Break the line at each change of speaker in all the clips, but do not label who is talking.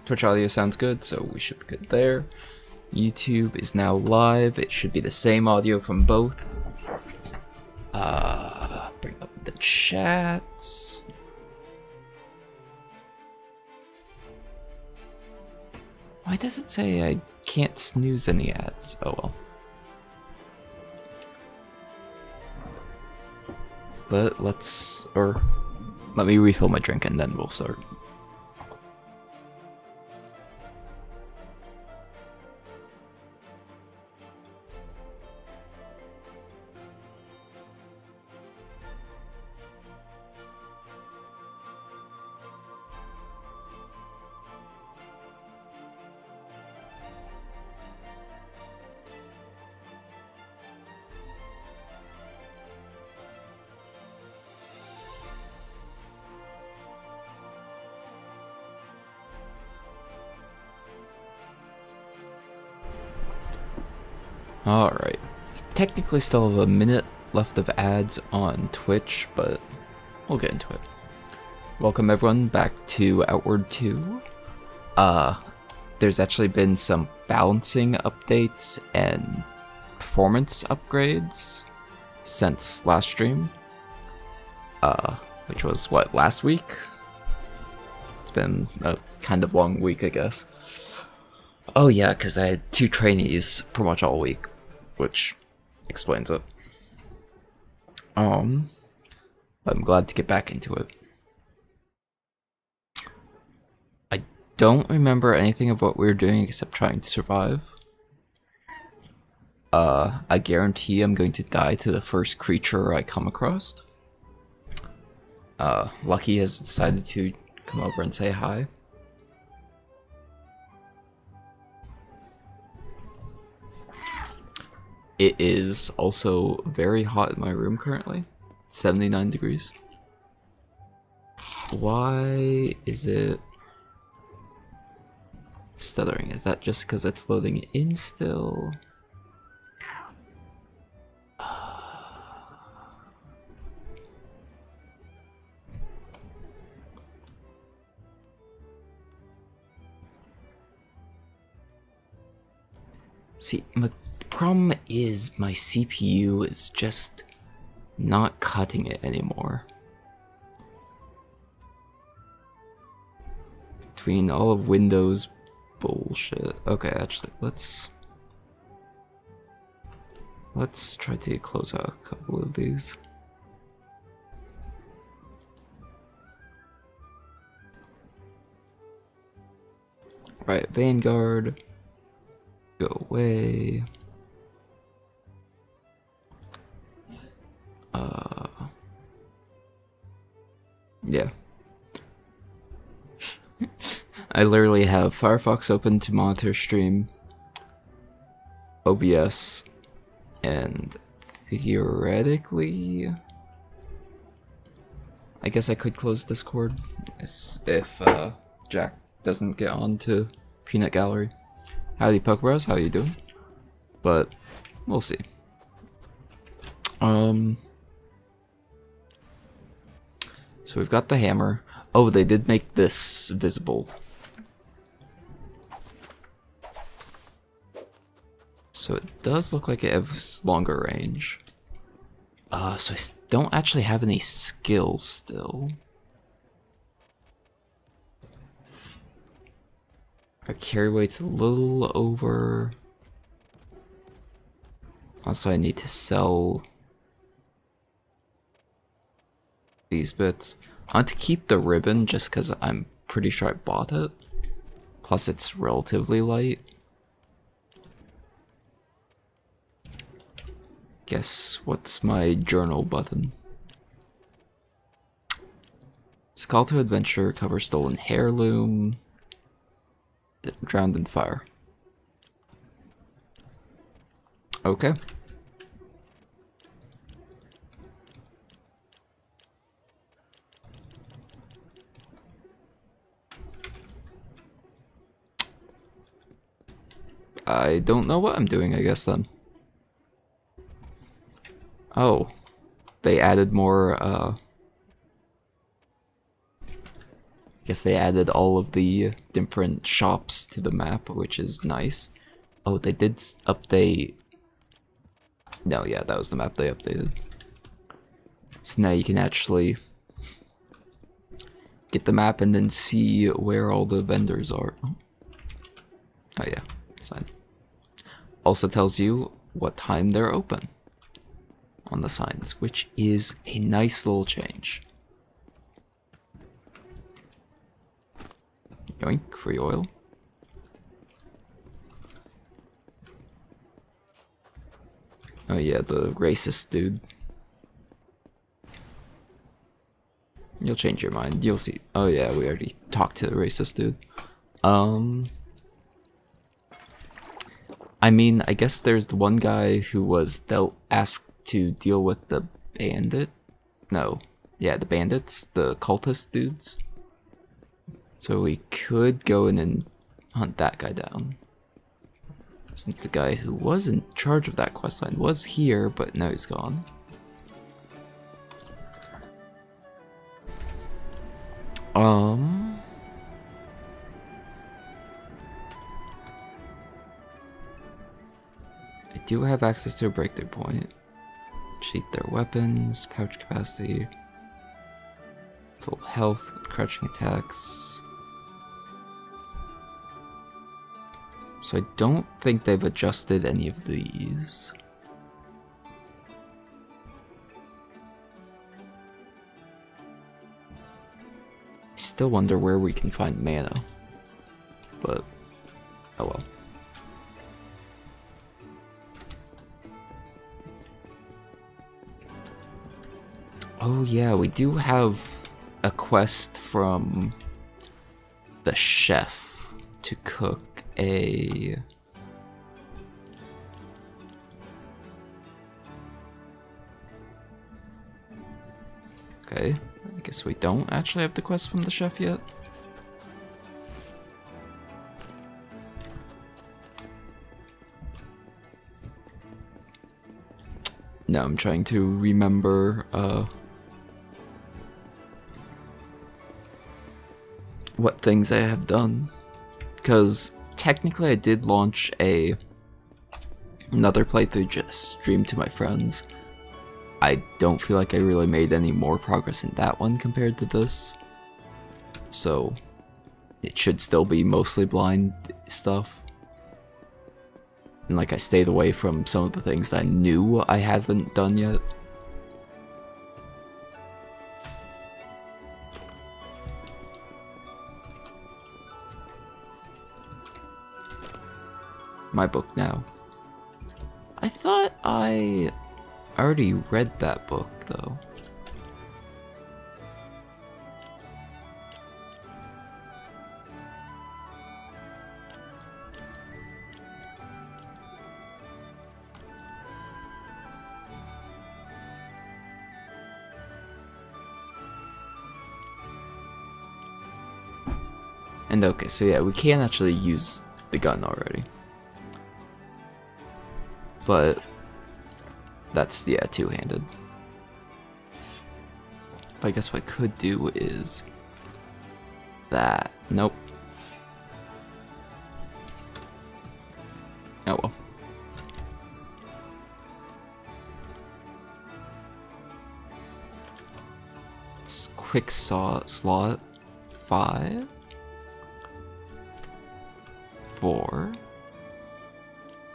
Twitch audio sounds good, so we should be good there. YouTube is now live. It should be the same audio from both. Bring up the chats. Why does it say I can't snooze any ads? Oh well. But let me refill my drink and then we'll start. Alright, technically still have a minute left of ads on Twitch, but we'll get into it. Welcome everyone back to Outward2. There's actually been some balancing updates and performance upgrades since last stream. Which was, what, last week? It's been a kind of long week, I guess. Oh yeah, because I had 2 trainees pretty much all week, which explains it. I'm glad to get back into it. I don't remember anything of what we were doing except trying to survive. I guarantee I'm going to die to the first creature I come across. Lucky has decided to come over and say hi. It is also very hot in my room currently, 79 degrees. Why is it stuttering? Is that just because it's loading in still? See, my problem is my CPU is just not cutting it anymore. Between all of Windows bullshit. Okay, actually, let's try to close out a couple of these. Right, Vanguard. Go away. Yeah. I literally have Firefox open to monitor stream, OBS, and theoretically, I guess I could close Discord if Jack doesn't get on to Peanut Gallery. Howdy Pokebros, how you doing? But we'll see. So we've got the hammer. Oh, they did make this visible. So it does look like it has longer range. So I don't actually have any skills still. Our carry weight's a little over. Also, I need to sell these bits. I want to keep the ribbon just because I'm pretty sure I bought it. Plus, it's relatively light. Guess what's my journal button? Call to Adventure, cover stolen heirloom. Drowned in fire. Okay. I don't know what I'm doing, I guess, then. Oh. They added more, guess they added all of the different shops to the map, which is nice. Oh, they did update. No, yeah, that was the map they updated. So now you can actually get the map and then see where all the vendors are. Oh yeah, sign. Also tells you what time they're open on the signs, which is a nice little change. Yoink, free oil. Oh yeah, the racist dude. You'll change your mind. You'll see. Oh yeah, we already talked to the racist dude. I mean, I guess there's the one guy who was asked to deal with the bandit. No, yeah, the bandits, the cultist dudes. So we could go in and hunt that guy down. Since the guy who was in charge of that questline was here, but now he's gone. I do have access to a breakthrough point. Cheat their weapons, pouch capacity, full health with crouching attacks. So I don't think they've adjusted any of these. Still wonder where we can find mana, but oh well. Oh yeah, we do have a quest from the chef to cook a... Okay, I guess we don't actually have the quest from the chef yet. No, I'm trying to remember what things I have done, because technically I did launch another playthrough just streamed to my friends. I don't feel like I really made any more progress in that one compared to this, so it should still be mostly blind stuff. And like I stayed away from some of the things that I knew I haven't done yet. My book now. I thought I already read that book though. And okay, so yeah, we can actually use the gun already. But that's, yeah, two-handed. But I guess what I could do is that. Nope. Oh well. Quick slot 5, 4,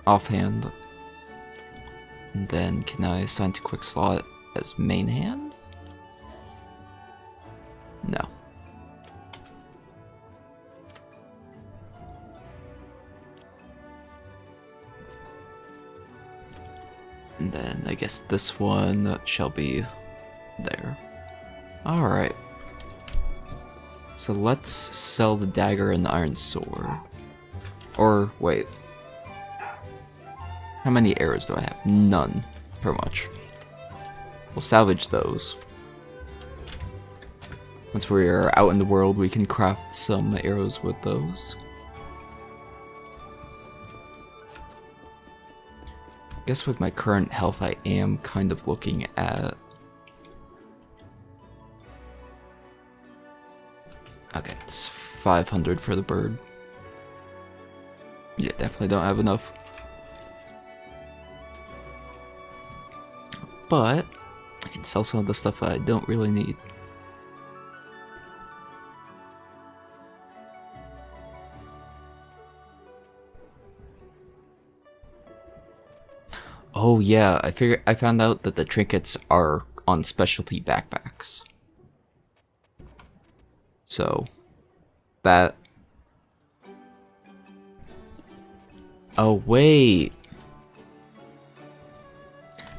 offhand. And then can I assign to quick slot as main hand? No. And then I guess this one shall be there. Alright. So let's sell the dagger and the iron sword. Or wait. How many arrows do I have? None, pretty much. We'll salvage those. Once we're out in the world, we can craft some arrows with those. I guess with my current health, I am kind of looking at Okay, it's 500 for the bird. Yeah, definitely don't have enough. But I can sell some of the stuff I don't really need. Oh yeah, I found out that the trinkets are on specialty backpacks. So that. Oh wait.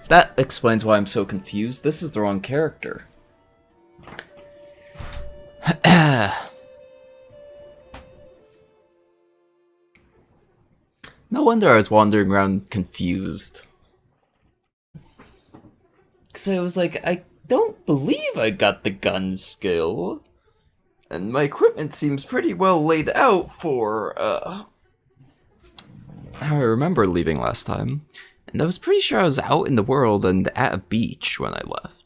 That explains why I'm so confused. This is the wrong character. No wonder I was wandering around confused. Because I was like, I don't believe I got the gun skill. And my equipment seems pretty well laid out for, how I remember leaving last time. And I was pretty sure I was out in the world and at a beach when I left.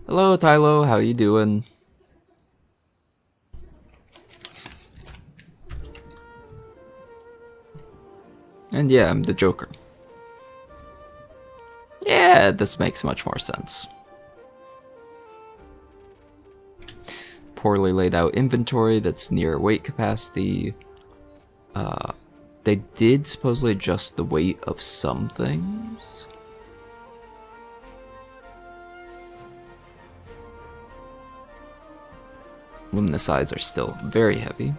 Hello, Tylo, how you doing? And yeah, I'm the Joker. Yeah, this makes much more sense. Poorly laid out inventory that's near weight capacity. They did supposedly adjust the weight of some things. Luminous are still very heavy.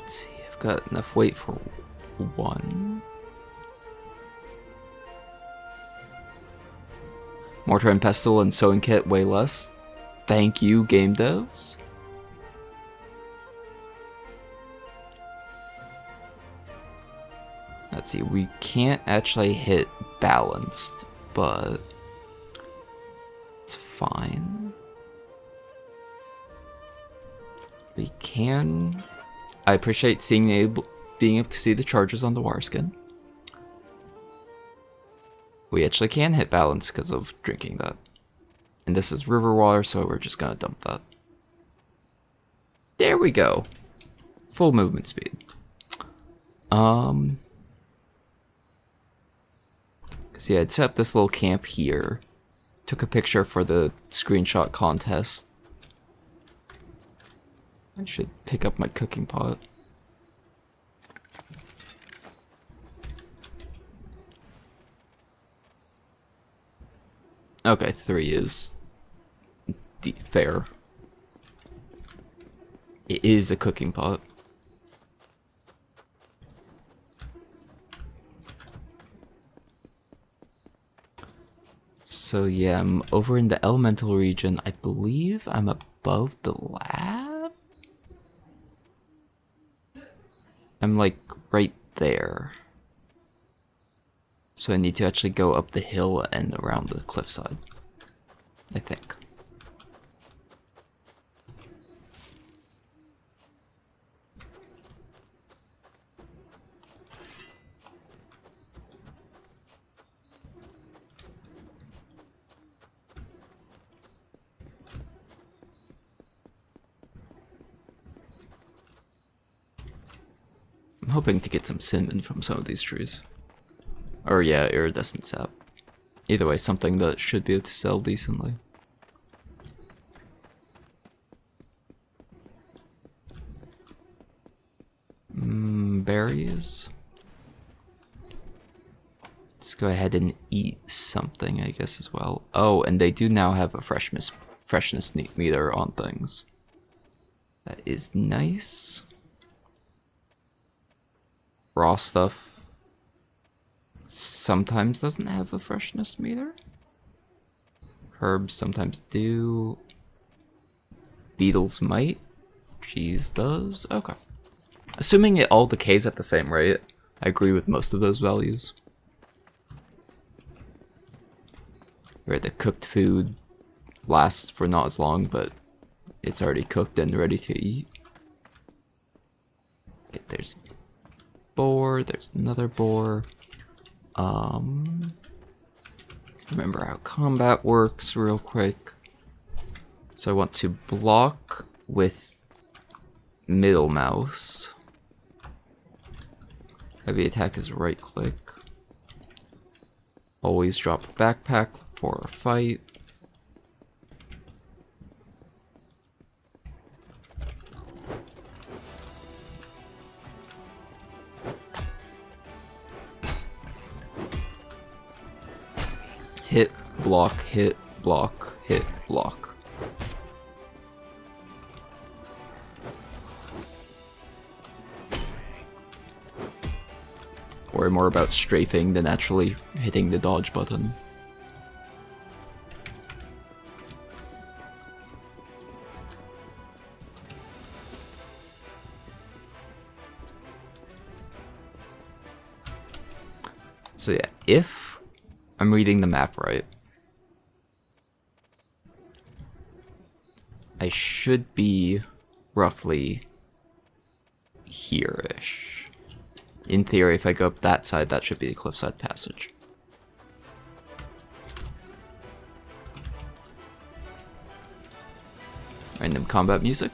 Let's see, I've got enough weight for one. Mortar and pestle and sewing kit way less. Thank you, game devs. Let's see, we can't actually hit balanced, but it's fine. We can. I appreciate being able to see the charges on the Warskin. We actually can hit balance because of drinking that. And this is river water, so we're just gonna dump that. There we go. Full movement speed. Cause yeah, I'd set up this little camp here. Took a picture for the screenshot contest. I should pick up my cooking pot. Okay, 3 is fair. It is a cooking pot. So yeah, I'm over in the elemental region. I believe I'm above the lab? I'm like right there. So I need to actually go up the hill and around the cliffside, I think. I'm hoping to get some cinnamon from some of these trees. Or yeah, iridescent sap. Either way, something that should be able to sell decently. Berries. Let's go ahead and eat something, I guess, as well. Oh, and they do now have a freshness meter on things. That is nice. Raw stuff sometimes doesn't have a freshness meter. Herbs sometimes do. Beetles might. Cheese does. Okay. Assuming it all decays at the same rate, I agree with most of those values. Where the cooked food lasts for not as long, but it's already cooked and ready to eat. Okay, there's boar, boar, there's another boar. Remember how combat works real quick. So I want to block with middle mouse. Heavy attack is right click. Always drop a backpack for a fight. Hit, block, hit, block, hit, block. Worry more about strafing than actually hitting the dodge button. So yeah, if I'm reading the map right, I should be roughly here-ish. In theory, if I go up that side, that should be the cliffside passage. Random combat music.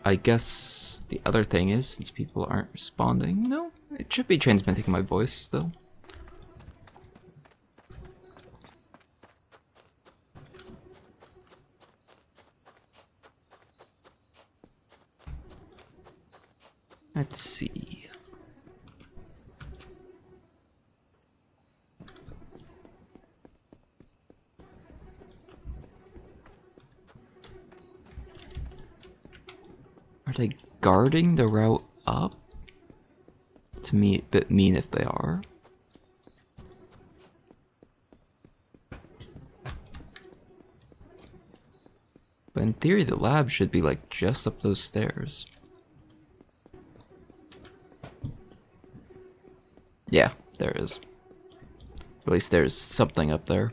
I guess the other thing is, since people aren't responding, no, it should be transmitting my voice still. Let's see. Are they guarding the route up? To me, a bit mean if they are. But in theory, the lab should be like just up those stairs. Yeah, there is. At least there's something up there.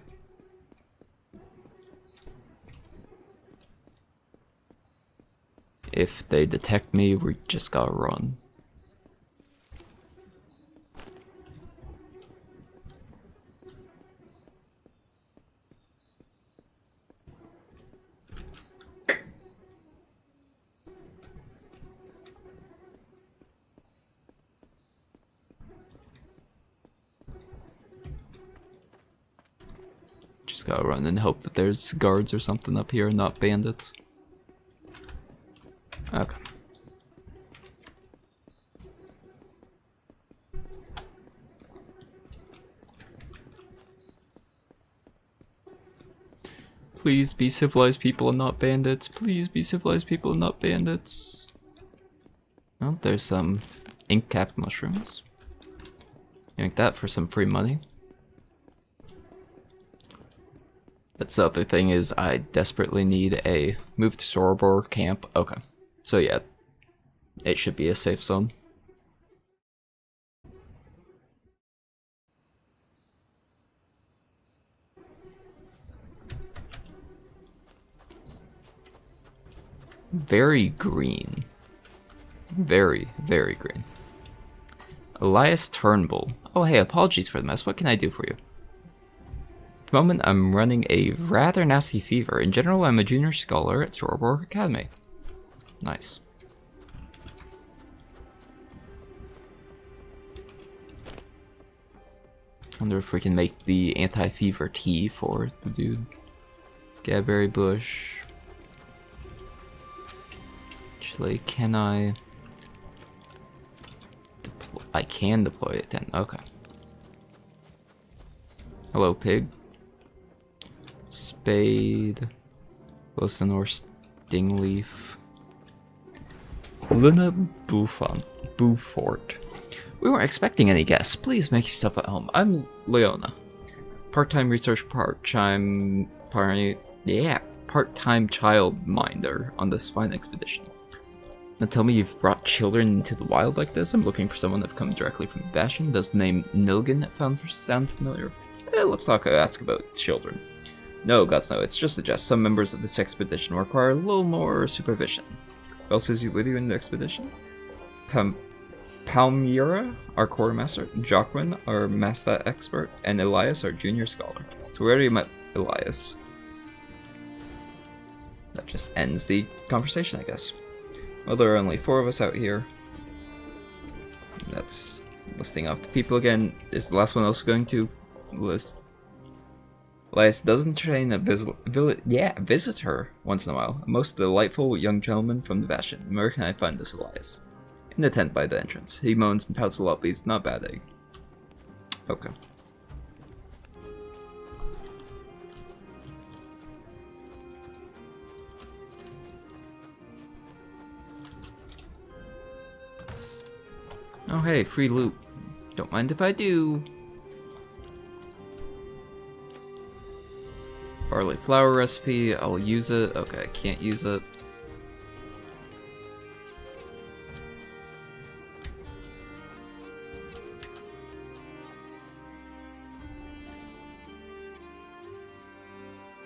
If they detect me, we just gotta run. Just gotta run and hope that there's guards or something up here and not bandits. Okay. Please be civilized people and not bandits. Please be civilized people and not bandits. Well, there's some ink cap mushrooms. Yank that for some free money. That's the other thing is I desperately need a move to Sorobor camp. Okay. So yeah, it should be a safe zone. Very green. Very, very green. Elias Turnbull. Oh hey, apologies for the mess. What can I do for you? At the moment, I'm running a rather nasty fever. In general, I'm a junior scholar at Sorobor Academy. Nice. Wonder if we can make the anti-fever tea for the dude. Gadberry bush. Actually, can I... I can deploy it then. Okay. Hello, pig. Spade. Wilsonor Stingleaf. Luna Beaufort. We weren't expecting any guests. Please make yourself at home. I'm Leona. Part-time research, part-time childminder on this fine expedition. Now tell me you've brought children into the wild like this? I'm looking for someone that's come directly from Bastion. Does the name Nilgan sound familiar? Let's ask about children. No, gods no, it's just a jest. Some members of this expedition require a little more supervision. Who else is with you in the expedition? Palmyra, our quartermaster, Joaquin, our Mastat expert, and Elias, our junior scholar. So we already met Elias. That just ends the conversation, I guess. Well, there are only 4 of us out here. That's listing off the people again. Is the last one also going to list? Elias doesn't train a visitor once in a while. A most delightful young gentleman from the Bastion. Where can I find this Elias? In the tent by the entrance. He moans and pouts a lot, but he's not a bad egg. Okay. Oh hey, free loot. Don't mind if I do. Barley flour recipe, I'll use it. Okay, I can't use it.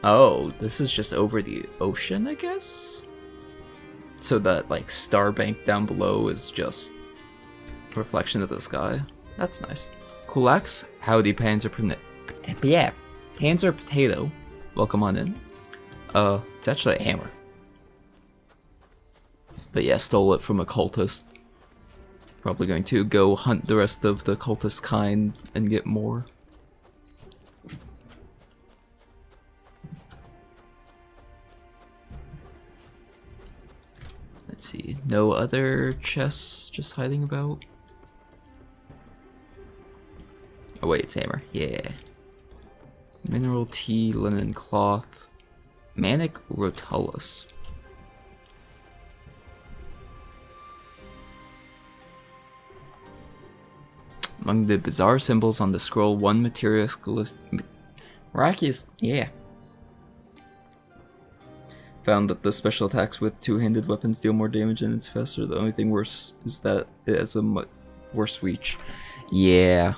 Oh, this is just over the ocean, I guess? So that, like, star bank down below is just a reflection of the sky. That's nice. Kulaks, howdy, Panzer Potato. Welcome on in. It's actually a hammer. But yeah, stole it from a cultist. Probably going to go hunt the rest of the cultist kind and get more. Let's see, no other chests just hiding about? Oh wait, it's hammer, yeah. Mineral tea, linen cloth, manic rotulus. Among the bizarre symbols on the scroll, one miraculous, yeah. Found that the special attacks with two-handed weapons deal more damage and it's faster. The only thing worse is that it has a much worse reach. Yeah.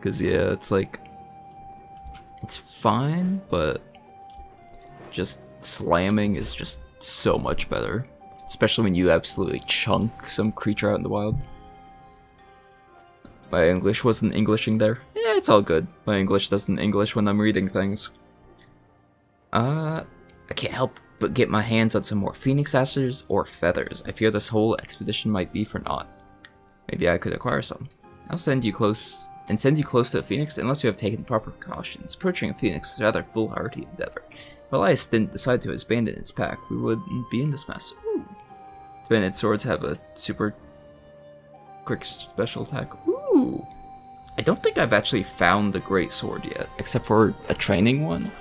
Cause yeah, it's like, it's fine, but just slamming is just so much better. Especially when you absolutely chunk some creature out in the wild. My English wasn't Englishing there. Yeah, it's all good. My English doesn't English when I'm reading things. I can't help but get my hands on some more phoenix ashes or feathers. I fear this whole expedition might be for naught. Maybe I could acquire some. I'll send you close to a phoenix unless you have taken proper precautions. Approaching a phoenix is a rather foolhardy endeavor. If Elias didn't decide to abandon his pack, we wouldn't be in this mess. Ooh. Two-handed swords have a super quick special attack. Ooh. I don't think I've actually found the great sword yet, except for a training one.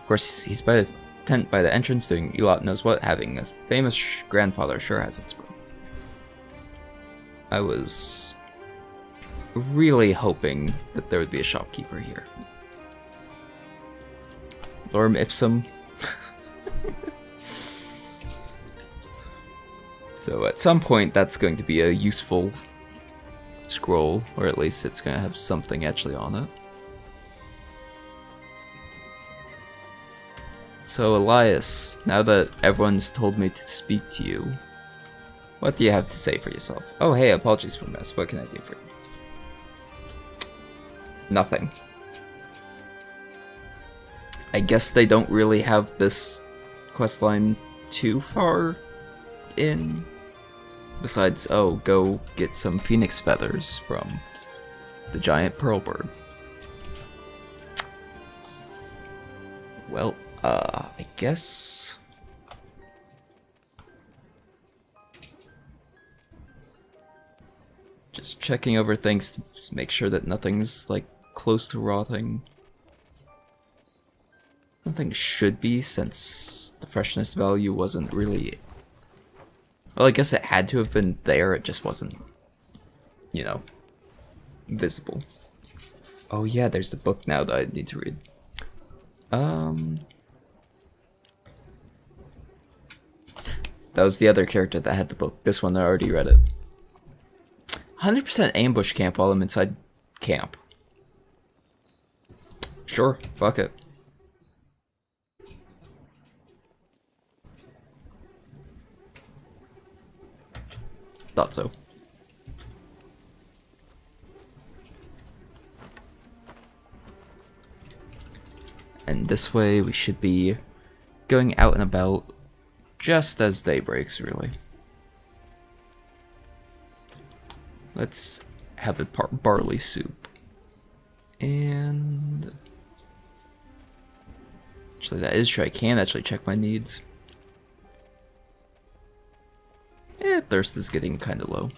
Of course, he's by the tent by the entrance doing Elot knows what, having a famous grandfather sure has its room. I was really hoping that there would be a shopkeeper here. Lorem Ipsum. So at some point that's going to be a useful scroll, or at least it's going to have something actually on it. So Elias, now that everyone's told me to speak to you, what do you have to say for yourself? Oh hey, apologies for the mess, what can I do for you? Nothing. I guess they don't really have this questline too far in. Besides, oh, go get some phoenix feathers from the giant pearl bird. Well, I guess just checking over things to make sure that nothing's like close to rotting. Nothing should be, since the freshness value wasn't really... Well, I guess it had to have been there, it just wasn't, you know, visible. Oh yeah, there's the book now that I need to read. That was the other character that had the book. This one, I already read it. 100% ambush camp while I'm inside camp. Sure, fuck it. Thought so. And this way we should be going out and about just as day breaks, really. Let's have a barley soup. And actually, that is true. I can actually check my needs. Thirst is getting kind of low.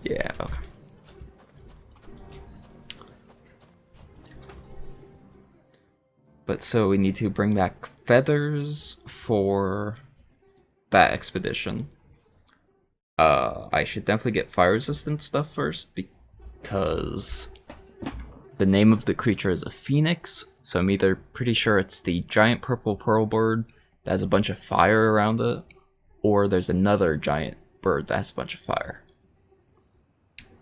Yeah, okay. But so we need to bring back feathers for that expedition. I should definitely get fire resistant stuff first because the name of the creature is a phoenix, so I'm either pretty sure it's the giant purple pearl bird that has a bunch of fire around it, or there's another giant bird that has a bunch of fire.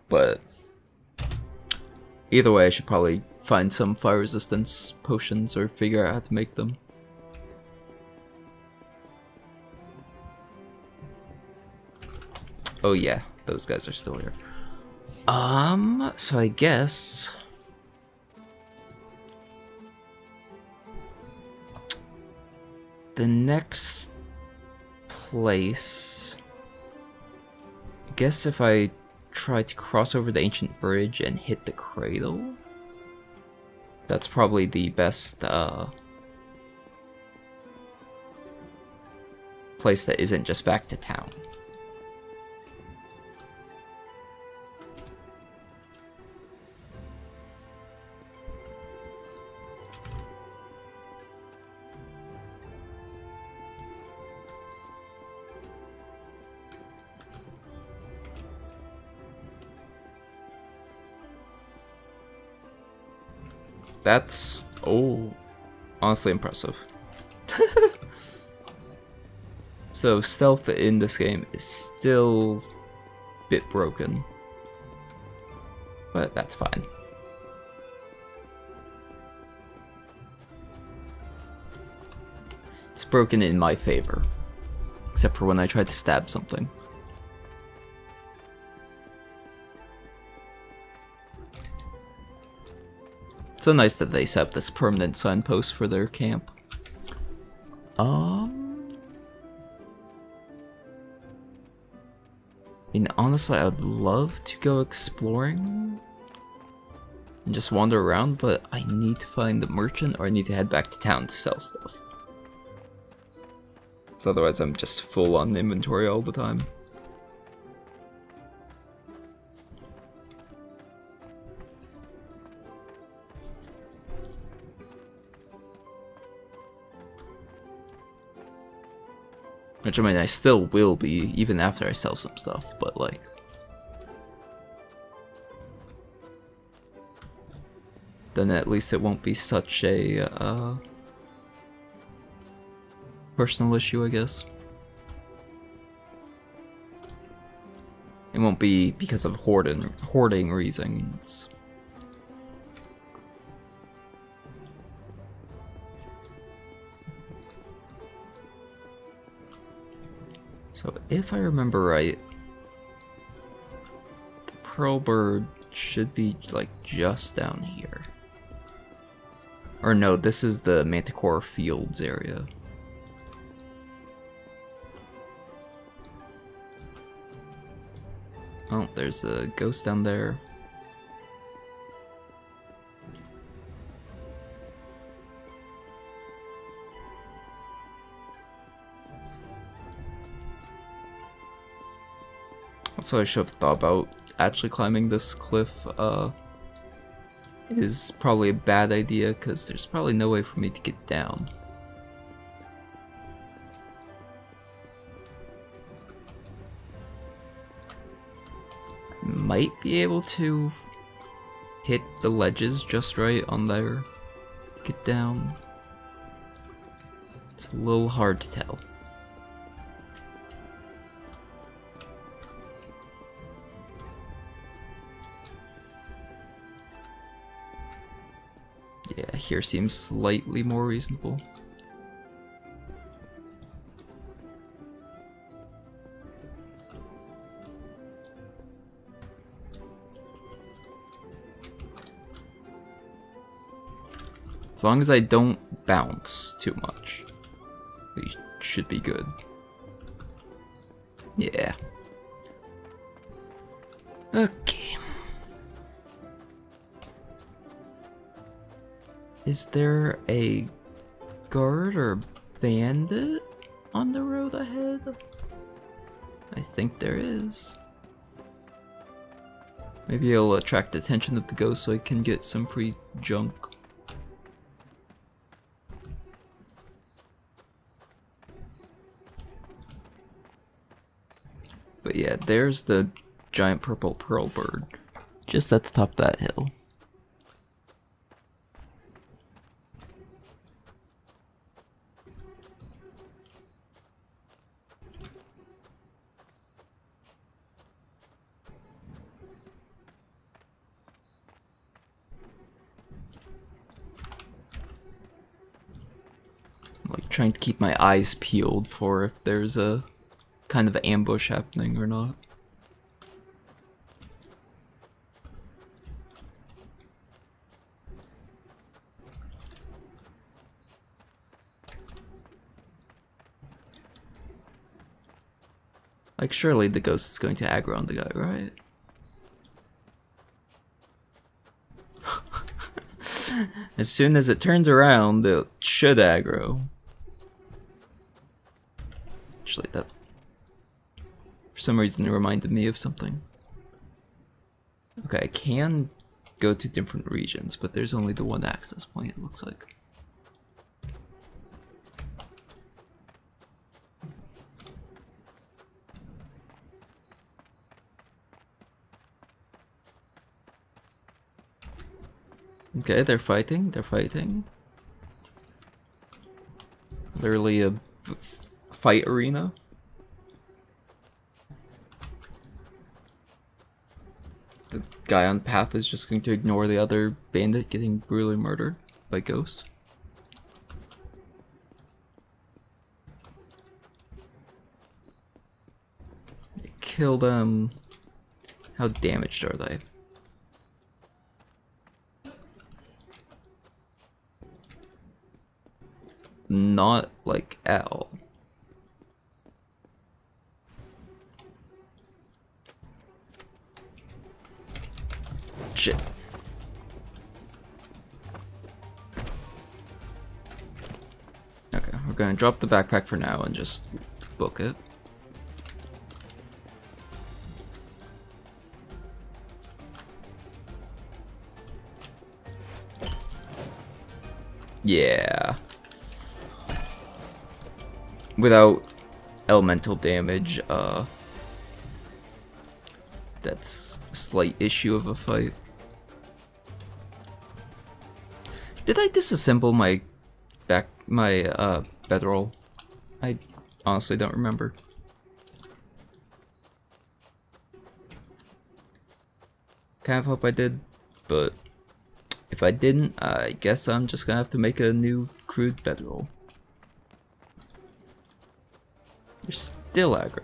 But either way, I should probably find some fire resistance potions or figure out how to make them. Oh yeah, those guys are still here. So I guess the next place, I guess if I try to cross over the ancient bridge and hit the cradle, that's probably the best place that isn't just back to town. That's, oh, honestly impressive. So stealth in this game is still a bit broken, but that's fine. It's broken in my favor, except for when I try to stab something. So nice that they set up this permanent signpost for their camp. I mean, honestly, I would love to go exploring and just wander around, but I need to find the merchant or I need to head back to town to sell stuff. So otherwise I'm just full on inventory all the time. Which, I mean, I still will be, even after I sell some stuff, but, like... then at least it won't be such a, personal issue, I guess. It won't be because of hoarding reasons. So if I remember right, the pearl bird should be like just down here. Or no, this is the Manticore Fields area. Oh, there's a ghost down there. Also, I should have thought about actually climbing this cliff. Is probably a bad idea because there's probably no way for me to get down. Might be able to hit the ledges just right on there to get down. It's a little hard to tell. Yeah, here seems slightly more reasonable. As long as I don't bounce too much, we should be good. Yeah. Okay. Is there a guard or bandit on the road ahead? I think there is. Maybe it'll attract the attention of the ghost so I can get some free junk. But yeah, there's the giant purple pearl bird, just at the top of that hill. I'm like trying to keep my eyes peeled for if there's a kind of ambush happening or not. Like, surely the ghost is going to aggro on the guy, right? As soon as it turns around, it should aggro. Actually, that for some reason it reminded me of something. Okay, I can go to different regions, but there's only the one access point, it looks like. Okay, they're fighting, Literally a fight arena. The guy on path is just going to ignore the other bandit getting brutally murdered by ghosts. Kill them. How damaged are they? Not like at all. Shit. Okay, we're gonna drop the backpack for now and just book it. Yeah. Without elemental damage, that's a slight issue of a fight. Did I disassemble my bedroll? I honestly don't remember. Kind of hope I did, but if I didn't, I guess I'm just gonna have to make a new crude bedroll. You're still aggro.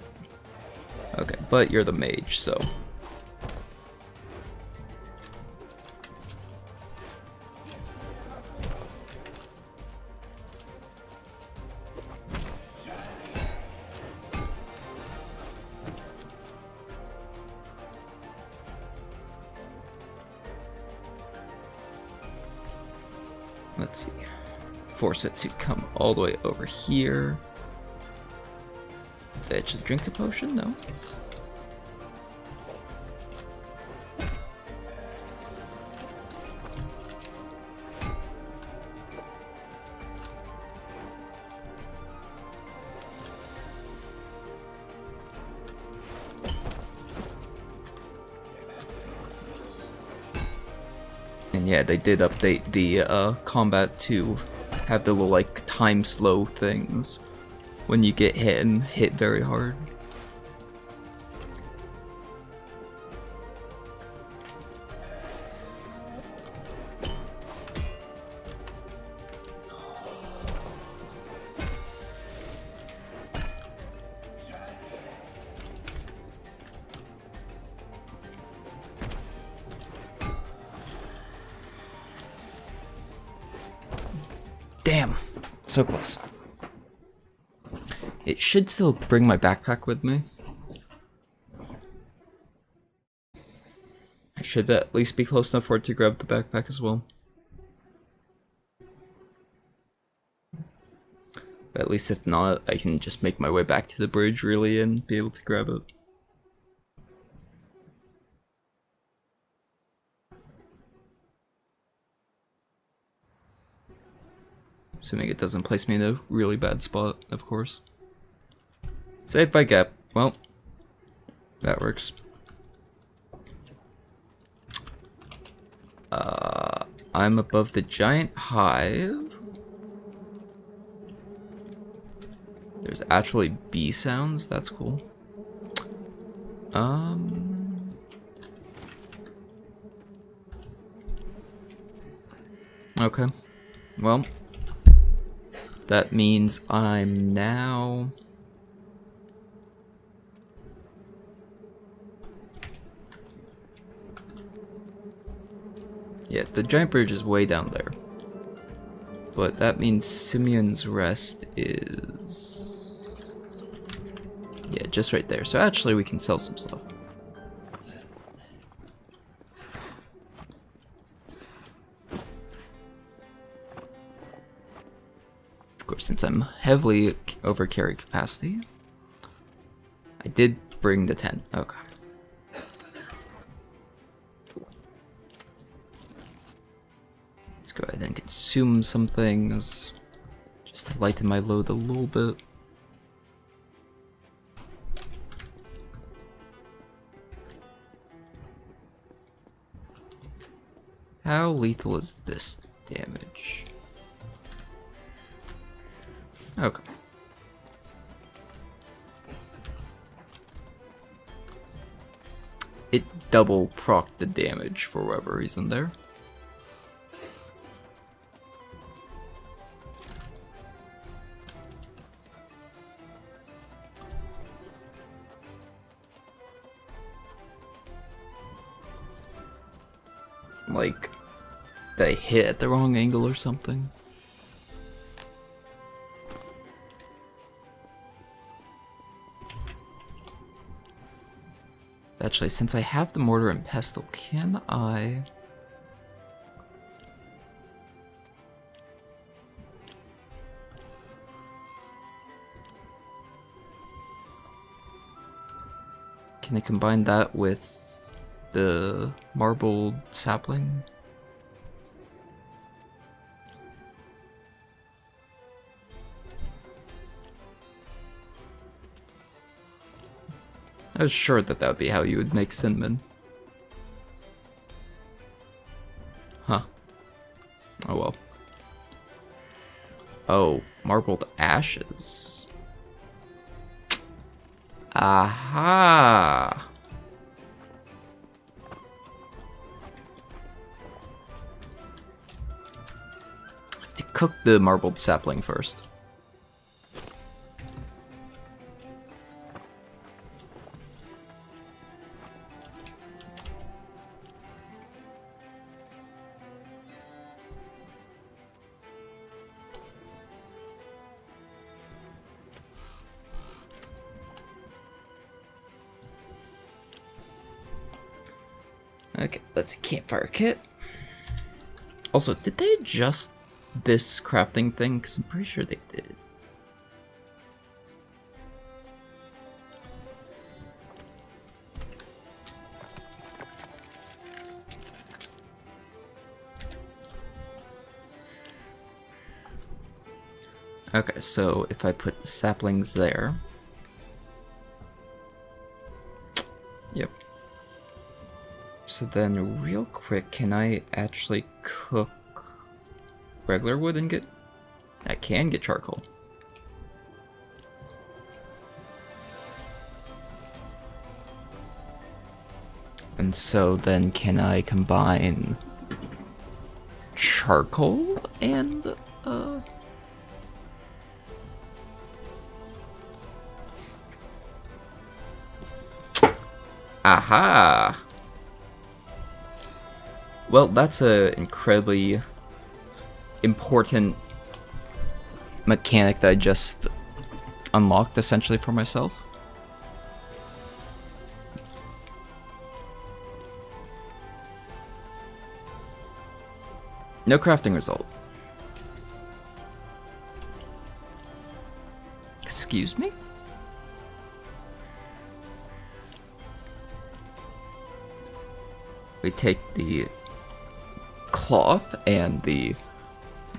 Okay, but you're the mage, so. Let's see. Force it to come all the way over here. Did I just drink a potion? No. And yeah, they did update the combat to have the little like time slow things when you get hit and hit very hard. Damn, so close. It should still bring my backpack with me. I should at least be close enough for it to grab the backpack as well. But at least if not, I can just make my way back to the bridge really and be able to grab it. Assuming it doesn't place me in a really bad spot, of course. Saved by gap. Well, that works. I'm above the giant hive. There's actually bee sounds. That's cool. Okay. Well, that means I'm now... Yeah, the giant bridge is way down there. But that means Simeon's Rest is... Yeah, just right there. So actually we can sell some stuff. Of course, since I'm heavily over carry capacity, I did bring the tent. Okay. Let's go ahead and consume some things just to lighten my load a little bit. How lethal is this damage? Okay. It double procced the damage for whatever reason there. Like, did I hit at the wrong angle or something? Actually, since I have the mortar and pestle, can I... Can I combine that with the marbled sapling? I was sure that that would be how you would make cinnamon. Huh. Oh well. Oh, marbled ashes. Aha! I have to cook the marbled sapling first. Okay, let's see, campfire kit. Also, did they adjust this crafting thing? Because I'm pretty sure they did. Okay, so if I put the saplings there... Yep. So then, real quick, can I actually cook regular wood and get... I can get charcoal. And so then can I combine charcoal and, Aha! Well, that's a incredibly important mechanic that I just unlocked essentially for myself. No crafting result. Excuse me? We take the cloth and the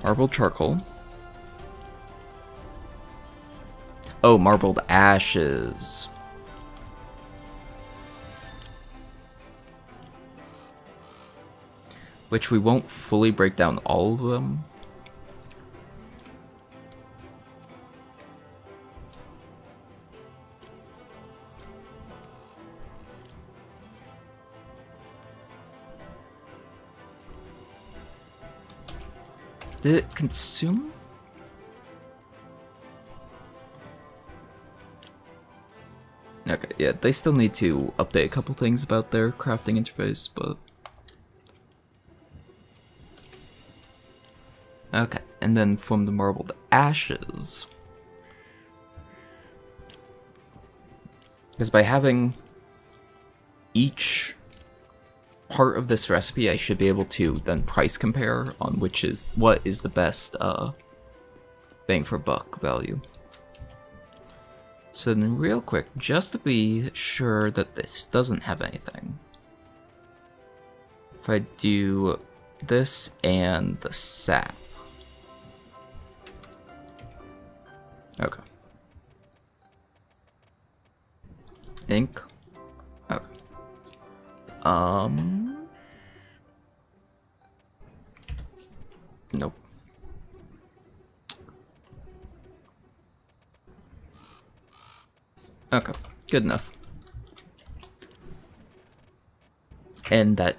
marbled charcoal. Oh, marbled ashes. Which we won't fully break down all of them. Did it consume? Okay, yeah, they still need to update a couple things about their crafting interface, but... Okay, and then from the marbled ashes... Because by having each part of this recipe, I should be able to then price compare on what is the best bang for buck value. So then real quick, just to be sure that this doesn't have anything. If I do this and the sap. Okay. Ink. Okay. Nope. Okay, good enough. And that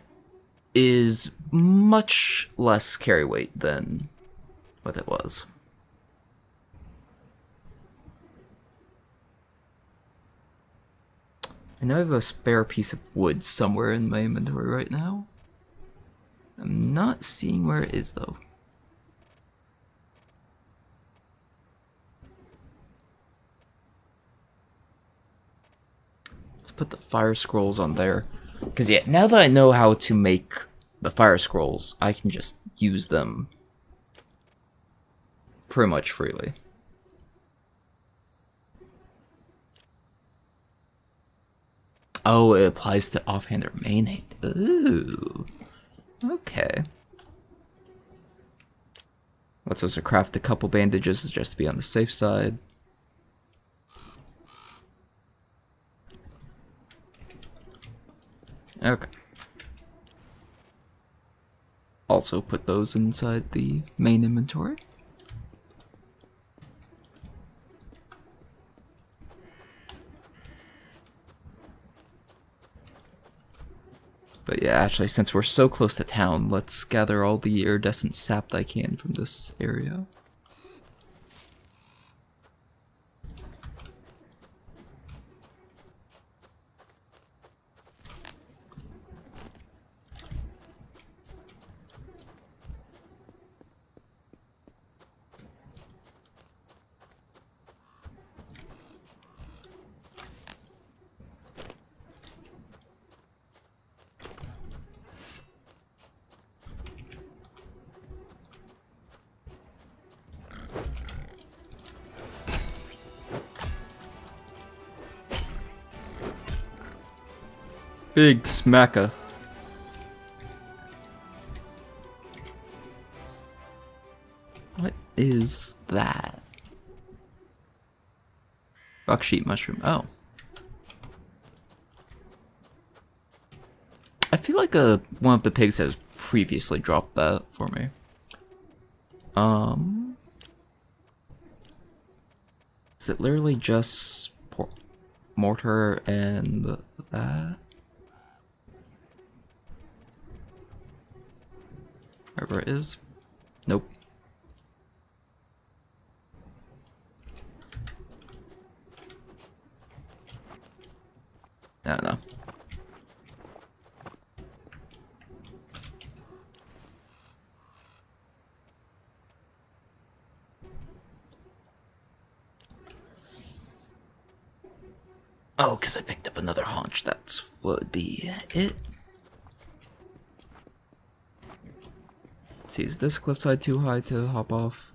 is much less carry weight than what it was. I know I have a spare piece of wood somewhere in my inventory right now. I'm not seeing where it is though. Let's put the fire scrolls on there. Because yeah, now that I know how to make the fire scrolls, I can just use them pretty much freely. Oh, it applies to offhand or mainhand. Ooh. Okay. Let's also craft a couple bandages just to be on the safe side. Okay. Also put those inside the main inventory. But yeah, actually, since we're so close to town, let's gather all the iridescent sap that I can from this area. Big smacker. What is that? Rock sheet mushroom. Oh. I feel like one of the pigs has previously dropped that for me. Is it literally just mortar and that? Wherever it is. Nope. I don't know. Oh, because I picked up another haunch. That's what would be it. Let's see, is this cliffside too high to hop off?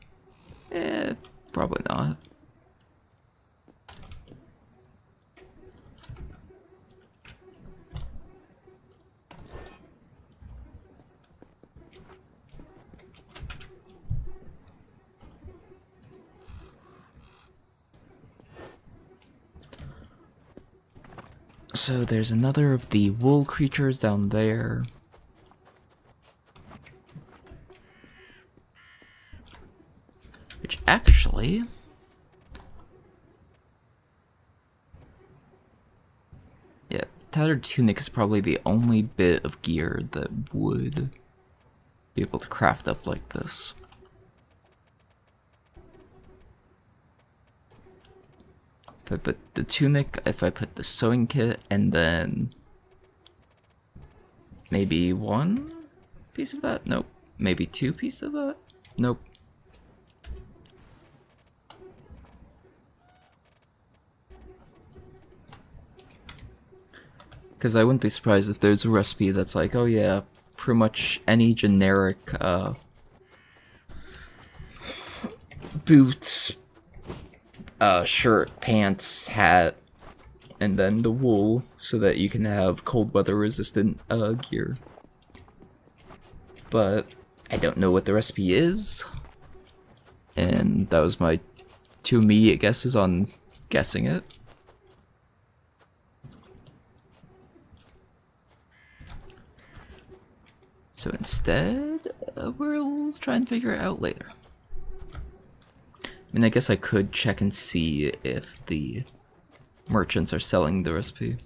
Probably not. So there's another of the wool creatures down there. Which actually... yeah, tattered tunic is probably the only bit of gear that would be able to craft up like this. If I put the tunic, if I put the sewing kit, and then maybe one piece of that? Nope. Maybe two pieces of that? Nope. Because I wouldn't be surprised if there's a recipe that's like, oh yeah, pretty much any generic boots, shirt, pants, hat, and then the wool so that you can have cold weather resistant gear. But I don't know what the recipe is, and that was my 2 immediate guesses on guessing it. So instead, we'll try and figure it out later. I mean, I guess I could check and see if the merchants are selling the recipe.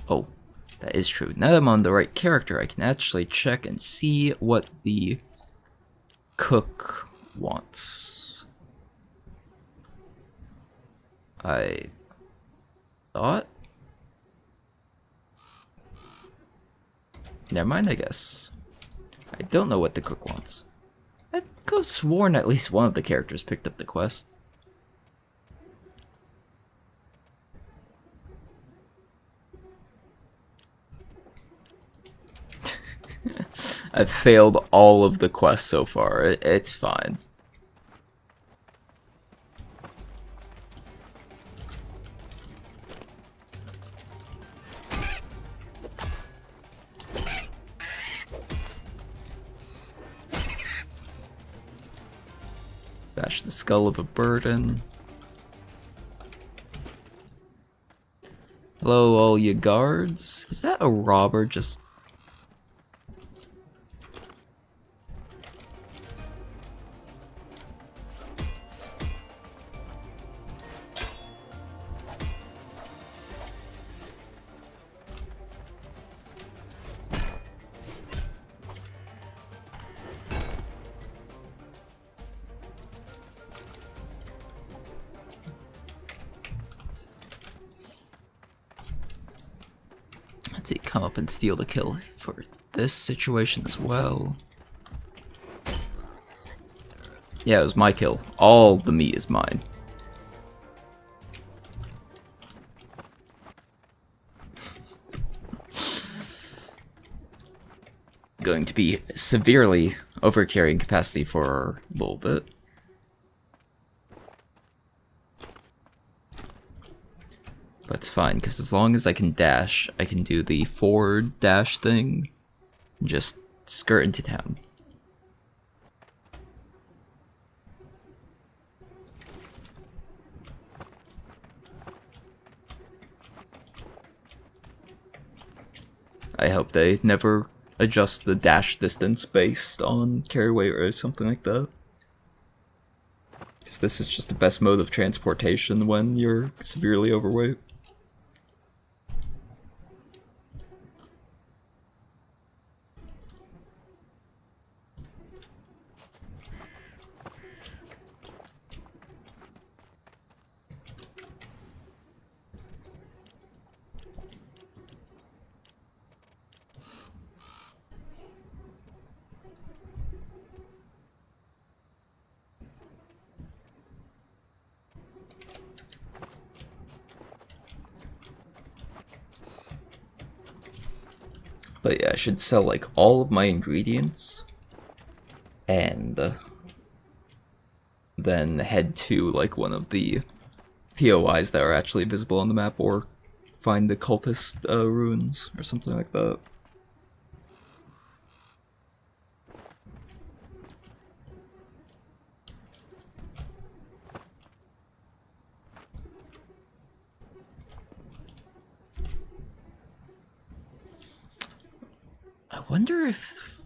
Oh, that is true. Now that I'm on the right character, I can actually check and see what the cook wants. I thought... never mind, I guess. I don't know what the cook wants. I could have sworn at least one of the characters picked up the quest. I've failed all of the quests so far. It's fine. Bash the skull of a burden. Hello, all you guards. Is that a robber just... let's see, come up and steal the kill for this situation as well. Yeah, it was my kill. All the meat is mine. Going to be severely over carrying capacity for a little bit. But it's fine, because as long as I can dash, I can do the forward dash thing and just skirt into town. I hope they never adjust the dash distance based on carry weight or something like that. Because this is just the best mode of transportation when you're severely overweight. But yeah, I should sell like all of my ingredients and then head to like one of the POIs that are actually visible on the map, or find the cultist ruins or something like that. I wonder if...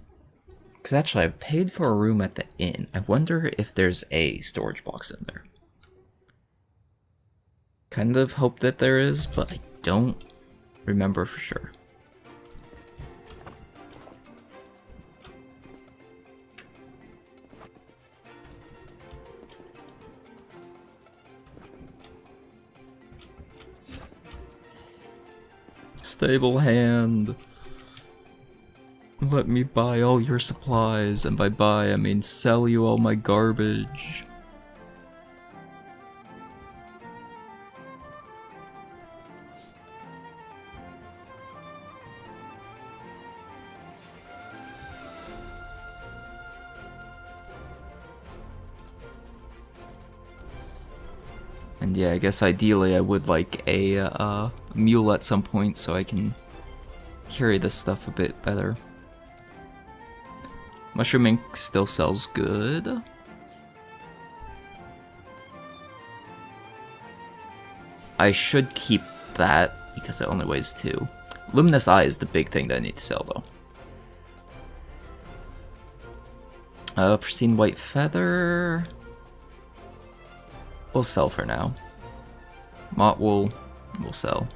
because actually I've paid for a room at the inn. I wonder if there's a storage box in there. Kind of hope that there is, but I don't remember for sure. Stable hand. Let me buy all your supplies, and by buy I mean sell you all my garbage. And yeah, I guess ideally I would like a mule at some point so I can carry this stuff a bit better. Mushroom ink still sells good. I should keep that because it only weighs 2. Luminous Eye is the big thing that I need to sell though. Pristine White Feather. We'll sell for now. Mott Wool, we'll sell.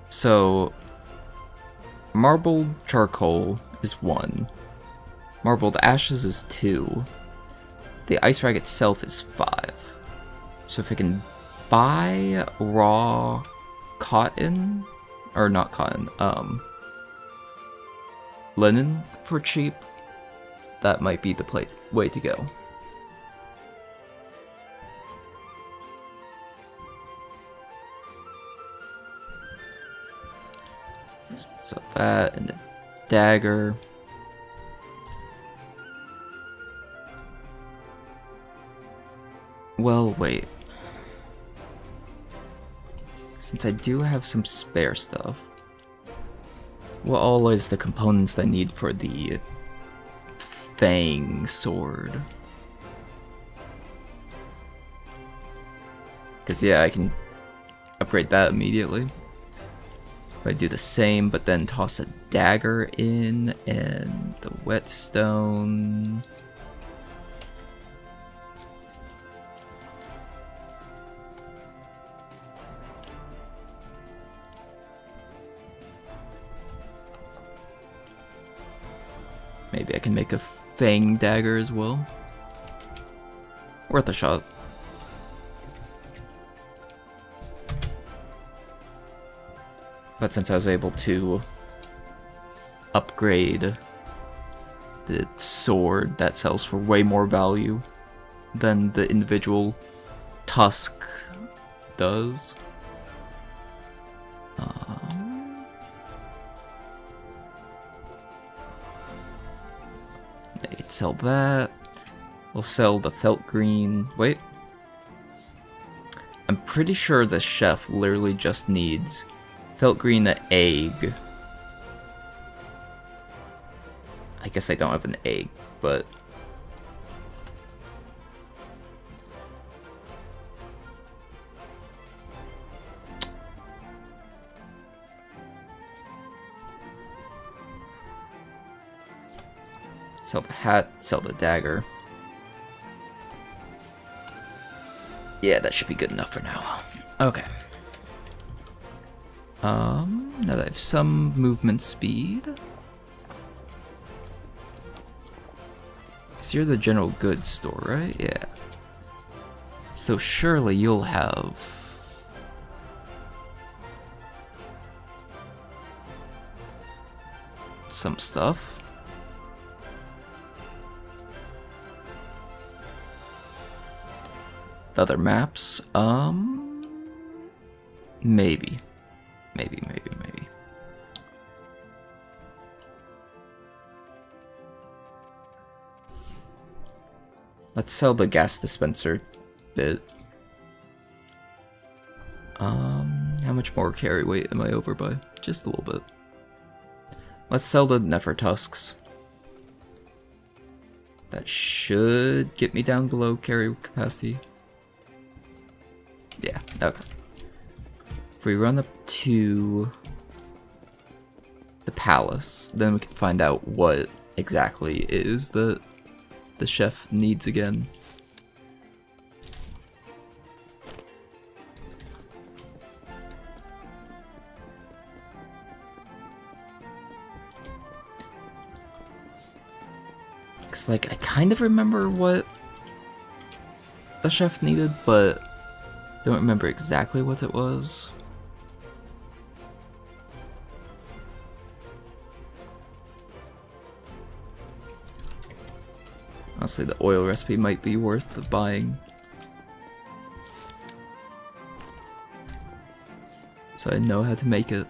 So, Marbled Charcoal is 1. Marbled Ashes is 2. The Ice Rag itself is 5. So if I can buy raw cotton, or not cotton, linen for cheap, that might be the way to go. So that, and the dagger. Well, wait. Since I do have some spare stuff, what all is the components I need for the Fang sword? Because yeah, I can upgrade that immediately. If I do the same, but then toss a dagger in and the whetstone. Maybe I can make a Fang dagger as well. Worth a shot. But since I was able to upgrade the sword, that sells for way more value than the individual tusk does. I could sell that. We'll sell the felt green. Wait. I'm pretty sure the chef literally just needs felt green, an egg. I guess I don't have an egg, but sell the hat, sell the dagger. Yeah, that should be good enough for now. Okay. Now that I have some movement speed. So you're the general goods store, right? Yeah. So surely you'll have some stuff. The other maps, maybe. Maybe. Let's sell the gas dispenser bit. How much more carry weight am I over by? Just a little bit. Let's sell the Nefer tusks. That should get me down below carry capacity. Yeah, okay. If we run up to the palace, then we can find out what exactly it is that the chef needs again. Cause like I kind of remember what the chef needed, but don't remember exactly what it was. Honestly, the oil recipe might be worth buying. So I know how to make it.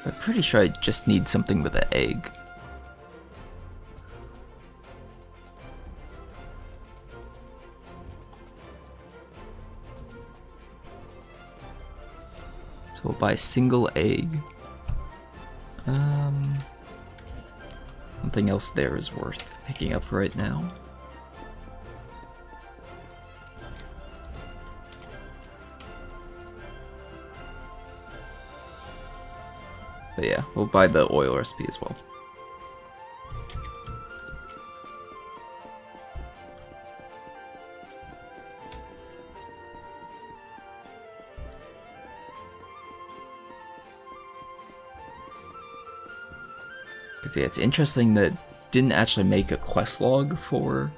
I'm pretty sure I just need something with an egg. So we'll buy a single egg. Nothing else there is worth picking up right now. But yeah, we'll buy the oil recipe as well. Because yeah, it's interesting that it didn't actually make a quest log for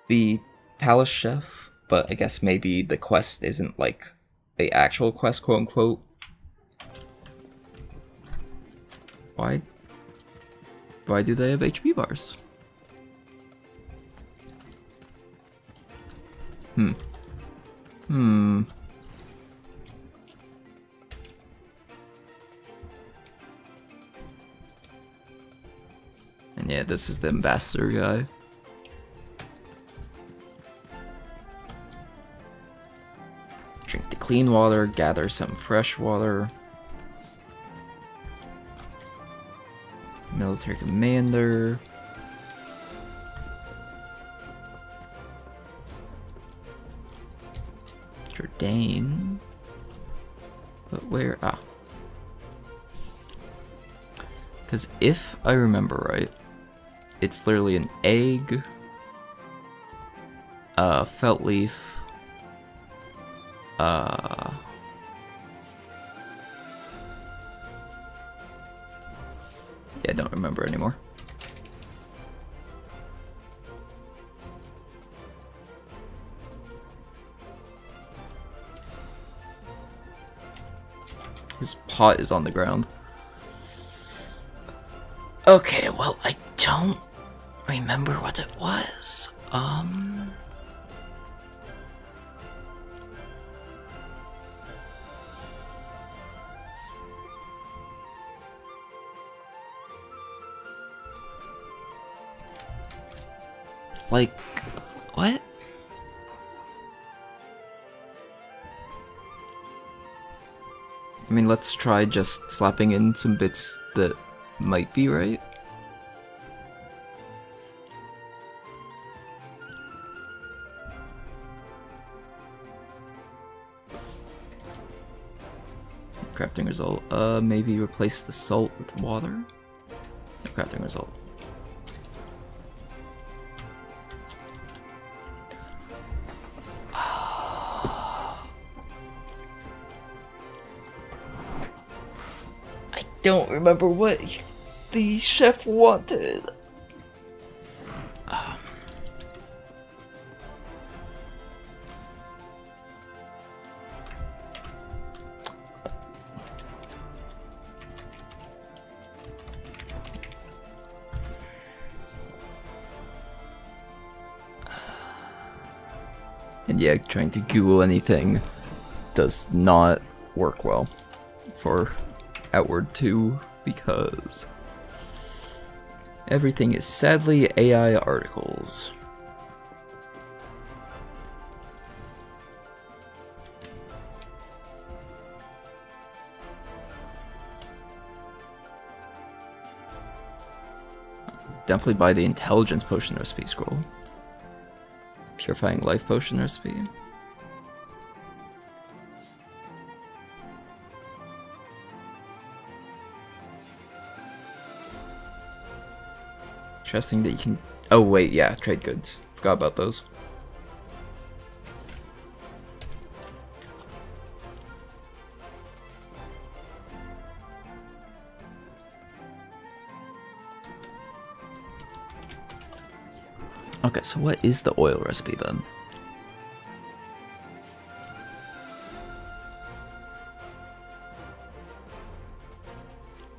the palace chef, but I guess maybe the quest isn't like the actual quest, quote unquote. Why do they have HP bars? And yeah, this is the ambassador guy. Drink the clean water, gather some fresh water. Military commander. Jourdain. But where? Ah. Because if I remember right, it's literally an egg, felt leaf, yeah, I don't remember anymore. His pot is on the ground. Okay, well, I don't remember what it was. Like, what? I mean, let's try just slapping in some bits that might be right. Crafting result. Maybe replace the salt with water. No crafting result. Don't remember what the chef wanted. And yeah, trying to Google anything does not work well for Outward 2 because Everything is sadly AI articles. Definitely buy the intelligence potion recipe scroll. Purifying life potion recipe. Interesting that you can... Oh wait, yeah, trade goods. Forgot about those. Okay, so what is the oil recipe then?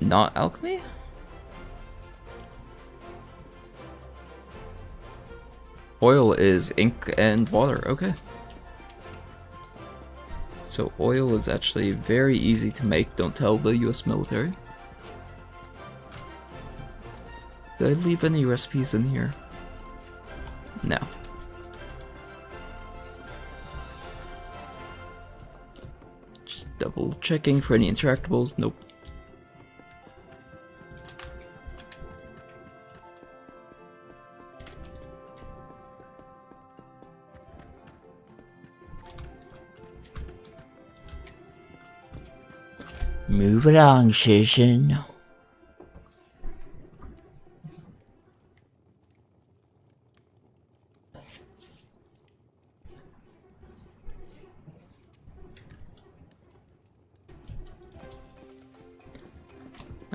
Not alchemy? Oil is ink and water, okay. So oil is actually very easy to make, don't tell the US military. Did I leave any recipes in here? No. Just double checking for any interactables, nope. Move along, citizen.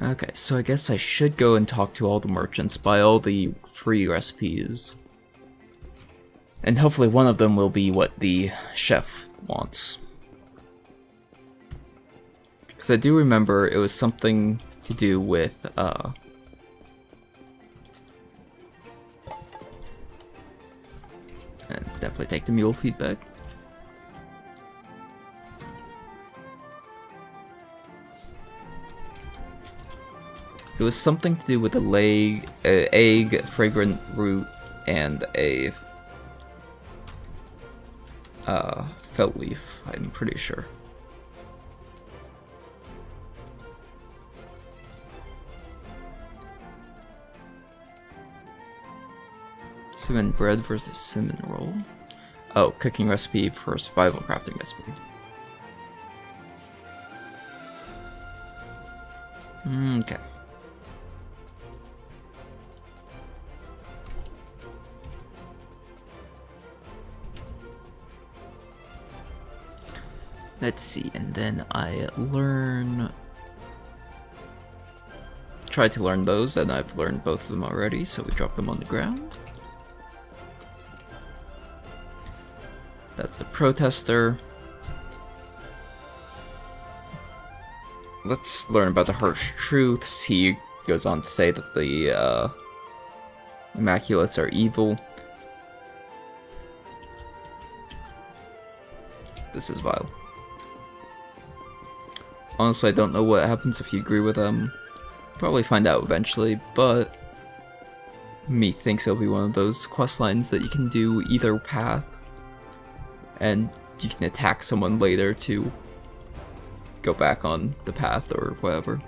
Okay, so I guess I should go and talk to all the merchants, buy all the free recipes. And hopefully one of them will be what the chef wants. Because I do remember it was something to do with, and definitely take the mule feedback. It was something to do with a egg, fragrant root, and a felt leaf, I'm pretty sure. Cinnamon bread versus cinnamon roll. Oh, cooking recipe for survival crafting recipe. Okay. Let's see, and then I try to learn those, and I've learned both of them already, so we drop them on the ground. That's the protester. Let's learn about the harsh truths. He goes on to say that the Immaculates are evil. This is vile. Honestly, I don't know what happens if you agree with them. Probably find out eventually, but methinks it'll be one of those quest lines that you can do either path, and you can attack someone later to go back on the path or whatever.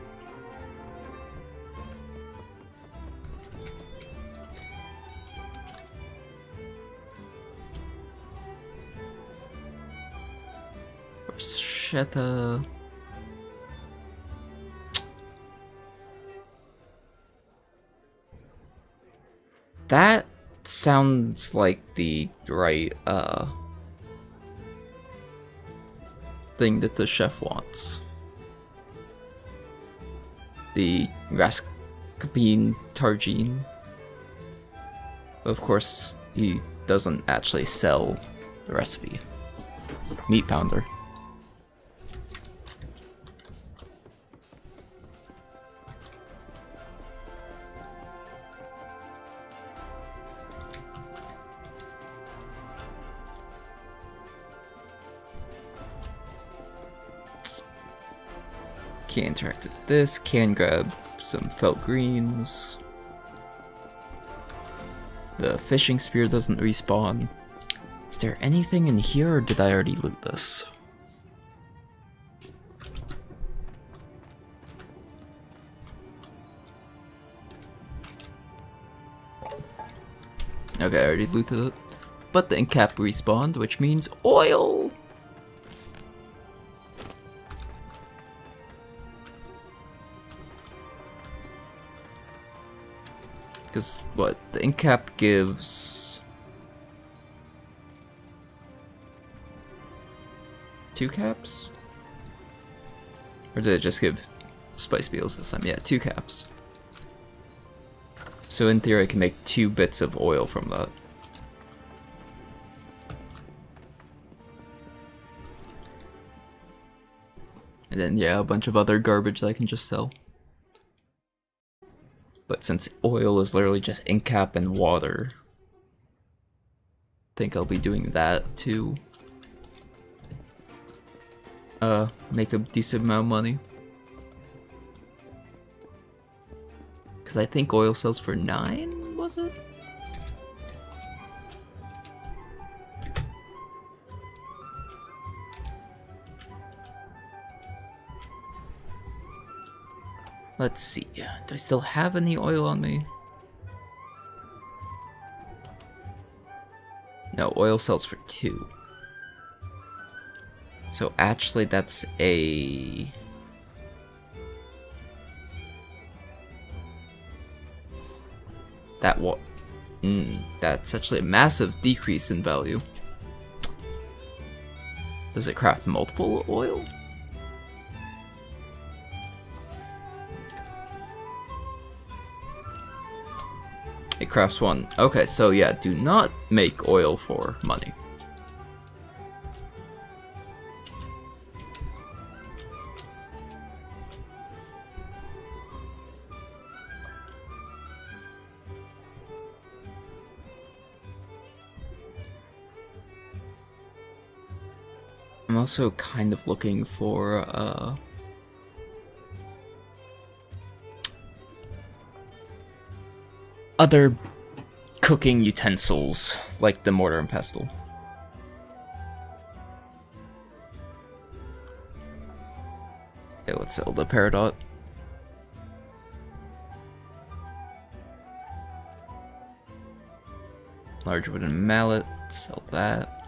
Bruschetta. That sounds like the right thing that the chef wants. The Rascapine Targine. Of course, he doesn't actually sell the recipe. Meat pounder. Can't interact with this, can grab some felt greens. The fishing spear doesn't respawn. Is there anything in here, or did I already loot this? Okay, I already looted it. But the ink cap respawned, which means oil! Because, what, the ink cap gives... 2 caps? Or did it just give spice beetles this time? Yeah, 2 caps. So in theory I can make 2 bits of oil from that. And then, yeah, a bunch of other garbage that I can just sell. But since oil is literally just ink cap and water, I think I'll be doing that to make a decent amount of money. Because I think oil sells for 9, was it? Let's see, do I still have any oil on me? No, oil sells for 2. So actually that's a... that's actually a massive decrease in value. Does it craft multiple oil? It crafts 1. Okay, so yeah, do not make oil for money. I'm also kind of looking for other cooking utensils, like the mortar and pestle. Okay, let's sell the peridot. Large wooden mallet, sell that.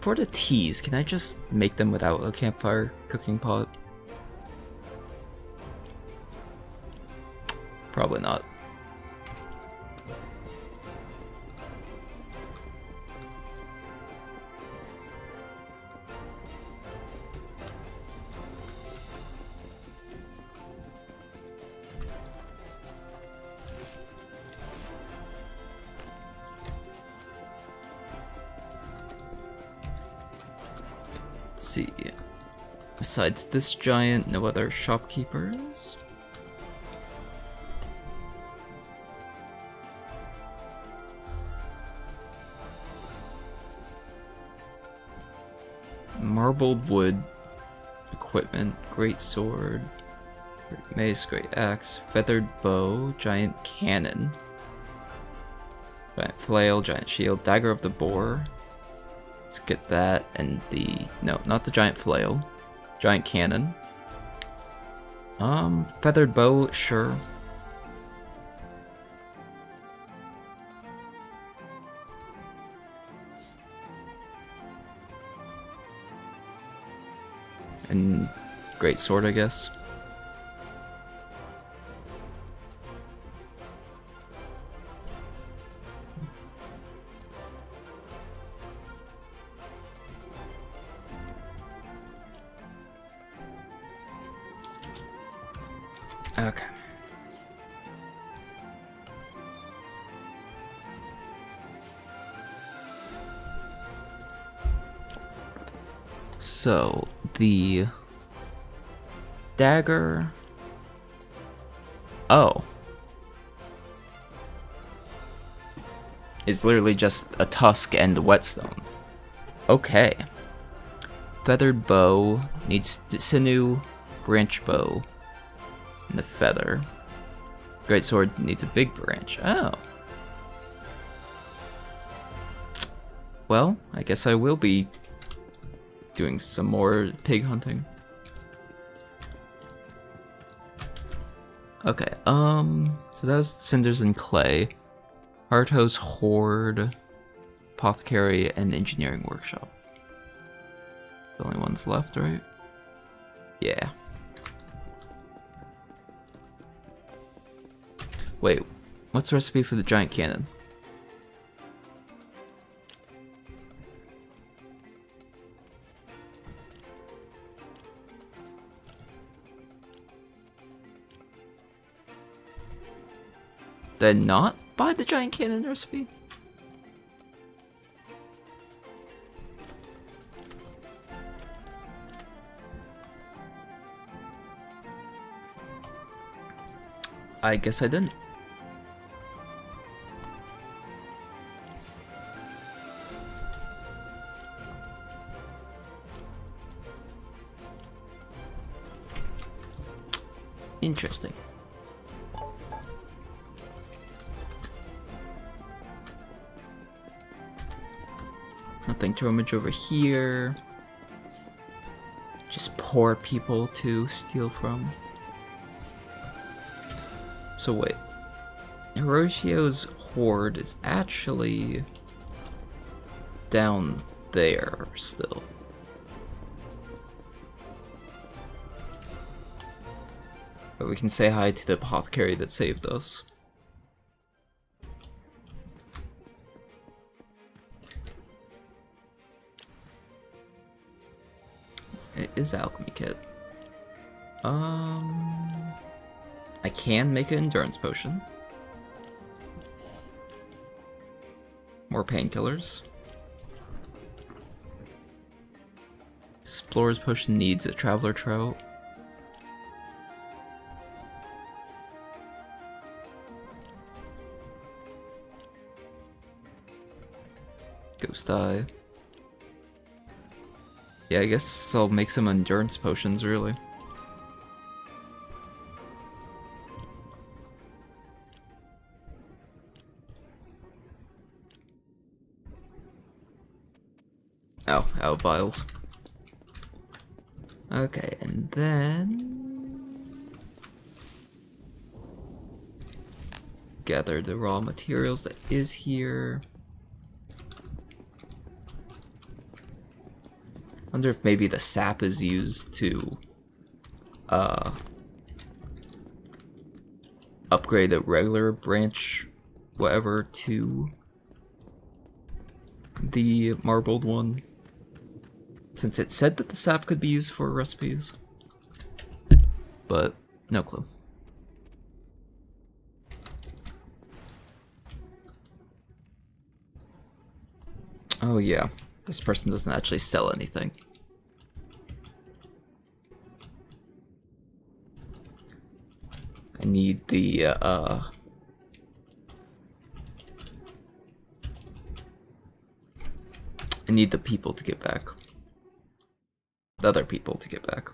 For the teas, can I just make them without a campfire cooking pot? Probably not. See, besides this giant, no other shopkeepers? Marbled wood, equipment, great sword, great mace, great axe, feathered bow, giant cannon, giant flail, giant shield, dagger of the boar. Let's get that, and the... no, not the giant flail. Giant cannon. Feathered bow, sure. And great sword, I guess. Okay. So, the dagger... oh. is literally just a tusk and whetstone. Okay. Feathered bow needs sinew, branch bow, and a feather. Great sword needs a big branch. Oh. Well, I guess I will be doing some more pig hunting. Okay, so that was cinders and clay. Hardhose, hoard, apothecary, and engineering workshop. The only ones left, right? Yeah. Wait, what's the recipe for the giant cannon? Did I not buy the giant cannon recipe? I guess I didn't. Interesting. Nothing to rummage over here. Just poor people to steal from. So wait. Hiroshi's hoard is actually down there still. But we can say hi to the apothecary that saved us. It is alchemy kit. I can make an endurance potion. More painkillers. Explorer's potion needs a traveler trout. Ghost eye. Yeah, I guess I'll make some endurance potions, really. Oh, out vials. Okay, and then gather the raw materials that is here. Wonder if maybe the sap is used to upgrade a regular branch whatever to the marbled one, since it said that the sap could be used for recipes, but no clue. Oh yeah, this person doesn't actually sell anything. I need the I need the people to get back. The other people to get back.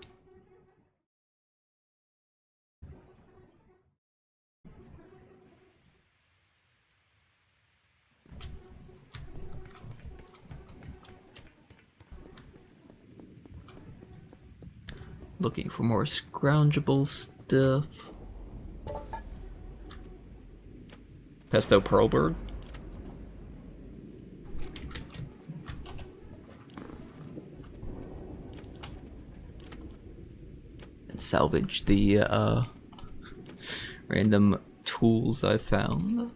Looking for more scroungeable stuff. Pesto Pearlbird. And salvage the random tools I found.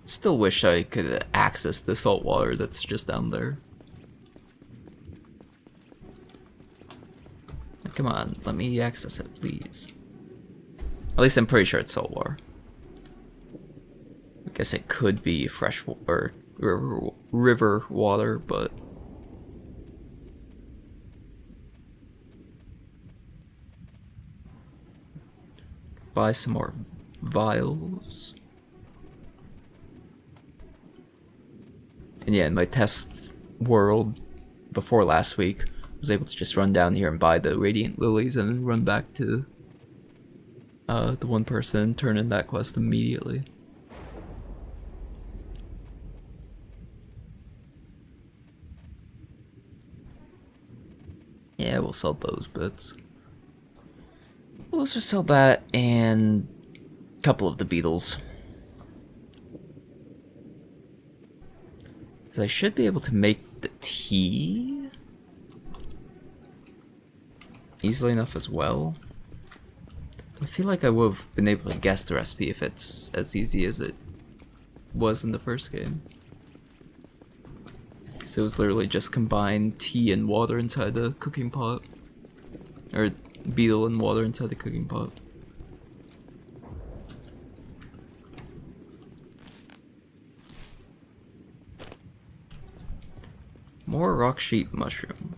Still wish I could access the salt water that's just down there. come on, let me access it, please. At least I'm pretty sure it's saltwater. I guess it could be fresh or river water, but buy some more vials. And yeah, in my test world before last week, I was able to just run down here and buy the Radiant Lilies and then run back to the one person, turn in that quest immediately. Yeah, we'll sell those bits. We'll also sell that and a couple of the beetles. Because I should be able to make the tea easily enough as well. I feel like I would have been able to guess the recipe if it's as easy as it was in the first game. So it was literally just combine tea and water inside the cooking pot. Or beetle and water inside the cooking pot. More rock sheep mushroom.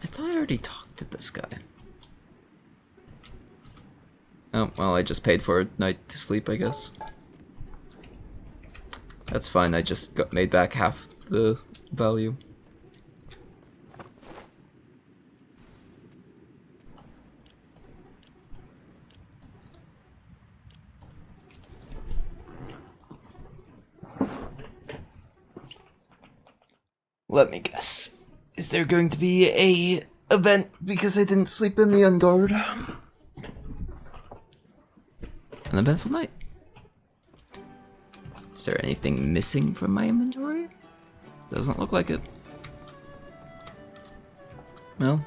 I thought I already talked to this guy. Oh, well, I just paid for a night to sleep, I guess. That's fine, I just made back half the value. Let me guess. Is there going to be a event because I didn't sleep in the Unguard? An eventful night. Is there anything missing from my inventory? Doesn't look like it. Well,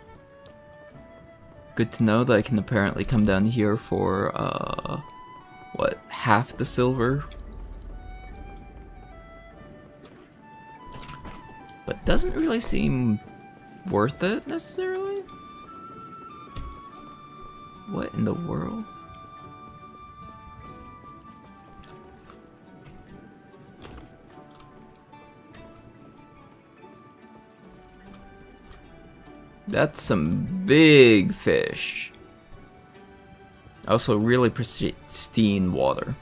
good to know that I can apparently come down here for, what, half the silver? But doesn't really seem worth it, necessarily? What in the world? That's some big fish. Also really pristine water.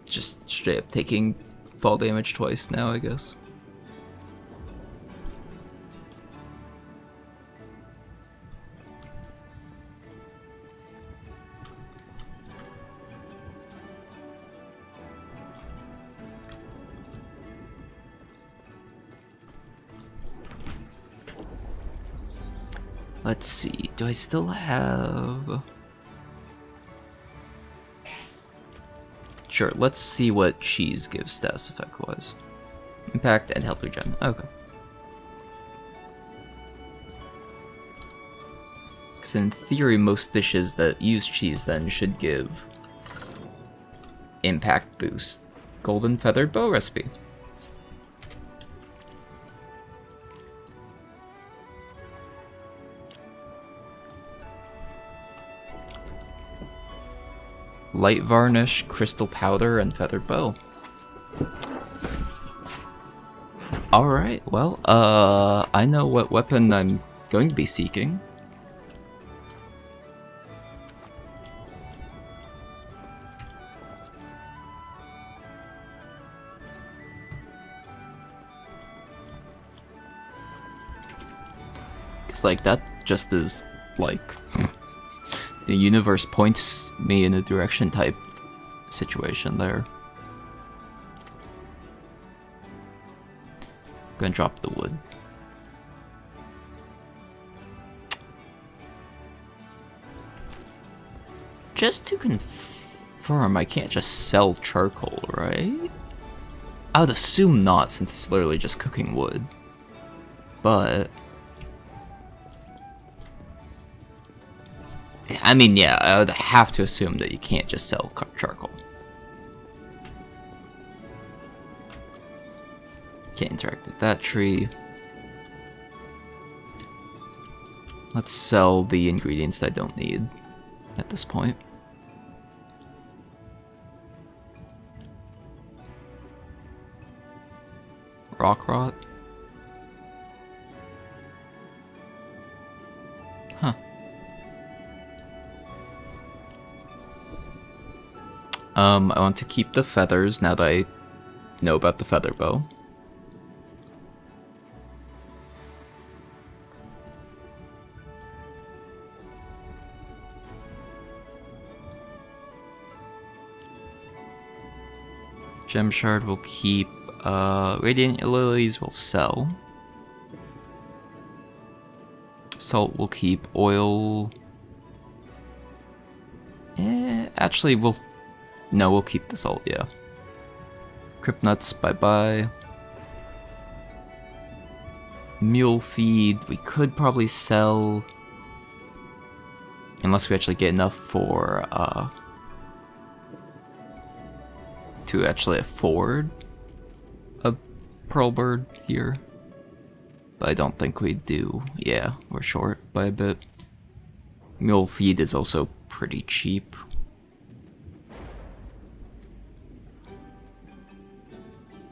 Just straight up taking fall damage twice now, I guess. Let's see, do I still have... Sure, let's see what cheese gives status effect wise. Impact and health regen. Okay. Because in theory, most dishes that use cheese then should give impact boost. Golden feathered bow recipe. Light varnish, crystal powder, and feathered bow. Alright, well, I know what weapon I'm going to be seeking. It's like, that just is, like... The universe points me in a direction type situation there. Gonna drop the wood. Just to confirm I can't just sell charcoal, right? I would assume not, since it's literally just cooking wood. But I mean, yeah, I would have to assume that you can't just sell charcoal. Can't interact with that tree. Let's sell the ingredients that I don't need at this point. Rock rot? Huh. I want to keep the feathers now that I know about the feather bow. Gem shard will keep, radiant lilies will sell. Salt will keep, oil... actually we'll keep the salt, yeah. Crypt nuts, bye-bye. Mule feed, we could probably sell... unless we actually get enough for, to actually afford a pearl bird here. But I don't think we do. Yeah, we're short by a bit. Mule feed is also pretty cheap.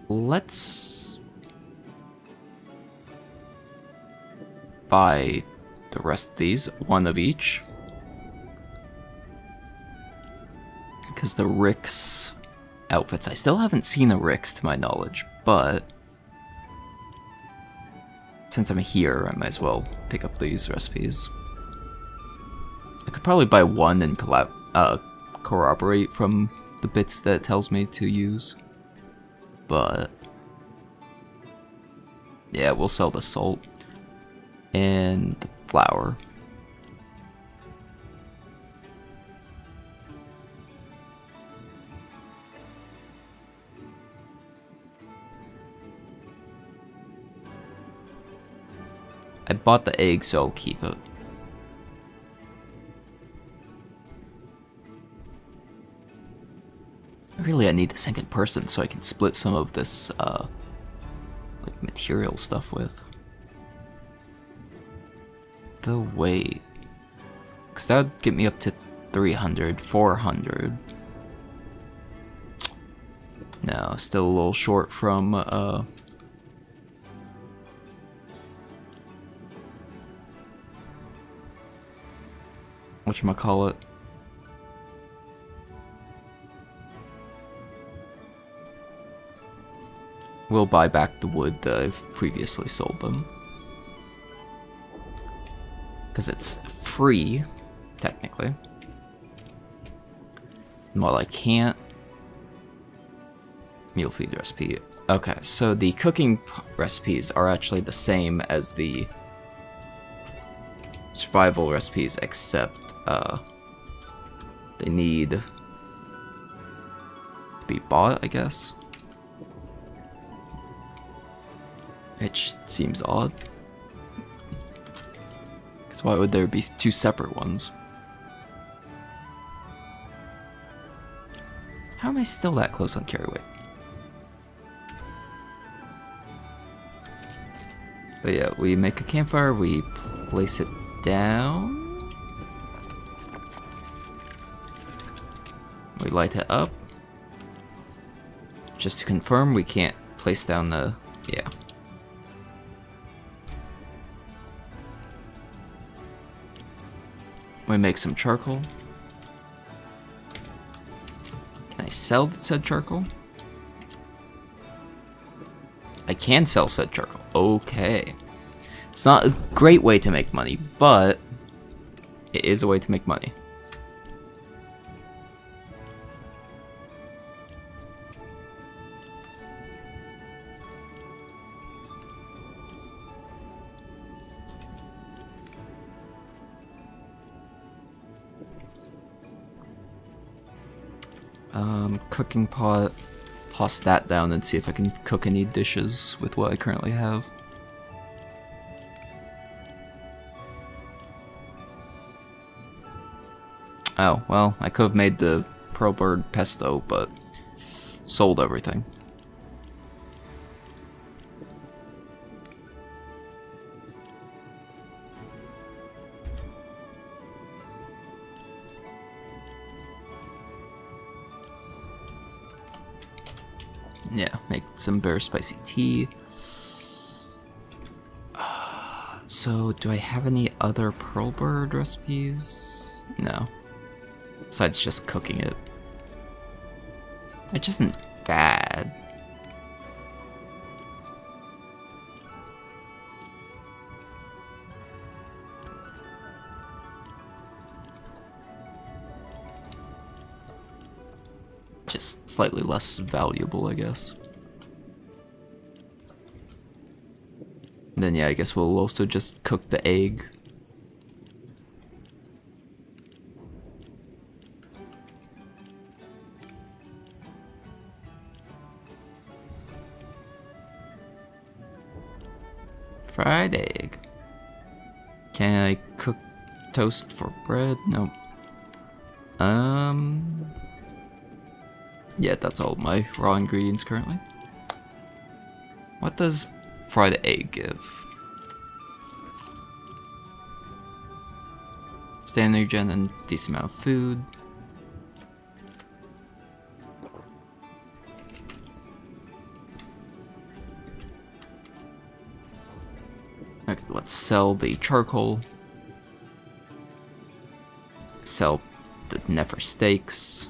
Let's buy the rest of these, one of each. Because the Rick's outfits, I still haven't seen a Rick's to my knowledge, but since I'm here, I might as well pick up these recipes. I could probably buy one and corroborate from the bits that it tells me to use. But yeah, we'll sell the salt and the flour. I bought the egg, so I'll keep it. Really, I need a second person so I can split some of this, like, material stuff with. The weight. Because that would get me up to 300, 400. No, still a little short from, whatchamacallit. We'll buy back the wood that I've previously sold them. Because it's free, technically. And while I can't... Meal feed recipe. Okay, so the cooking recipes are actually the same as the survival recipes, except they need to be bought, I guess. Which seems odd. Because why would there be two separate ones? How am I still that close on carry weight? But yeah, we make a campfire, we place it down. We light it up. Just to confirm, we can't place down the... yeah. We make some charcoal. Can I sell said charcoal? I can sell said charcoal. Okay. It's not a great way to make money, but it is a way to make money. Cooking pot. Toss that down and see if I can cook any dishes with what I currently have. Oh, well, I could have made the pearl bird pesto, but sold everything. Yeah, make some very spicy tea. So, do I have any other pearl bird recipes? No. Besides just cooking it. It isn't bad. Just slightly less valuable, I guess. And then yeah, I guess we'll also just cook the egg. Fried egg. Can I cook toast for bread? Nope. Yeah, that's all my raw ingredients currently. What does fried egg give? Standard gen and decent amount of food. Okay, let's sell the charcoal. Sell the Nefer steaks.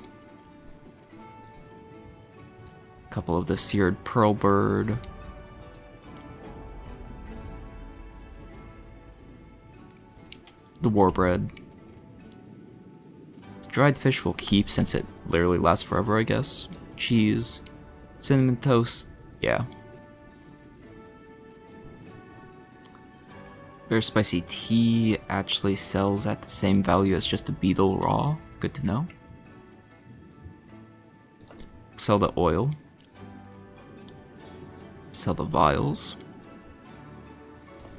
Couple of the seared pearl bird. The war bread. Dried fish will keep since it literally lasts forever, I guess. Cheese. Cinnamon toast. Yeah. Very spicy tea actually sells at the same value as just a beetle raw. Good to know. Sell the oil. Sell the vials.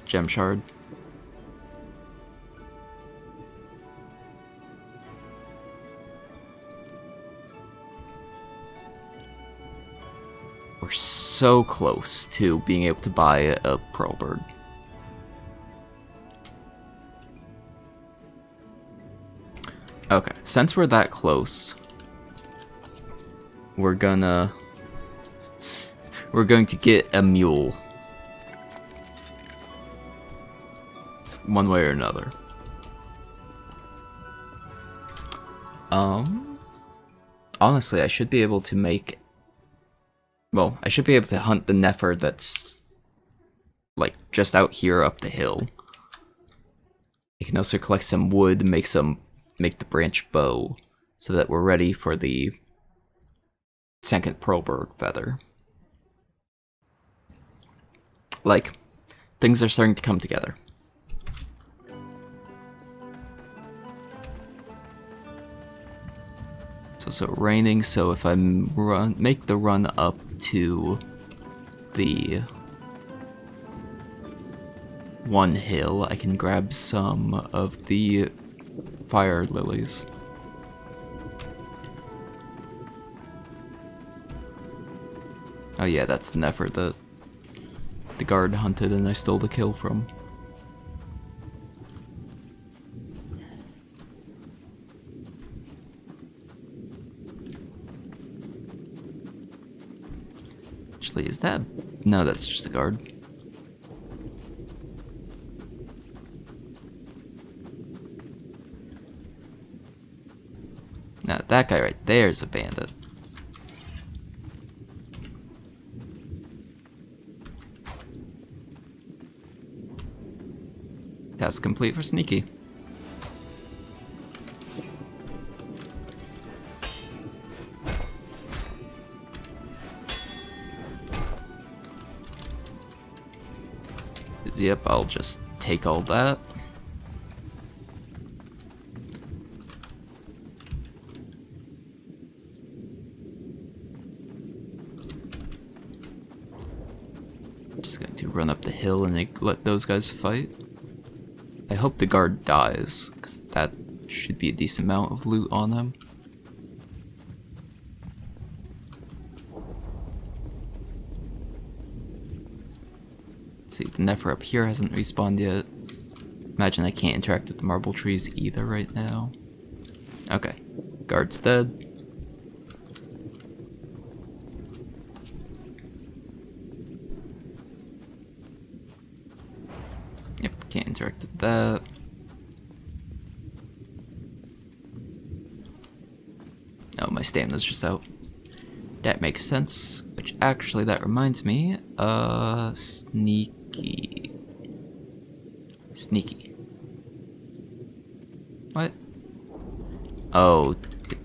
Gem shard. We're so close to being able to buy a pearl bird. Okay, since we're that close, we're going to get a mule. One way or another. Honestly, I should be able to make... Well, I should be able to hunt the Nefer that's, like, just out here up the hill. I can also collect some wood, make the branch bow, so that we're ready for the second pearl bird feather. Like, things are starting to come together. It's also raining, so if I make the run up to the one hill, I can grab some of the fire lilies. Oh yeah, that's the Nefer that the guard hunted and I stole the kill from. Actually, is that... No, that's just the guard. Now, that guy right there is a bandit. Task complete for Sneaky. Yep, I'll just take all that. run up the hill and let those guys fight. I hope the guard dies, because that should be a decent amount of loot on him. Let's see, the Nefer up here hasn't respawned yet. Imagine I can't interact with the marble trees either right now. Okay, guard's dead. Yep, can't interact with that. Oh, my stamina's just out. That makes sense. Which actually, that reminds me, sneaky. Sneaky. What? Oh, it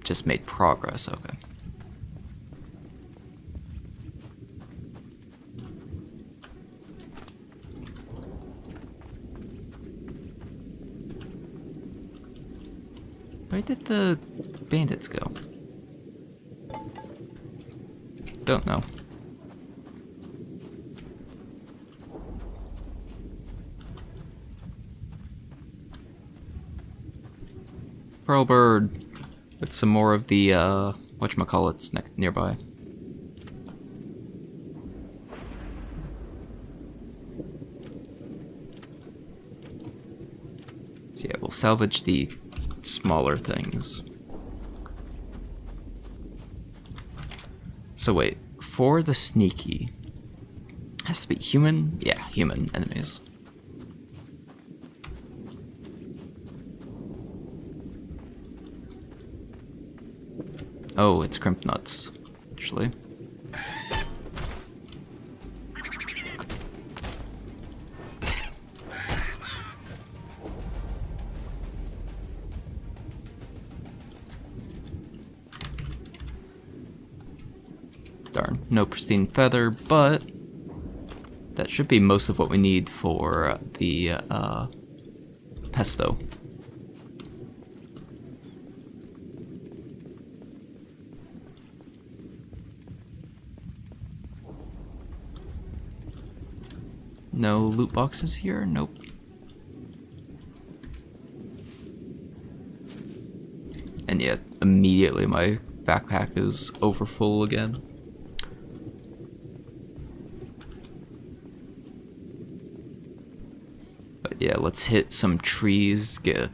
just made progress, okay. Where did the bandits go? Don't know. Pearlbird with some more of the whatchamacallits nearby. So yeah, we'll salvage the smaller things. So wait, for the sneaky, has to be human? Yeah, human enemies. Oh, it's crimp nuts, actually. Darn, no pristine feather, but that should be most of what we need for the pesto. No loot boxes here? Nope. And yet, immediately my backpack is over full again. But yeah, let's hit some trees, get a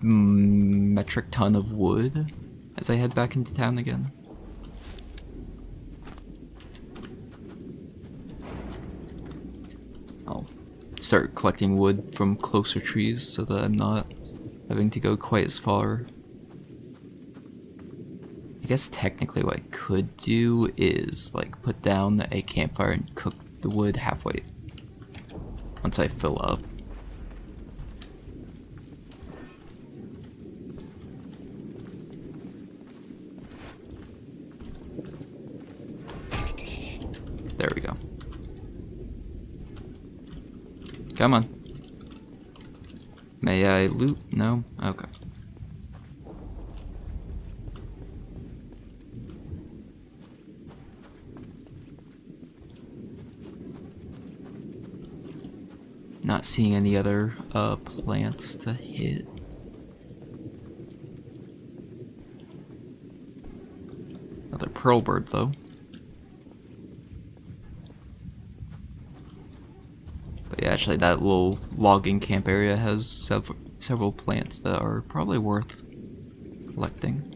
metric ton of wood as I head back into town again. I'll start collecting wood from closer trees so that I'm not having to go quite as far. I guess technically what I could do is like put down a campfire and cook the wood halfway once I fill up. There we go. Come on. May I loot? No? Okay. Not seeing any other plants to hit. Another pearlbird though. But yeah, actually that little logging camp area has several plants that are probably worth collecting.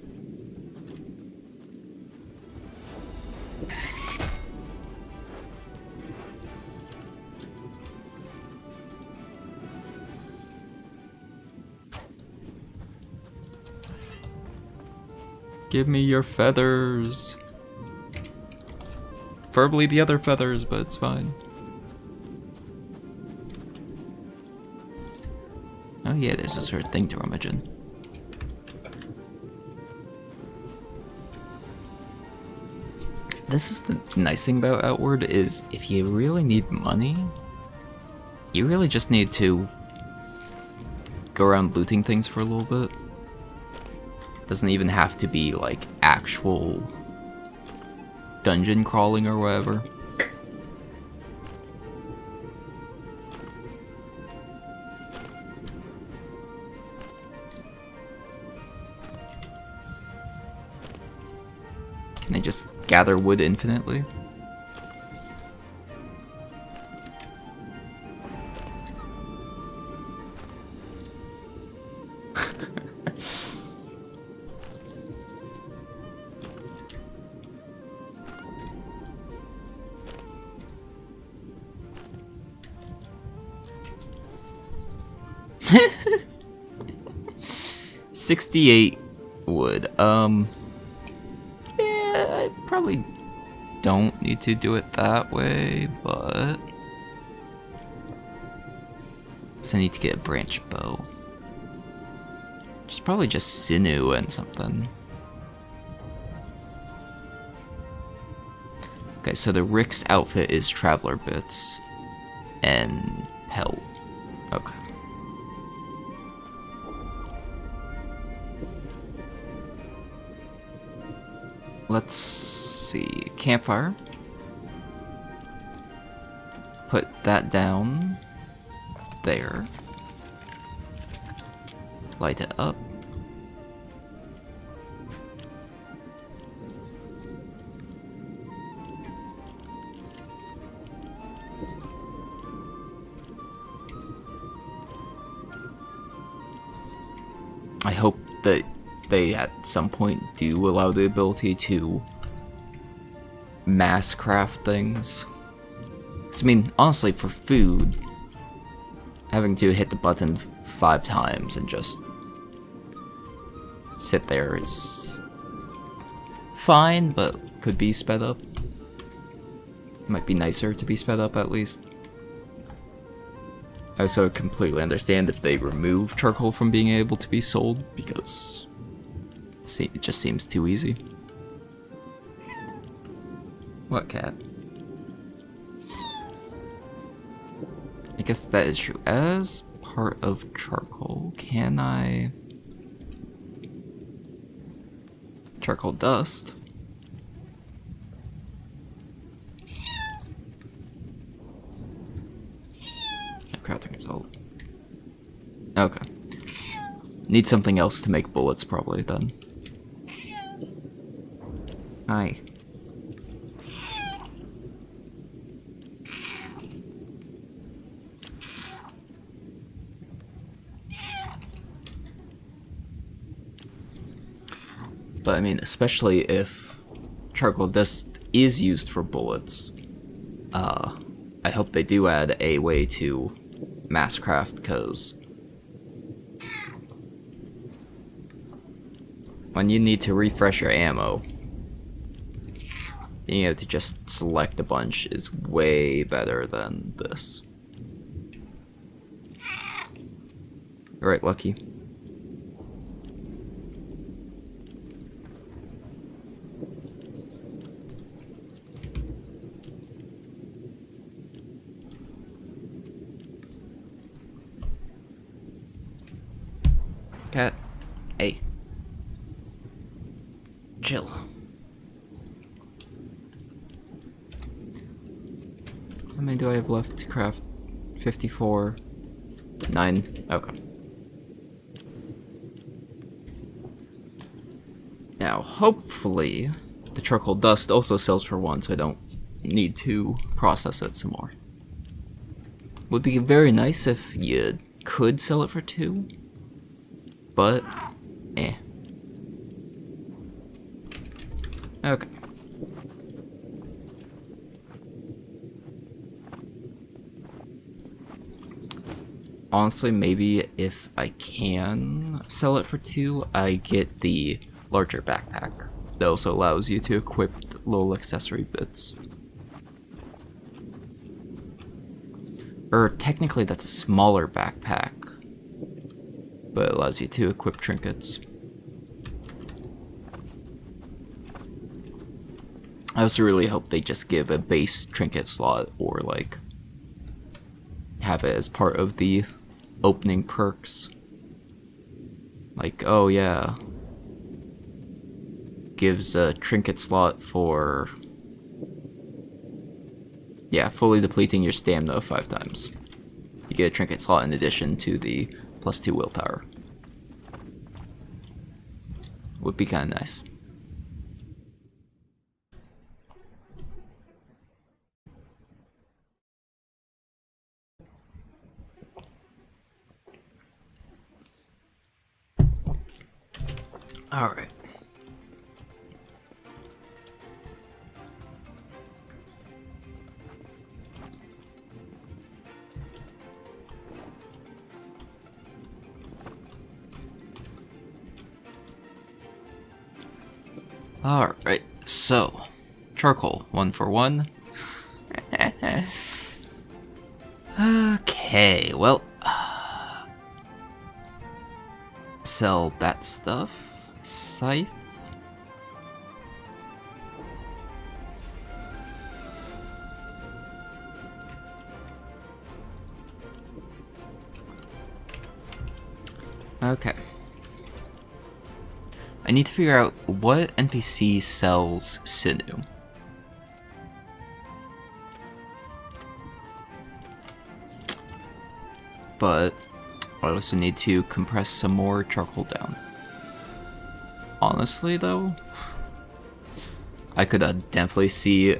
Give me your feathers. Preferably the other feathers, but it's fine. Oh yeah, there's a certain thing to rummage in. This is the nice thing about Outward, is if you really need money, you really just need to go around looting things for a little bit. Doesn't even have to be like actual dungeon crawling or whatever. Can I just gather wood infinitely? $68 wood. Yeah, I probably don't need to do it that way, but so I need to get a branch bow. Which is probably just sinew and something. Okay, so the Rick's outfit is traveler bits and pelt. Okay. Let's see. Campfire. Put that down there. Light it up. I hope that they at some point do allow the ability to mass craft things. 'Cause, I mean, honestly, for food, having to hit the button 5 times and just sit there is fine, but could be sped up. Might be nicer to be sped up at least. I also completely understand if they remove charcoal from being able to be sold, because it just seems too easy. What, cat? I guess that is true. As part of charcoal, can I... Charcoal dust? Crafting result. Okay. Need something else to make bullets probably then. Hi. But I mean, especially if charcoal dust is used for bullets, I hope they do add a way to mass craft, because when you need to refresh your ammo, being able to just select a bunch is way better than this. Alright, Lucky. Cat. Hey. Chill. How many do I have left to craft? 54. 9. Okay. Now, hopefully, the charcoal dust also sells for 1, so I don't need to process it some more. Would be very nice if you could sell it for 2. But, eh. Okay. Honestly, maybe if I can sell it for 2, I get the larger backpack. That also allows you to equip little accessory bits. Or technically that's a smaller backpack, but it allows you to equip trinkets. I also really hope they just give a base trinket slot, or like have it as part of the opening perks. Like, oh yeah, gives a trinket slot for, yeah, fully depleting your stamina 5 times. You get a trinket slot in addition to the +2 willpower. Would be kind of nice. Alright. Alright, so charcoal, 1 for 1. Okay, well, sell that stuff. Scythe. Okay. I need to figure out what NPC sells sinew. But I also need to compress some more charcoal down. Honestly, though, I could definitely see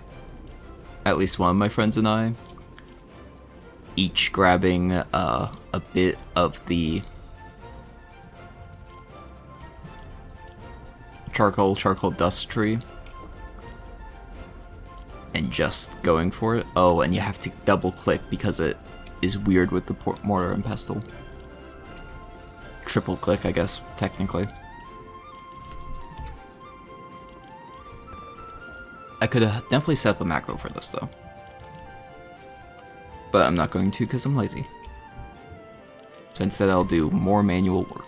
at least one of my friends and I each grabbing a bit of the charcoal dust tree and just going for it. Oh, and you have to double click because it is weird with the mortar and pestle. Triple click, I guess, technically. I could definitely set up a macro for this, though. But I'm not going to because I'm lazy. So instead I'll do more manual work.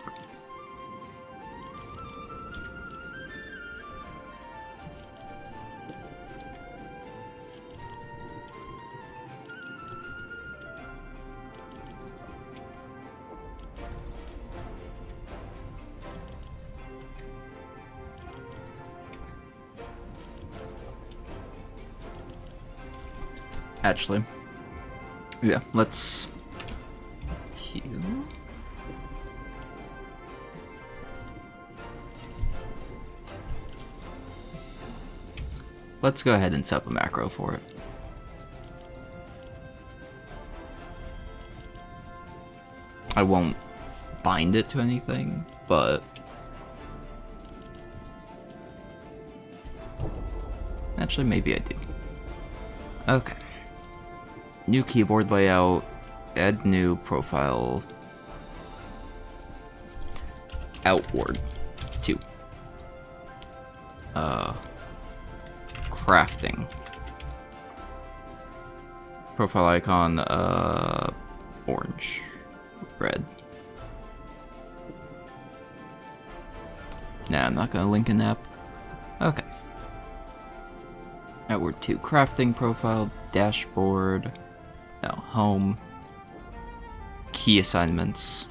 Actually, yeah, let's queue. Let's go ahead and set up a macro for it. I won't bind it to anything, but actually maybe I do. Okay. New keyboard layout, add new profile, Outward2. Crafting. Profile icon, orange, red. Nah, I'm not gonna link an app. Okay. Outward2 crafting profile, dashboard. Now, home, key assignments,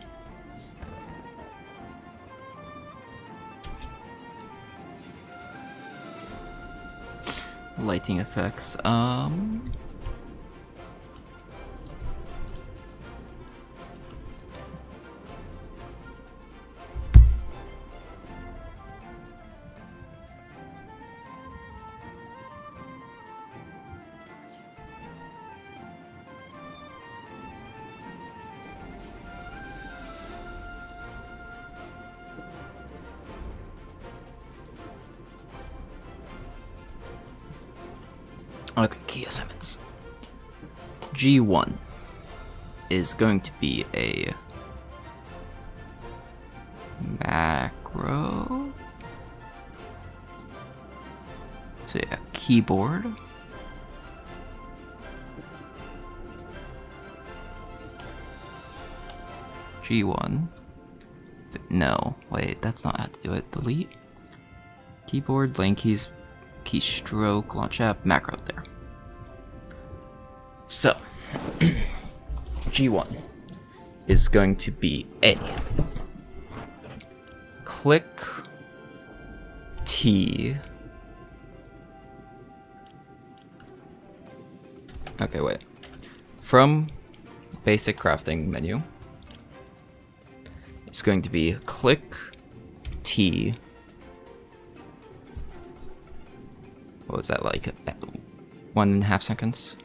lighting effects, okay, key assignments. G1 is going to be a macro. So yeah, keyboard. G1. No, wait, that's not how to do it. Delete. Keyboard, lane keys, keystroke, launch app, macro there. So, G1 is going to be a click T. Okay, wait. From basic crafting menu, it's going to be click T. What was that, like 1.5 seconds?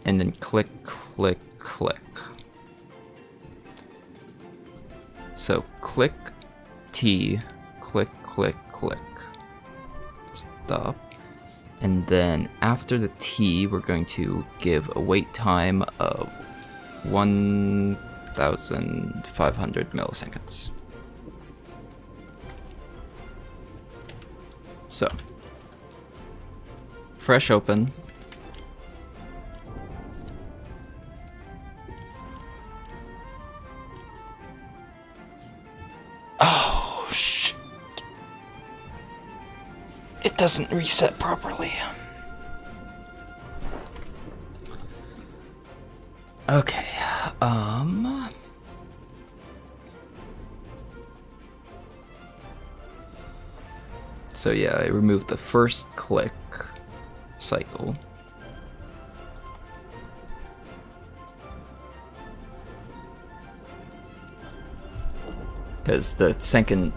And then click, click, click. So click T, click, click, click. Stop. And then after the T, we're going to give a wait time of 1,500 milliseconds. So, fresh open. Oh, shit. It doesn't reset properly. Okay, so yeah, I removed the first click cycle. Because the second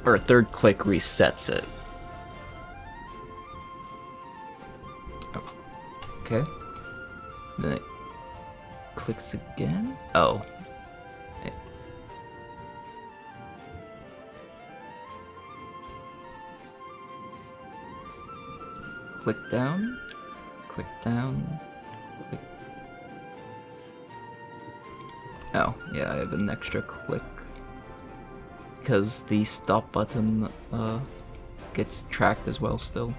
or third click resets it. Okay. Then it clicks again. Oh. Click down, click down, click. Oh, yeah, I have an extra click. Because the stop button gets tracked as well still.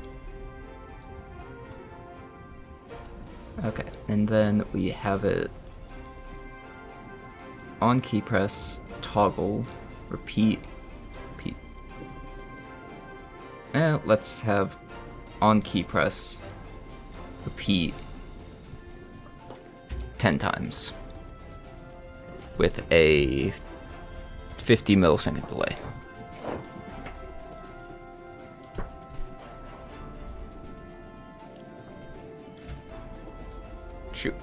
Okay, and then we have it on key press, toggle, repeat, repeat. Let's have on key press, repeat 10 times with a 50 millisecond delay. Shoot.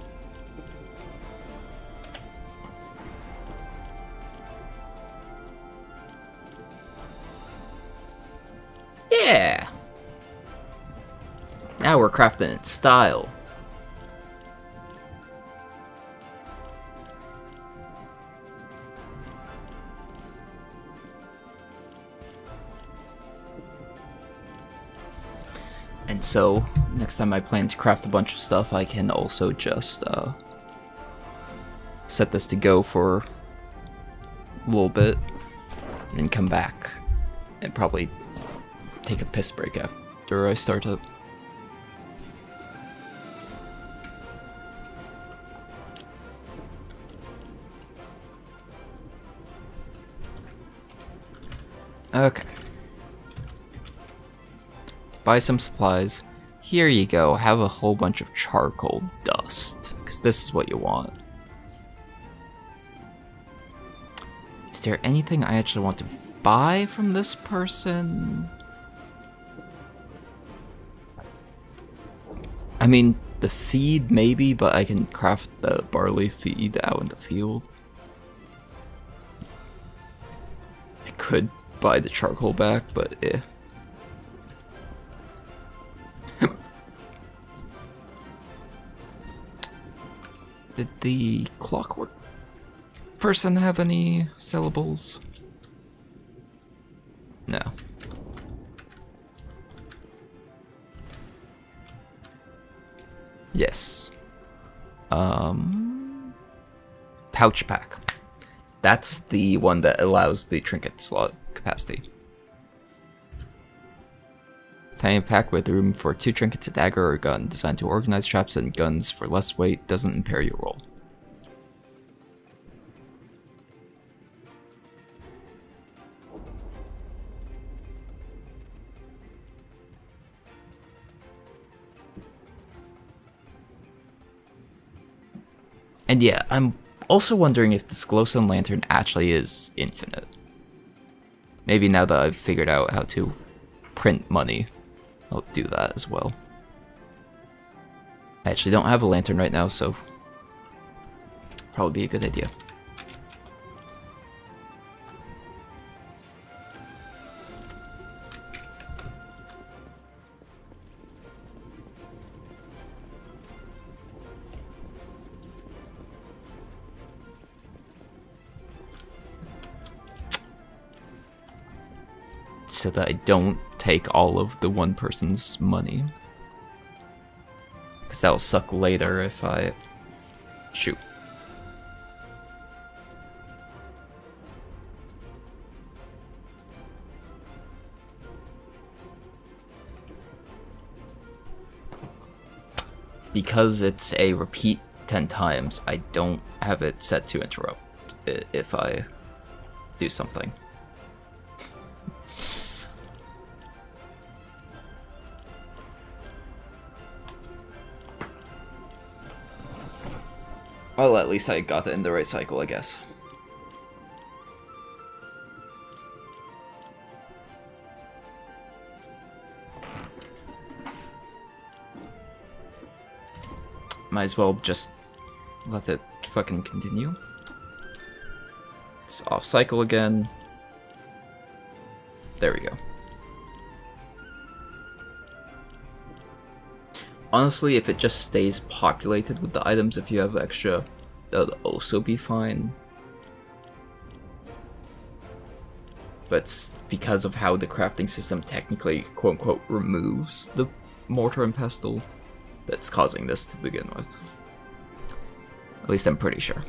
Yeah! Now we're crafting in style. And so, next time I plan to craft a bunch of stuff, I can also just set this to go for a little bit, and then come back, and probably take a piss break after I start up. Okay. Buy some supplies. Here you go. Have a whole bunch of charcoal dust, because this is what you want. Is there anything I actually want to buy from this person? I mean, the feed maybe, but I can craft the barley feed out in the field. I could buy the charcoal back, but eh. Did the clockwork person have any syllables? No. Yes. Pouch pack. That's the one that allows the trinket slot capacity. Tiny pack with room for 2 trinkets, a dagger, or a gun, designed to organize traps and guns for less weight, doesn't impair your roll. And yeah, I'm also wondering if this glowstone lantern actually is infinite. Maybe now that I've figured out how to print money, I'll do that as well. I actually don't have a lantern right now, so probably be a good idea. so that I don't take all of the one person's money. Because that'll suck later if I... Shoot. Because it's a repeat 10 times, I don't have it set to interrupt if I do something. Well, at least I got it in the right cycle, I guess. Might as well just let it fucking continue. It's off cycle again. There we go. Honestly, if it just stays populated with the items, if you have extra, that would also be fine. But because of how the crafting system technically, quote-unquote, removes the mortar and pestle, that's causing this to begin with. At least I'm pretty sure.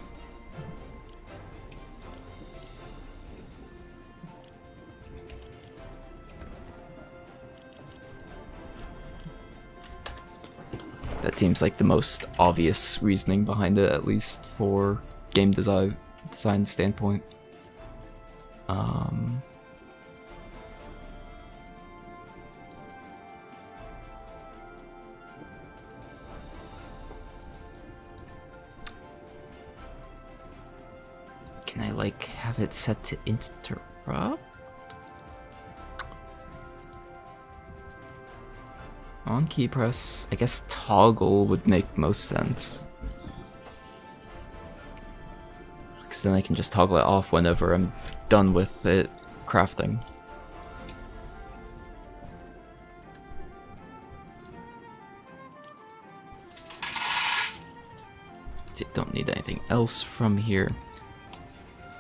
That seems like the most obvious reasoning behind it, at least for game design standpoint. Can I like have it set to interrupt? On key press, I guess toggle would make most sense. Because then I can just toggle it off whenever I'm done with it crafting. See, don't need anything else from here.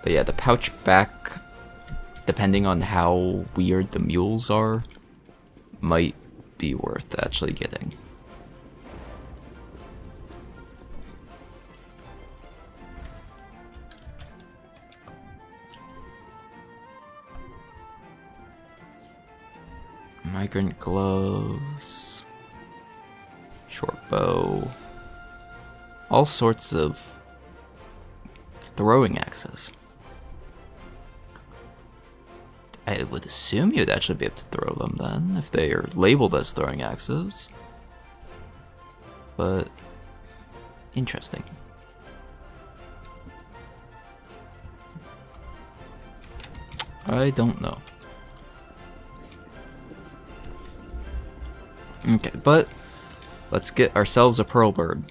But yeah, the pouch back, depending on how weird the mules are, might be worth actually getting. Migrant gloves, short bow, all sorts of throwing axes. I would assume you'd actually be able to throw them then, if they are labeled as throwing axes. But interesting. I don't know. Okay, but let's get ourselves a pearl bird.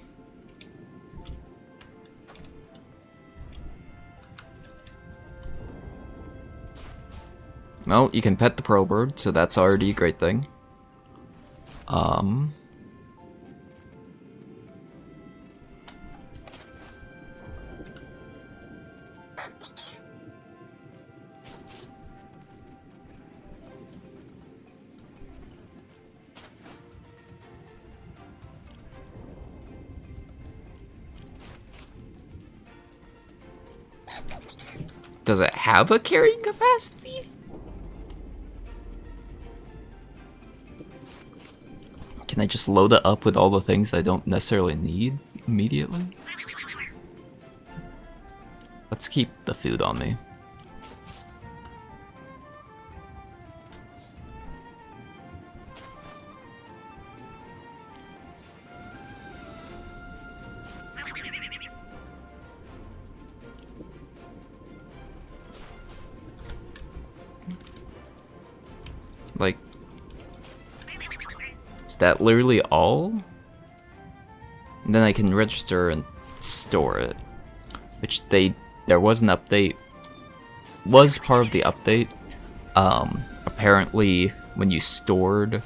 Well, you can pet the pearl bird, so that's already a great thing. Does it have a carrying capacity? Can I just load it up with all the things I don't necessarily need immediately? Let's keep the food on me. Like, is that literally all? And then I can register and store it. Which there was an update, was part of the update. Apparently when you stored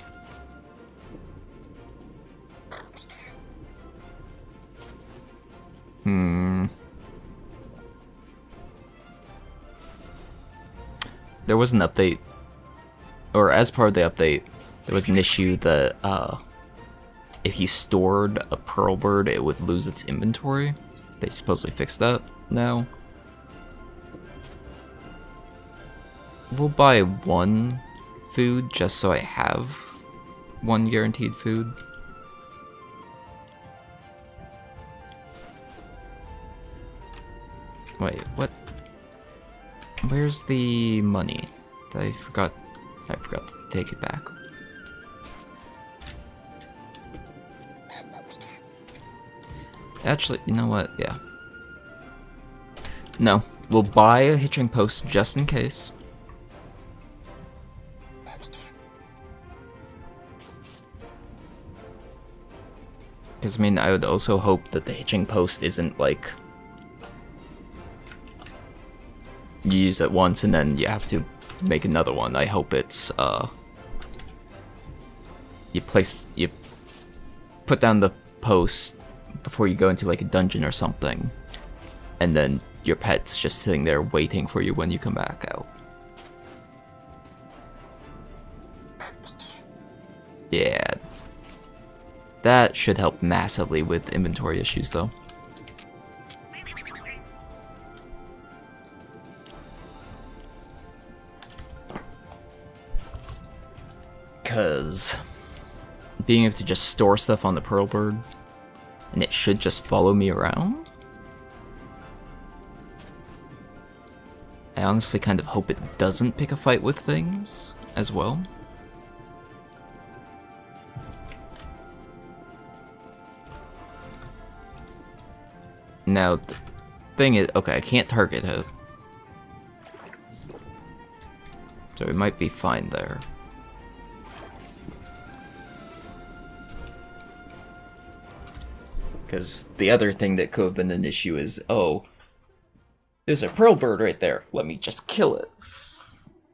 there was an update or as part of the update, there was an issue that if you stored a pearl bird, it would lose its inventory. They supposedly fixed that now. We'll buy 1 food just so I have 1 guaranteed food. Wait, what? Where's the money? I forgot to take it back. Actually, you know what? Yeah. No, we'll buy a hitching post just in case. Because, I mean, I would also hope that the hitching post isn't like you use it once and then you have to make another one. I hope it's you put down the post before you go into like a dungeon or something, and then your pet's just sitting there waiting for you when you come back out. Yeah. That should help massively with inventory issues though. Because being able to just store stuff on the pearl bird and it should just follow me around. I honestly kind of hope it doesn't pick a fight with things as well. Now, the thing is, okay, I can't target it. So we might be fine there. Because the other thing that could have been an issue is, oh, there's a pearl bird right there. Let me just kill it.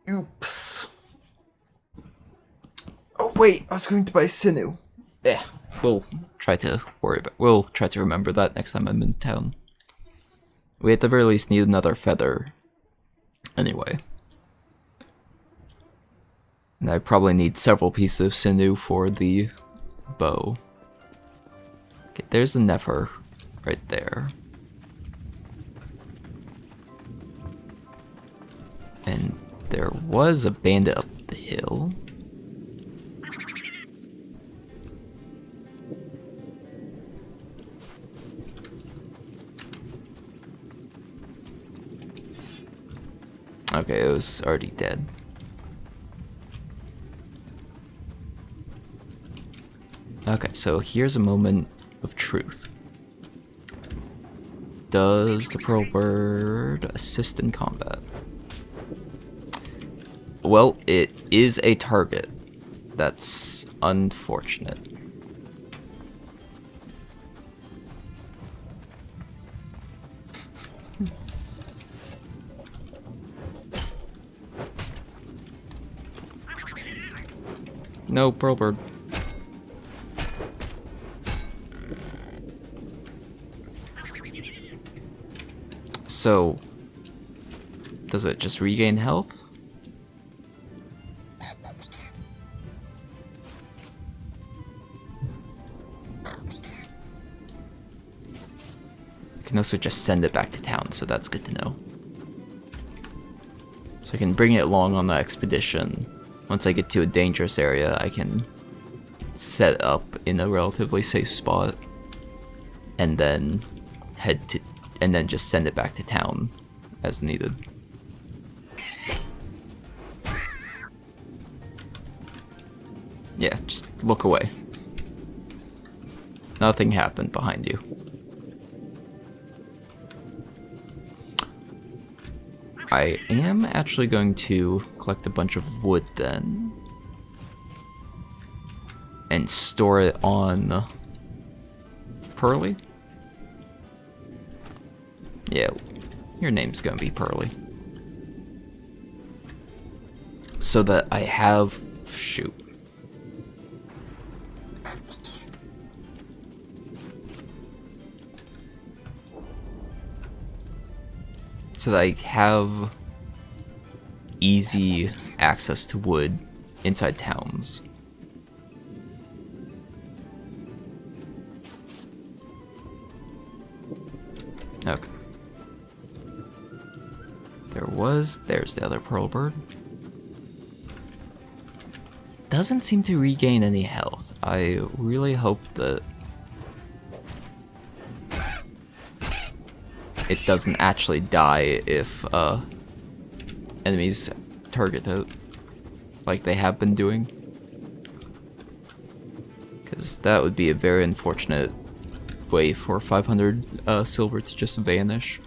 Oops. Oh wait, I was going to buy sinew. Yeah, we'll try to remember that next time I'm in town. We at the very least need another feather. Anyway. And I probably need several pieces of sinew for the bow. Okay, there's a Nefer right there. And there was a bandit up the hill. Okay, it was already dead. Okay, so here's a moment of truth. Does the pearl bird assist in combat? Well, it is a target. That's unfortunate. No, pearl bird. So, does it just regain health? I can also just send it back to town, so that's good to know. So I can bring it along on the expedition. Once I get to a dangerous area, I can set up in a relatively safe spot and then and then just send it back to town as needed. Yeah, just look away. Nothing happened behind you. I am actually going to collect a bunch of wood then and store it on Pearly. Yeah, your name's gonna be Pearly. So that I have... shoot. So that I have easy access to wood inside towns. Okay. There's the other pearl bird. Doesn't seem to regain any health. I really hope that it doesn't actually die if enemies target it, like they have been doing. Because that would be a very unfortunate way for 500 silver to just vanish.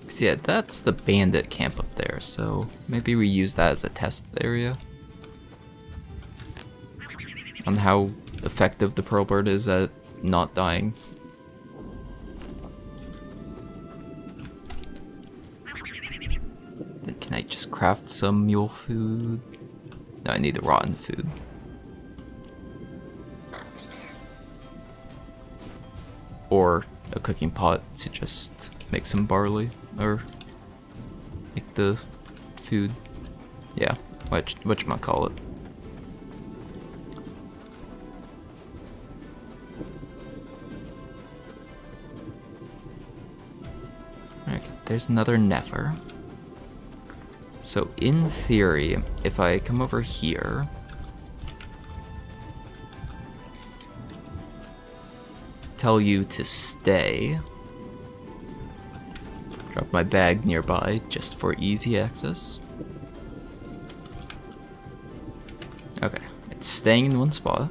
So yeah, that's the bandit camp up there, so maybe we use that as a test area on how effective the pearl bird is at not dying. Then can I just craft some mule food? No, I need the rotten food. Or a cooking pot to just make some barley, or make the food. Yeah, whatchamacallit. Okay, there's another never. So in theory, if I come over here, tell you to stay, drop my bag nearby just for easy access. Okay, it's staying in one spot.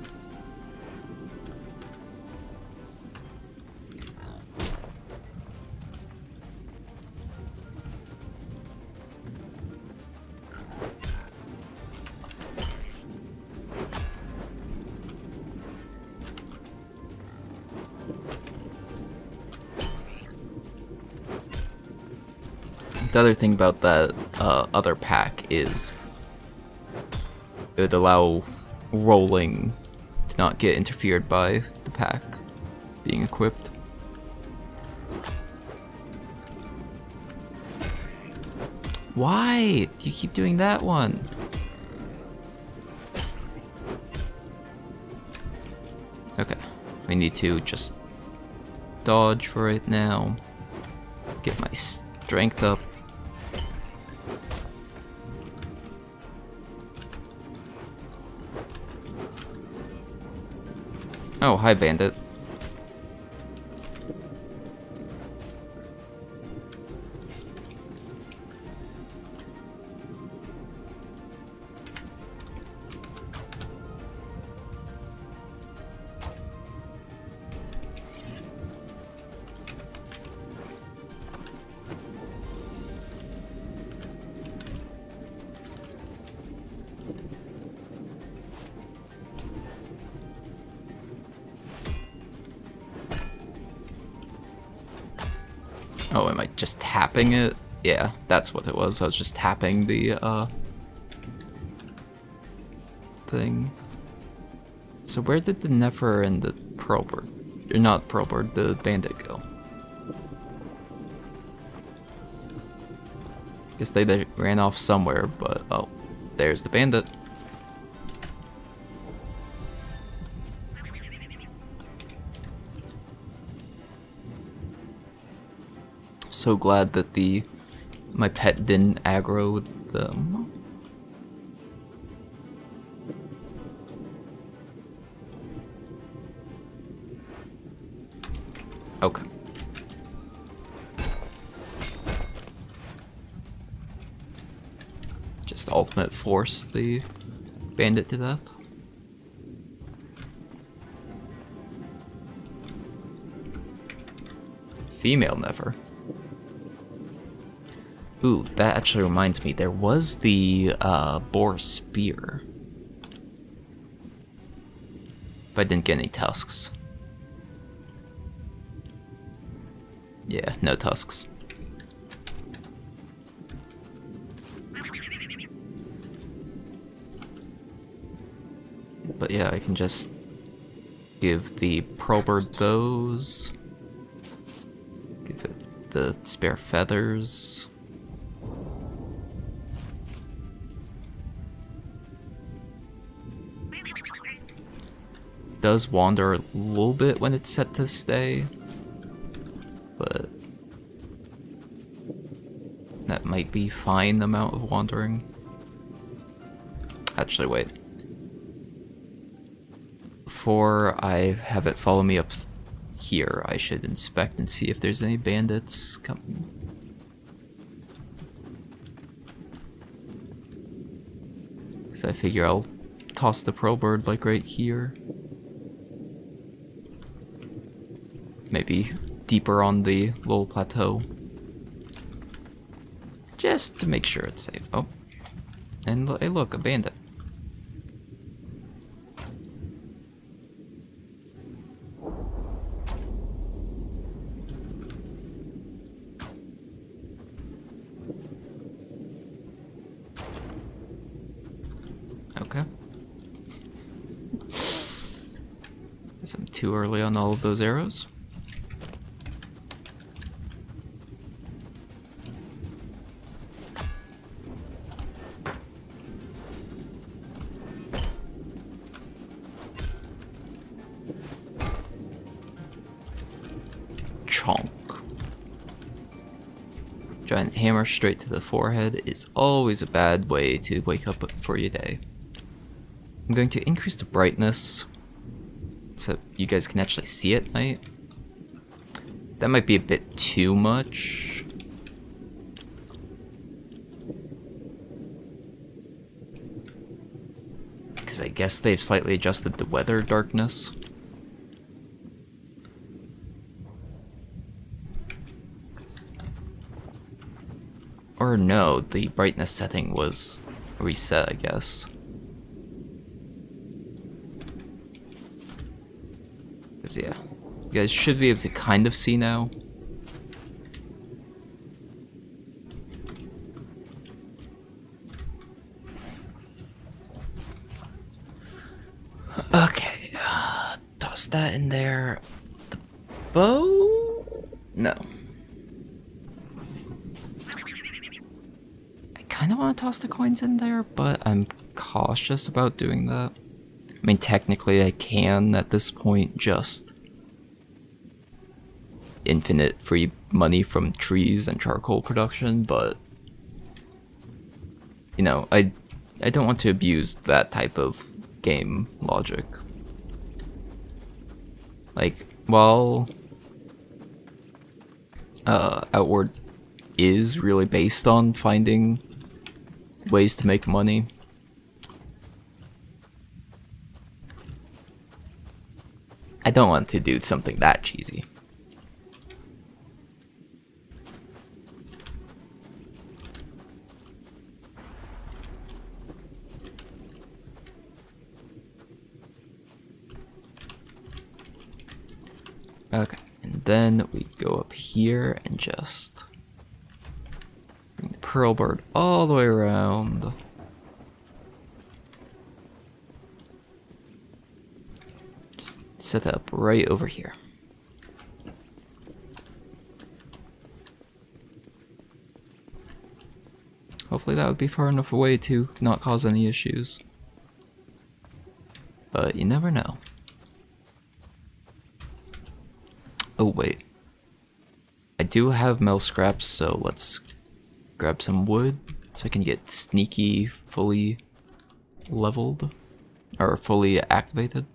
The other thing about that other pack is it would allow rolling to not get interfered by the pack being equipped. Why do you keep doing that one? Okay, we need to just dodge for right now, get my strength up. Oh, hi, bandit. Oh, am I just tapping it? Yeah, that's what it was. I was just tapping the thing. So where did the Nefer and the Pearl Bird, or not Pearl Bird, the bandit go? Guess they ran off somewhere, but oh, there's the bandit. So glad that my pet didn't aggro them. Okay. Just ultimate force the bandit to death. Female Never. Ooh, that actually reminds me, there was the boar spear. But I didn't get any tusks. Yeah, no tusks. But yeah, I can just give the pearlbird those. Give it the spare feathers. Does wander a little bit when it's set to stay, but that might be fine amount of wandering. Actually, wait. Before I have it follow me up here, I should inspect and see if there's any bandits coming. Because I figure I'll toss the pearlbird like right here. Maybe deeper on the little plateau. Just to make sure it's safe. Oh. And hey, look, a bandit. Okay. Guess I'm too early on all of those arrows. Chonk. Giant hammer straight to the forehead is always a bad way to wake up for your day. I'm going to increase the brightness so you guys can actually see at night. That might be a bit too much. Because I guess they've slightly adjusted the weather darkness. Or no, the brightness setting was reset, I guess. Because yeah, you guys should be able to kind of see now. Okay, toss that in there. The bow? No. I kind of want to toss the coins in there, but I'm cautious about doing that. I mean, technically I can at this point just infinite free money from trees and charcoal production, but you know, I don't want to abuse that type of game logic. Like, while Outward is really based on finding ways to make money, I don't want to do something that cheesy. Okay, and then we go up here and just bring the pearlbird all the way around. Just set that up right over here. Hopefully that would be far enough away to not cause any issues. But you never know. Oh wait, I do have metal scraps, so let's grab some wood so I can get sneaky fully leveled, or fully activated.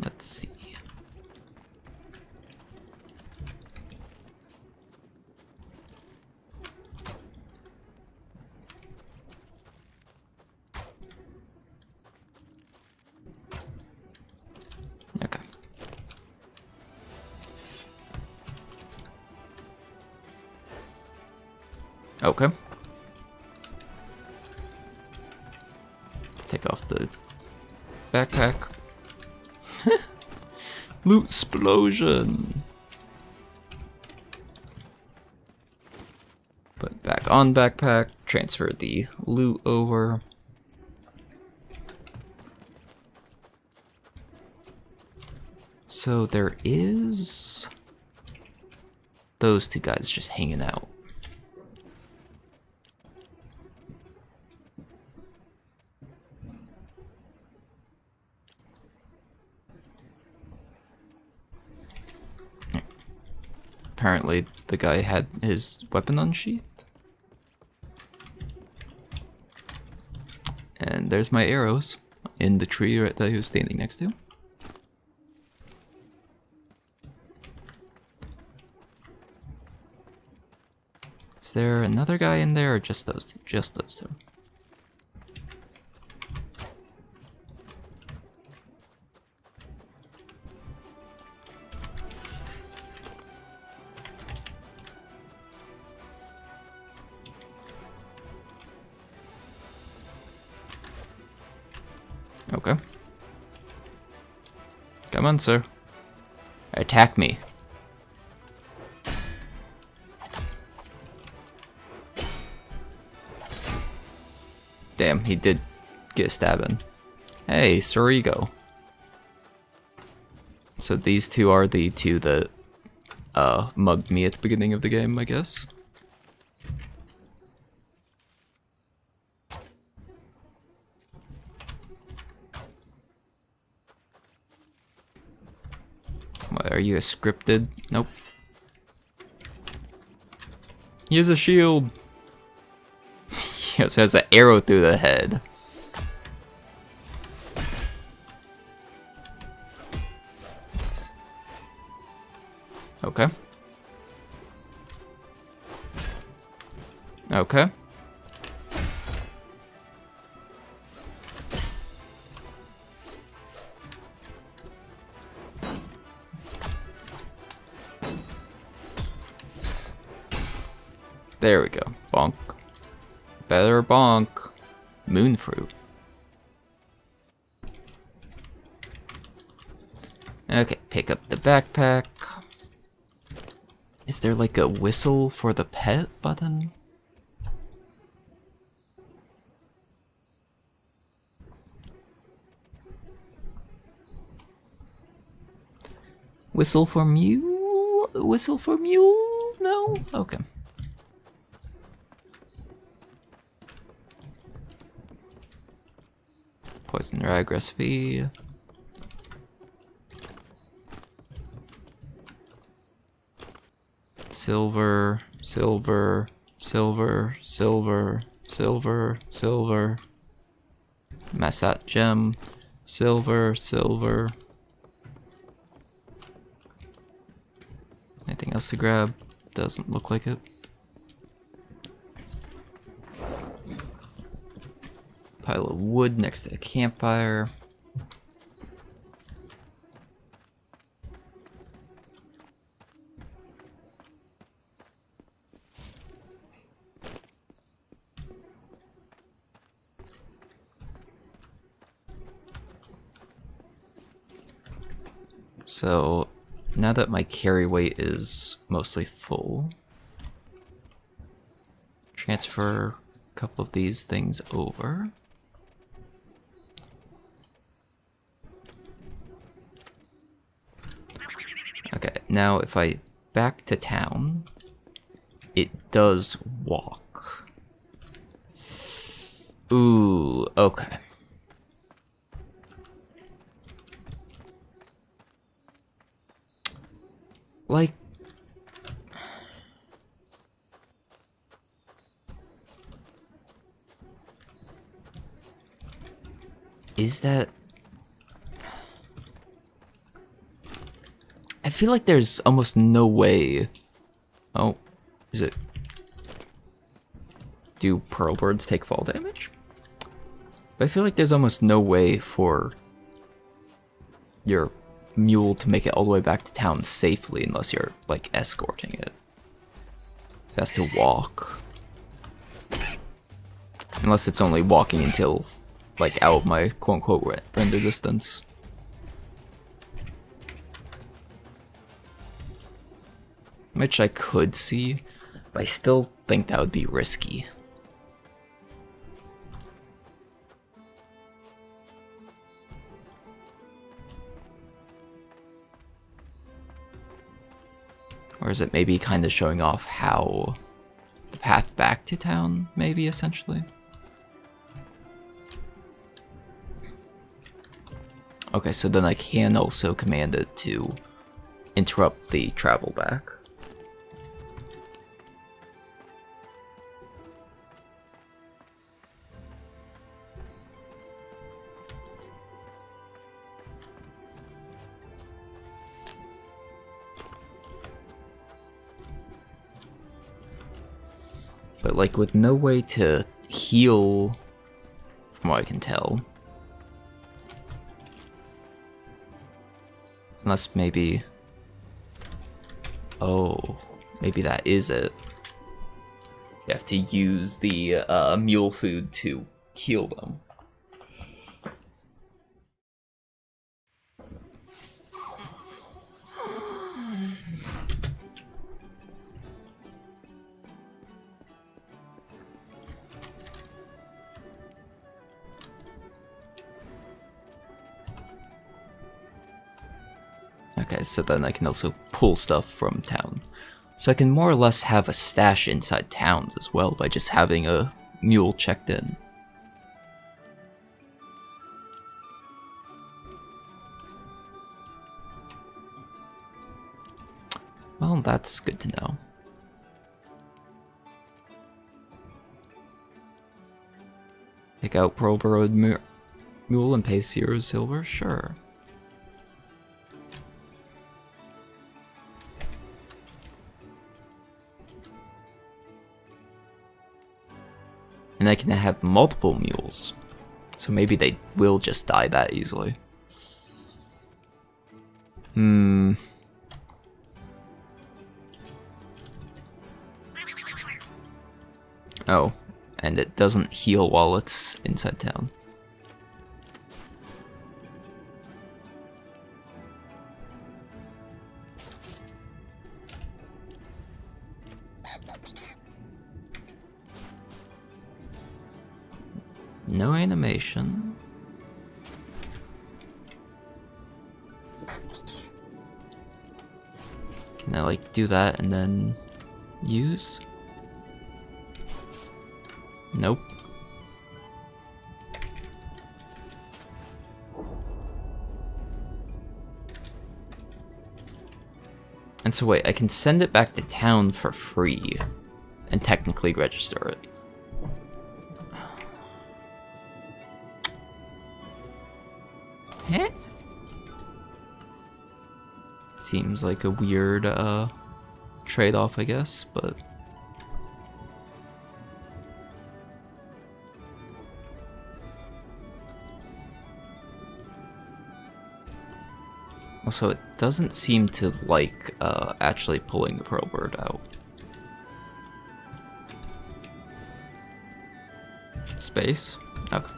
Let's see. Okay. Okay. take off the backpack. Loot explosion. Put back on backpack, transfer the loot over. So there is those two guys just hanging out. Apparently the guy had his weapon unsheathed. And there's my arrows in the tree that he was standing next to. Is there another guy in there or just those two? Just those two. Okay. Come on, sir. Attack me. Damn, he did get stabbing. Hey, Sorigo. So these two are the two that mugged me at the beginning of the game, I guess. What, are you a scripted? Nope. He has a shield. He also has an arrow through the head. Okay. Okay. There we go. Bonk. Better bonk. Moon fruit. Okay, pick up the backpack. Is there like a whistle for the pet button? Whistle for mule? Whistle for mule? No? Okay. Poison rag recipe. Silver, silver, silver, silver, silver, silver. Massat gem. Silver, silver. Anything else to grab? Doesn't look like it. Pile of wood next to a campfire. So now that my carry weight is mostly full, transfer a couple of these things over. Okay, now if I back to town, it does walk. Ooh, okay. Like, is that... I feel like there's almost no way... Oh, is it... Do pearl birds take fall damage? But I feel like there's almost no way for your mule to make it all the way back to town safely unless you're, like, escorting it. It has to walk. Unless it's only walking until like out of my quote-unquote render distance. Which I could see, but I still think that would be risky. Or is it maybe kind of showing off how the path back to town, maybe, essentially? Okay, so then I can also command it to interrupt the travel back. But like with no way to heal, from what I can tell. Unless maybe... Oh, maybe that is it. You have to use the mule food to heal them. Okay, so then I can also pull stuff from town. So I can more or less have a stash inside towns as well by just having a mule checked in. Well, that's good to know. Pick out Pearl Burrowed Mule and pay 0 silver? Sure. And I can have multiple mules, so maybe they will just die that easily. Oh, and it doesn't heal while it's inside town. No animation. Can I like do that and then use? Nope. And so wait, I can send it back to town for free and technically register it. Huh? Seems like a weird trade-off, I guess, but also it doesn't seem to like actually pulling the pearl bird out. Space? Okay.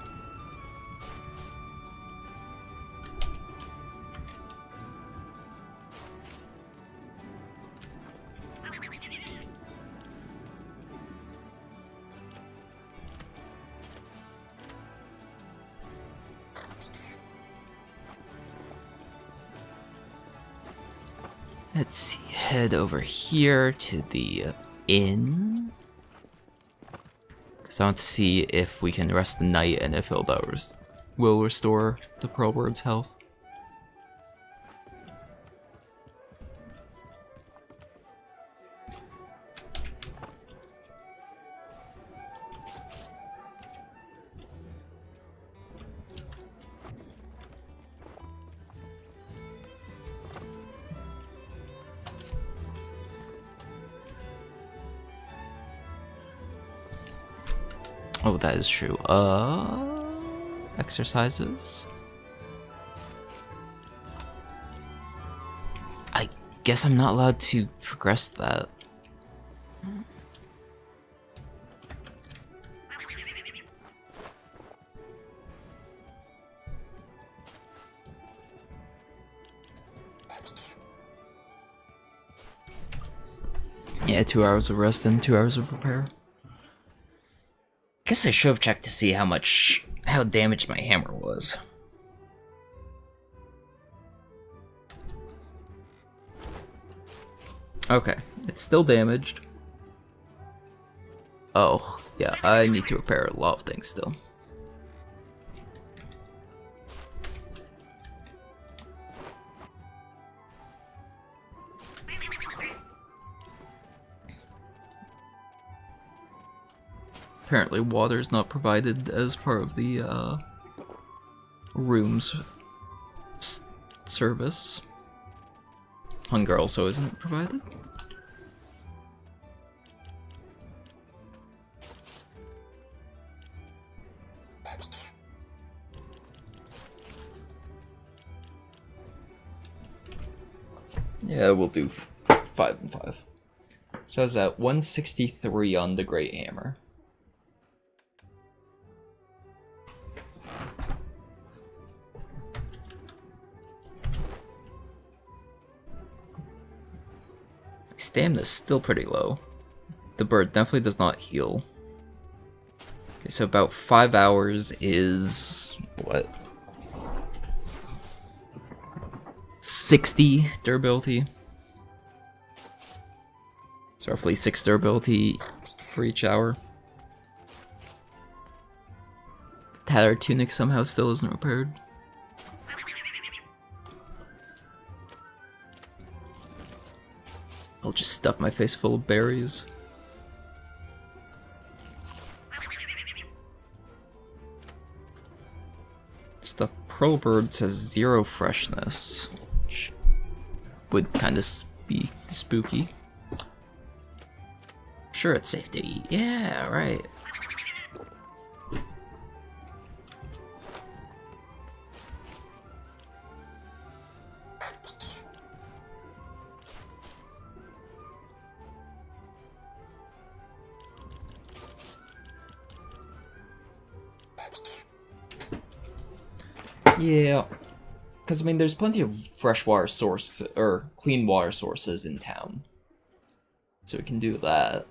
Let's see, head over here to the inn. Because I want to see if we can rest the night and if that will restore the pearl bird's health. Oh, that is true. Exercises? I guess I'm not allowed to progress that. Yeah, 2 hours of rest and 2 hours of repair. Guess I should have checked to see how damaged my hammer was. Okay, it's still damaged. Oh, yeah, I need to repair a lot of things still. Apparently water is not provided as part of the room's service. Hunger also isn't provided. Yeah, we'll do 5 and 5. So I was at 163 on the Great Hammer. Stamina's still pretty low. The bird definitely does not heal. Okay, so about 5 hours is what? 60 durability. It's roughly 6 durability for each hour. The tattered tunic somehow still isn't repaired. I'll just stuff my face full of berries. Stuffed pearl bird says 0 freshness, which would kind of be spooky. Sure, it's safe to eat. Yeah, right. Yeah, because I mean, there's plenty of freshwater source or clean water sources in town, so we can do that.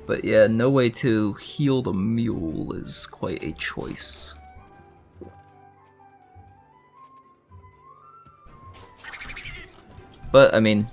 But yeah, no way to heal the mule is quite a choice. But, I mean,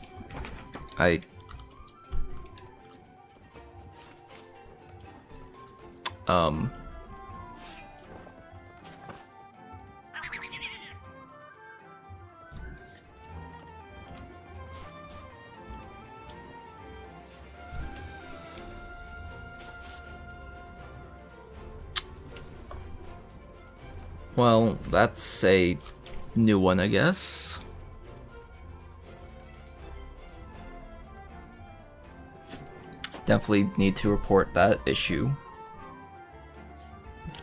well, that's a new one, I guess. Definitely need to report that issue.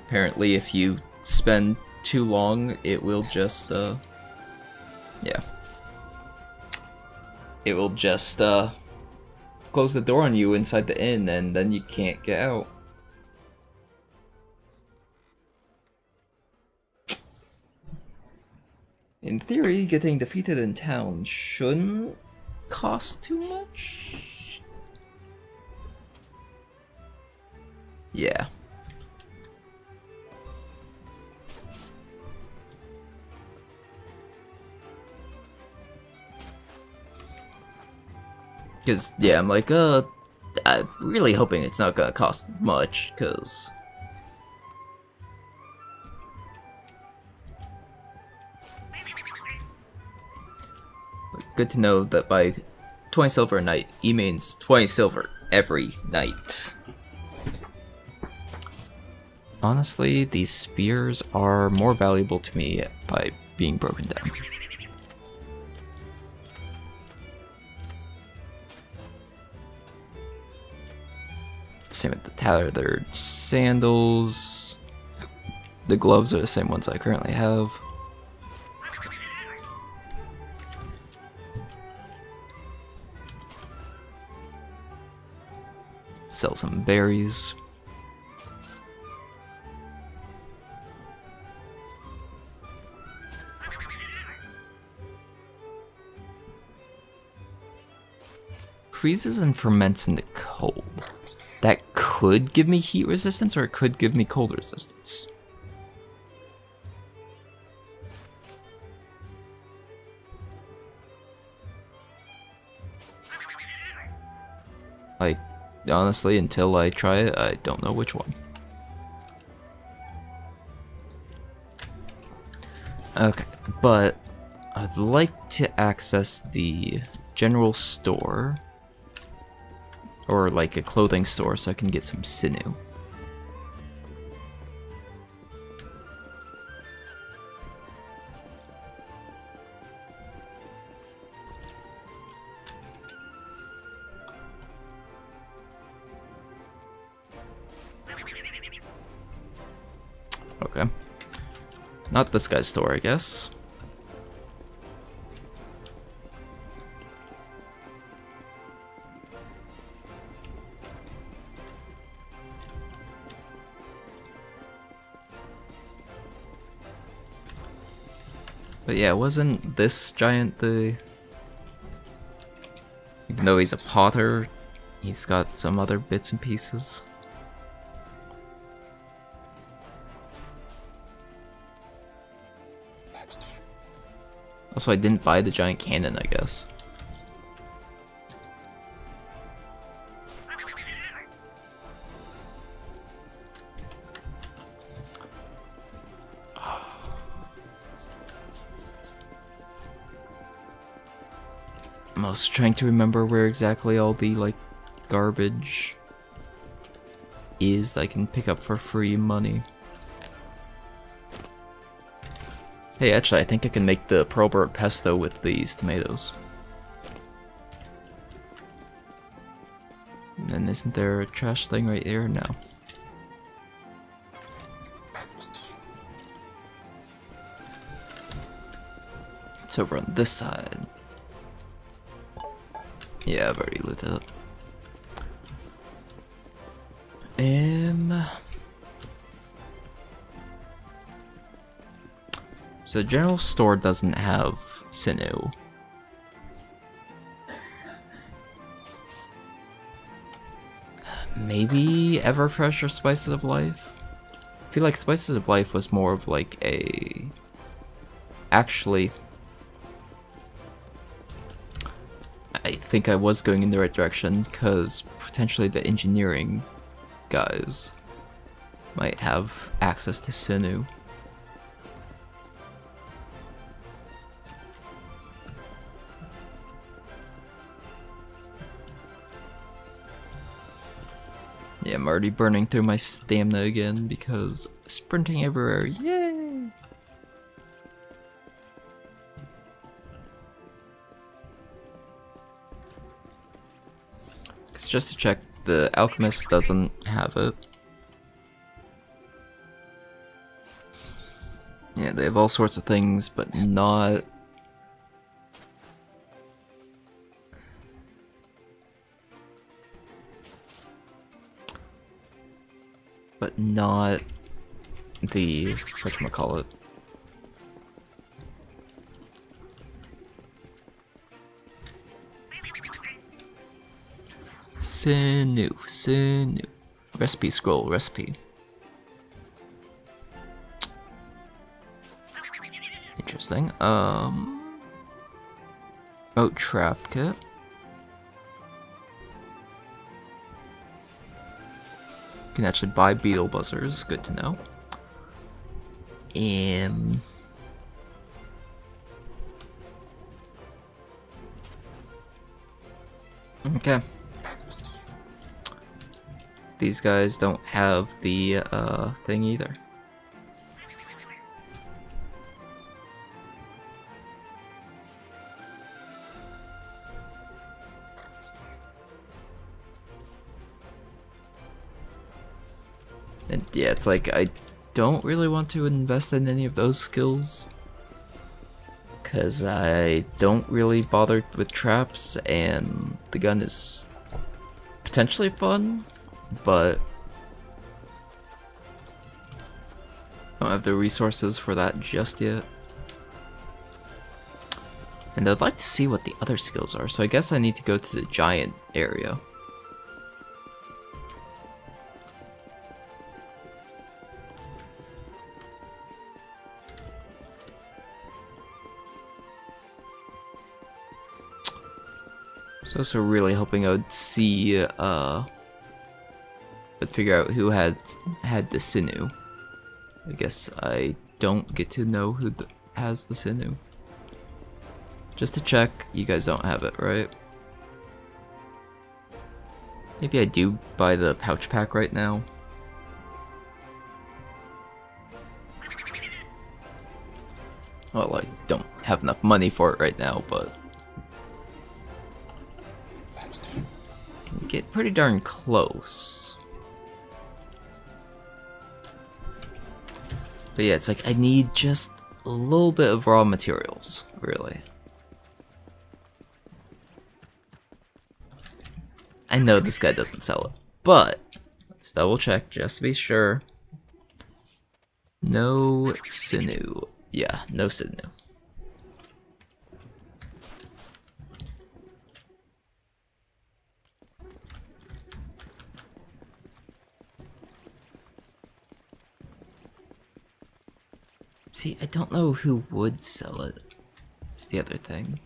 Apparently, if you spend too long, it will just, yeah. It will just, close the door on you inside the inn, and then you can't get out. In theory, getting defeated in town shouldn't cost too much. Yeah. Cause yeah, I'm like, I'm really hoping it's not gonna cost much, cause but good to know that by 20 silver a night, he means 20 silver every night. Honestly, these spears are more valuable to me by being broken down. Same with the tattered sandals. The gloves are the same ones I currently have. Sell some berries. freezes and ferments in the cold. That could give me heat resistance, or it could give me cold resistance. Like, honestly, until I try it, I don't know which one. Okay, but I'd like to access the general store, or like a clothing store, so I can get some sinew. Okay. Not this guy's store, I guess. But yeah, wasn't this giant the... Even though he's a potter, he's got some other bits and pieces. Also, I didn't buy the giant cannon, I guess. I'm also trying to remember where exactly all the, like, garbage is that I can pick up for free money. Hey, actually, I think I can make the pearlbird pesto with these tomatoes. And then isn't there a trash thing right here? No. It's over on this side. Yeah, I've already lit it up. So the general store doesn't have sinew. Maybe Everfresh or Spices of Life? I feel like Spices of Life was more of like a... Actually... I think I was going in the right direction, because potentially the engineering guys might have access to sinew. Yeah, I'm already burning through my stamina again because sprinting everywhere, yay! Cause just to check, the alchemist doesn't have it. Yeah, they have all sorts of things, but not... But not the... whatchamacallit. Sinew. Recipe scroll, recipe. Interesting. Oh, trap kit. Can actually buy beetle buzzers, good to know. Okay. These guys don't have the thing either. And yeah, it's like I don't really want to invest in any of those skills, because I don't really bother with traps, and the gun is potentially fun, but I don't have the resources for that just yet. And I'd like to see what the other skills are, so I guess I need to go to the giant area. So I was also really hoping I would see, but figure out who had the sinew. I guess I don't get to know who has the sinew. Just to check, you guys don't have it, right? Maybe I do buy the pouch pack right now. Well, I don't have enough money for it right now, but can get pretty darn close. But yeah, it's like I need just a little bit of raw materials, really. I know this guy doesn't sell it, but let's double check just to be sure. No sinew. Yeah, no sinew. See, I don't know who would sell it. It's the other thing.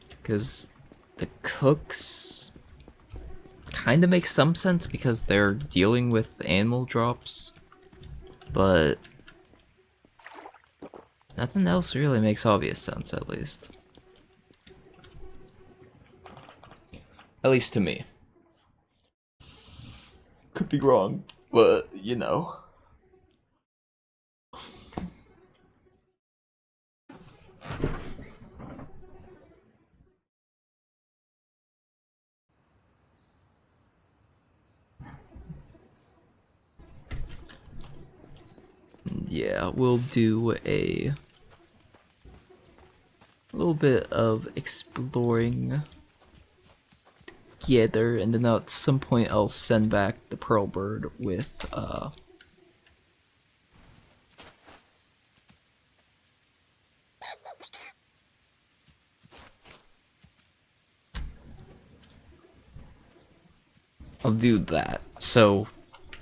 Because the cooks kind of makes some sense because they're dealing with animal drops, but nothing else really makes obvious sense, at least. At least to me. Could be wrong, but you know. Yeah, we'll do a little bit of exploring together, and then at some point I'll send back the pearl bird with I'll do that. So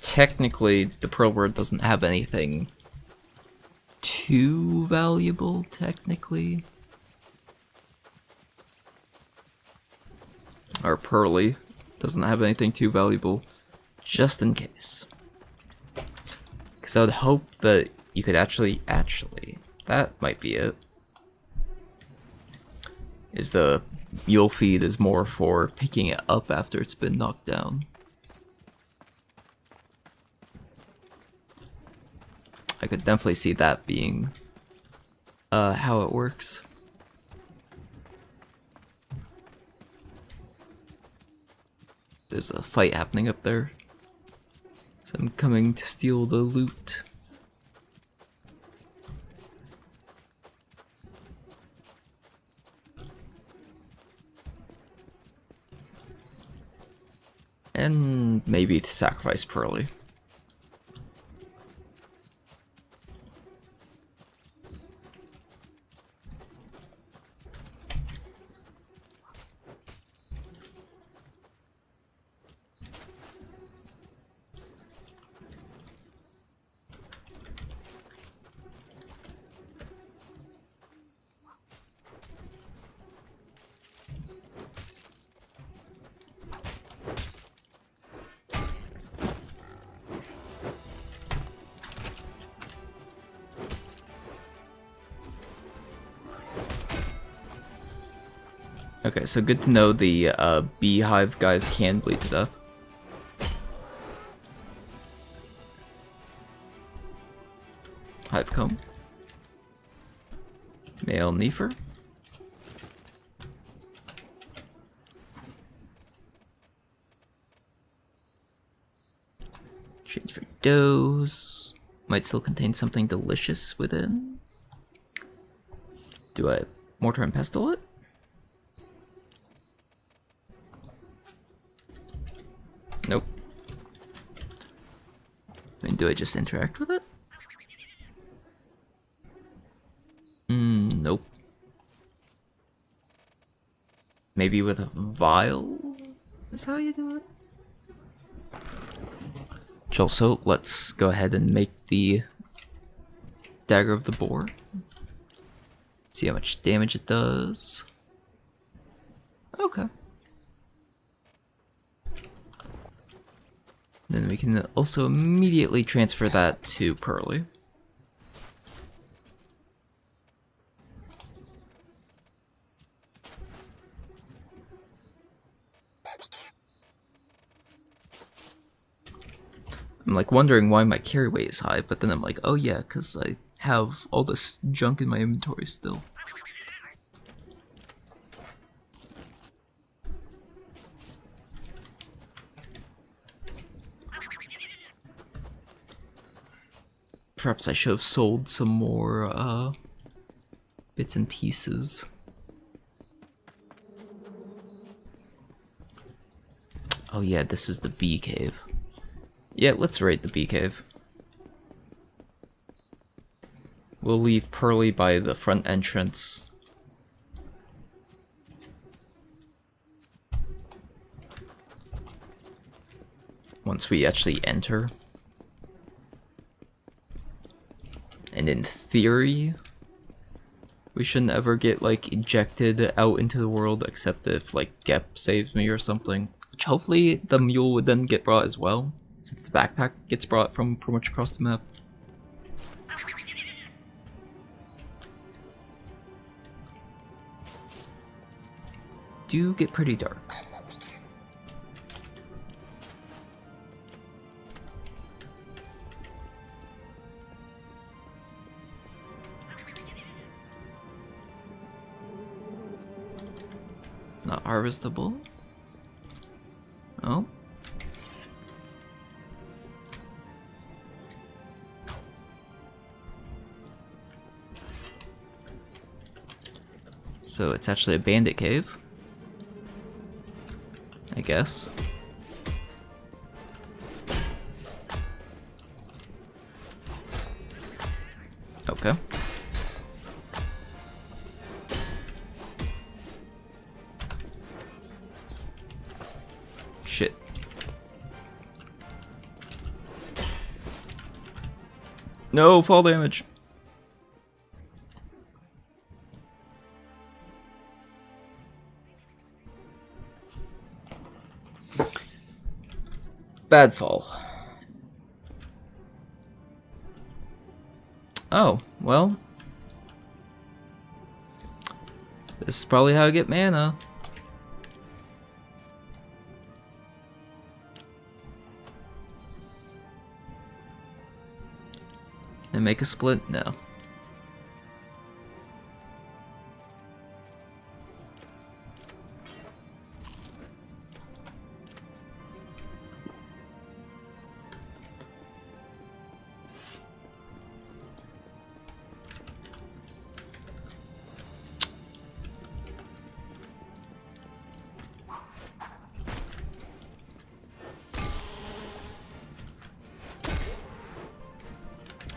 technically the pearl bird doesn't have anything too valuable, technically. Or Pearly doesn't have anything too valuable, just in case. Because I would hope that you could actually, that might be it. Is the mule feed is more for picking it up after it's been knocked down. I could definitely see that being how it works. There's a fight happening up there, so I'm coming to steal the loot. And maybe to sacrifice Pearly. Okay, so good to know the beehive guys can bleed to death. Hive comb. Male Nefer. Change for does. Might still contain something delicious within. Do I mortar and pestle it? Nope. I mean, do I just interact with it? Nope. Maybe with a vial is how you do it. Also, let's go ahead and make the Dagger of the Boar. See how much damage it does. Okay. Then we can also immediately transfer that to Pearly. I'm like wondering why my carry weight is high, but then I'm like, oh yeah, because I have all this junk in my inventory still. Perhaps I should have sold some more bits and pieces. Oh yeah, this is the bee cave. Yeah, let's raid the bee cave. We'll leave Pearly by the front entrance. Once we actually enter. And in theory, we shouldn't ever get, like, ejected out into the world, except if, like, Gep saves me or something. Which hopefully the mule would then get brought as well, since the backpack gets brought from pretty much across the map. Do get pretty dark. Not harvestable. Oh. So it's actually a bandit cave, I guess. Okay. Shit. No, fall damage. Bad fall. Oh, well. This is probably how I get mana. And make a split? No.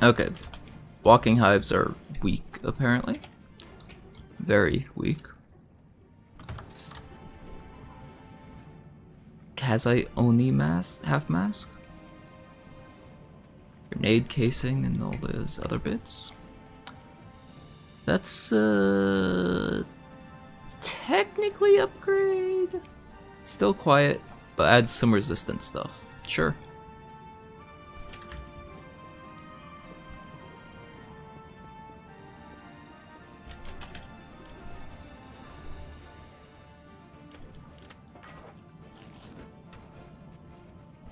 Okay. Walking hives are weak, apparently. Very weak. Kazite Oni mask, half mask. Grenade casing and all those other bits. That's technically upgrade. Still quiet, but adds some resistance stuff. Sure.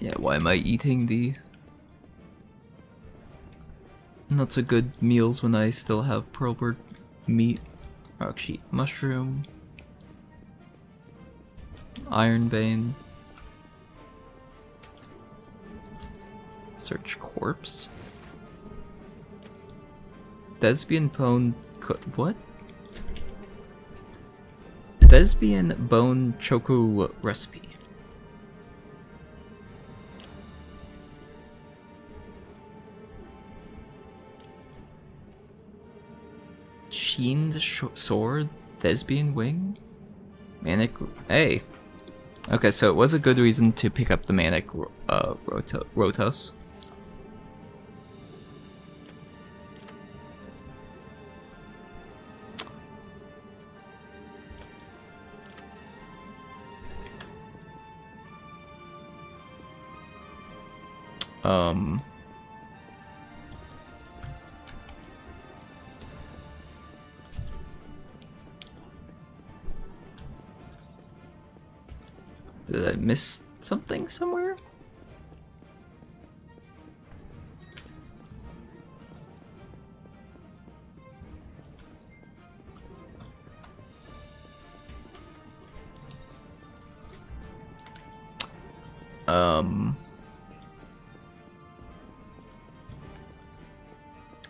Yeah, why am I eating the not so good meals when I still have pearlbird meat? Rock sheet mushroom, iron vein, search corpse, thespian bone what? Thespian bone choco recipe. Sheened sword, thespian wing. Manic. Hey. Okay, so it was a good reason to pick up the Manic Rotos. Did I miss something somewhere?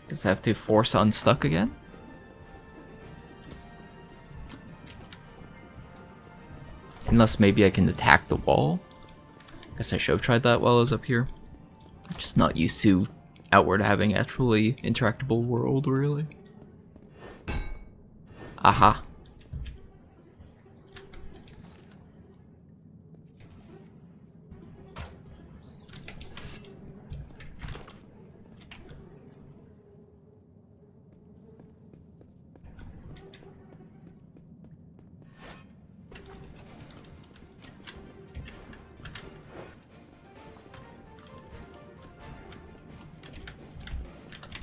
Does I have to force unstuck again? Unless maybe I can attack the wall. Guess I should have tried that while I was up here. I'm just not used to Outward having actually interactable world, really. Aha.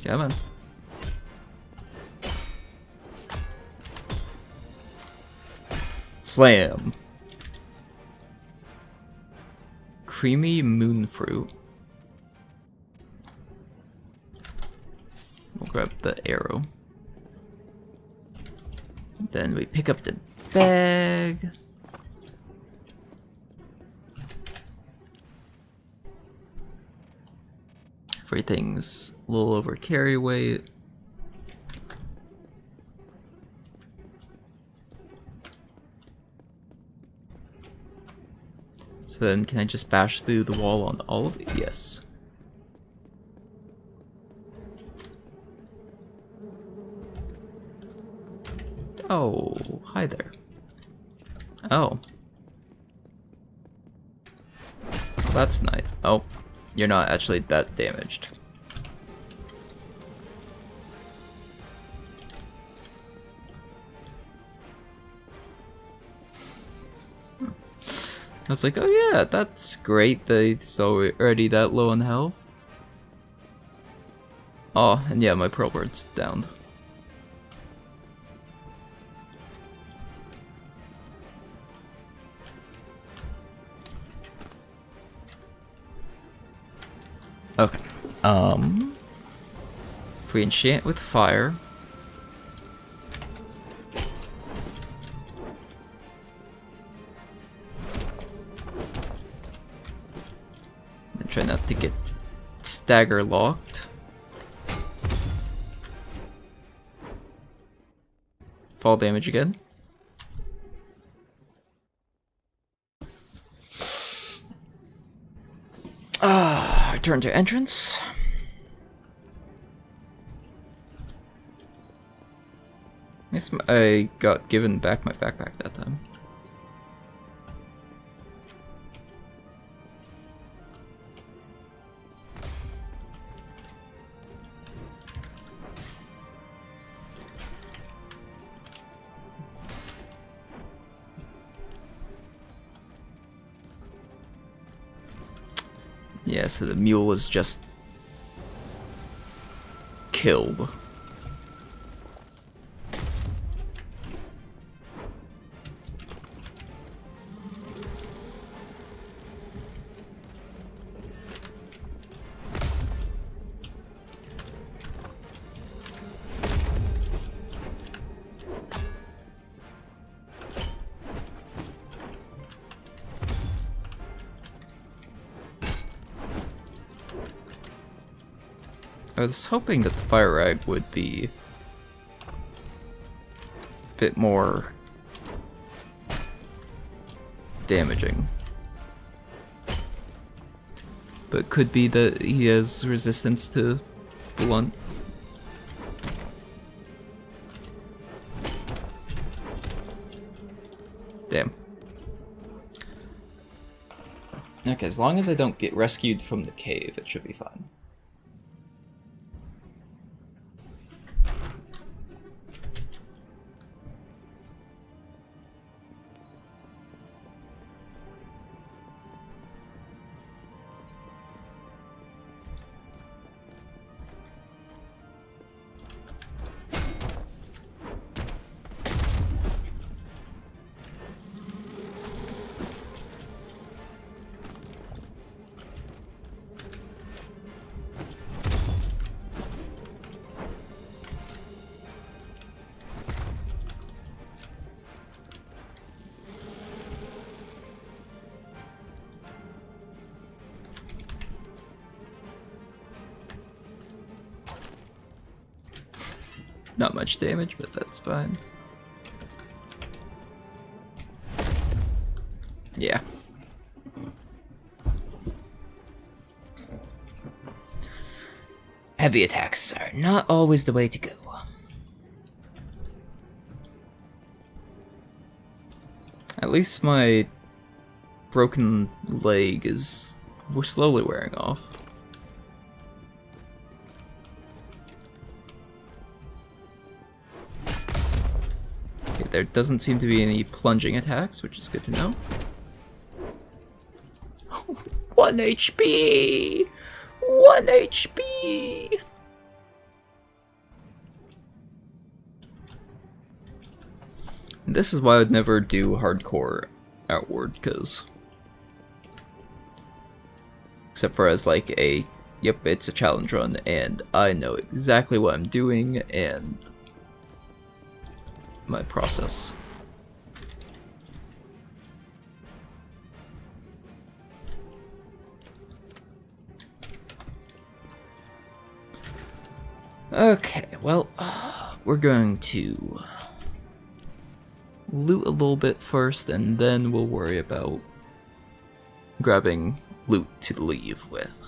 Come on. Slam. Creamy moon fruit. We'll grab the arrow. Then we pick up the bag. Everything's a little over carry weight. So then can I just bash through the wall on all of it? Yes. Oh, hi there. Oh. That's nice. Oh. You're not actually that damaged. I was like, oh yeah, that's great. They're already that low on health. Oh, and yeah, my pearl bird's down. Okay. If we enchant with fire. And try not to get stagger locked. Fall damage again. Return to entrance. Guess I got given back my backpack that time. Yeah, so the mule is just killed. I was hoping that the fire rag would be a bit more damaging. But could be that he has resistance to blunt. Damn. Okay, as long as I don't get rescued from the cave, it should be fine. Not much damage, but that's fine. Yeah. Heavy attacks are not always the way to go. At least my broken leg is slowly wearing off. Okay, there doesn't seem to be any plunging attacks, which is good to know. 1 HP! 1 HP! This is why I would never do hardcore Outward, because... Except for as like a, yep, it's a challenge run, and I know exactly what I'm doing, and... my process. Okay, well, we're going to loot a little bit first, and then we'll worry about grabbing loot to leave with.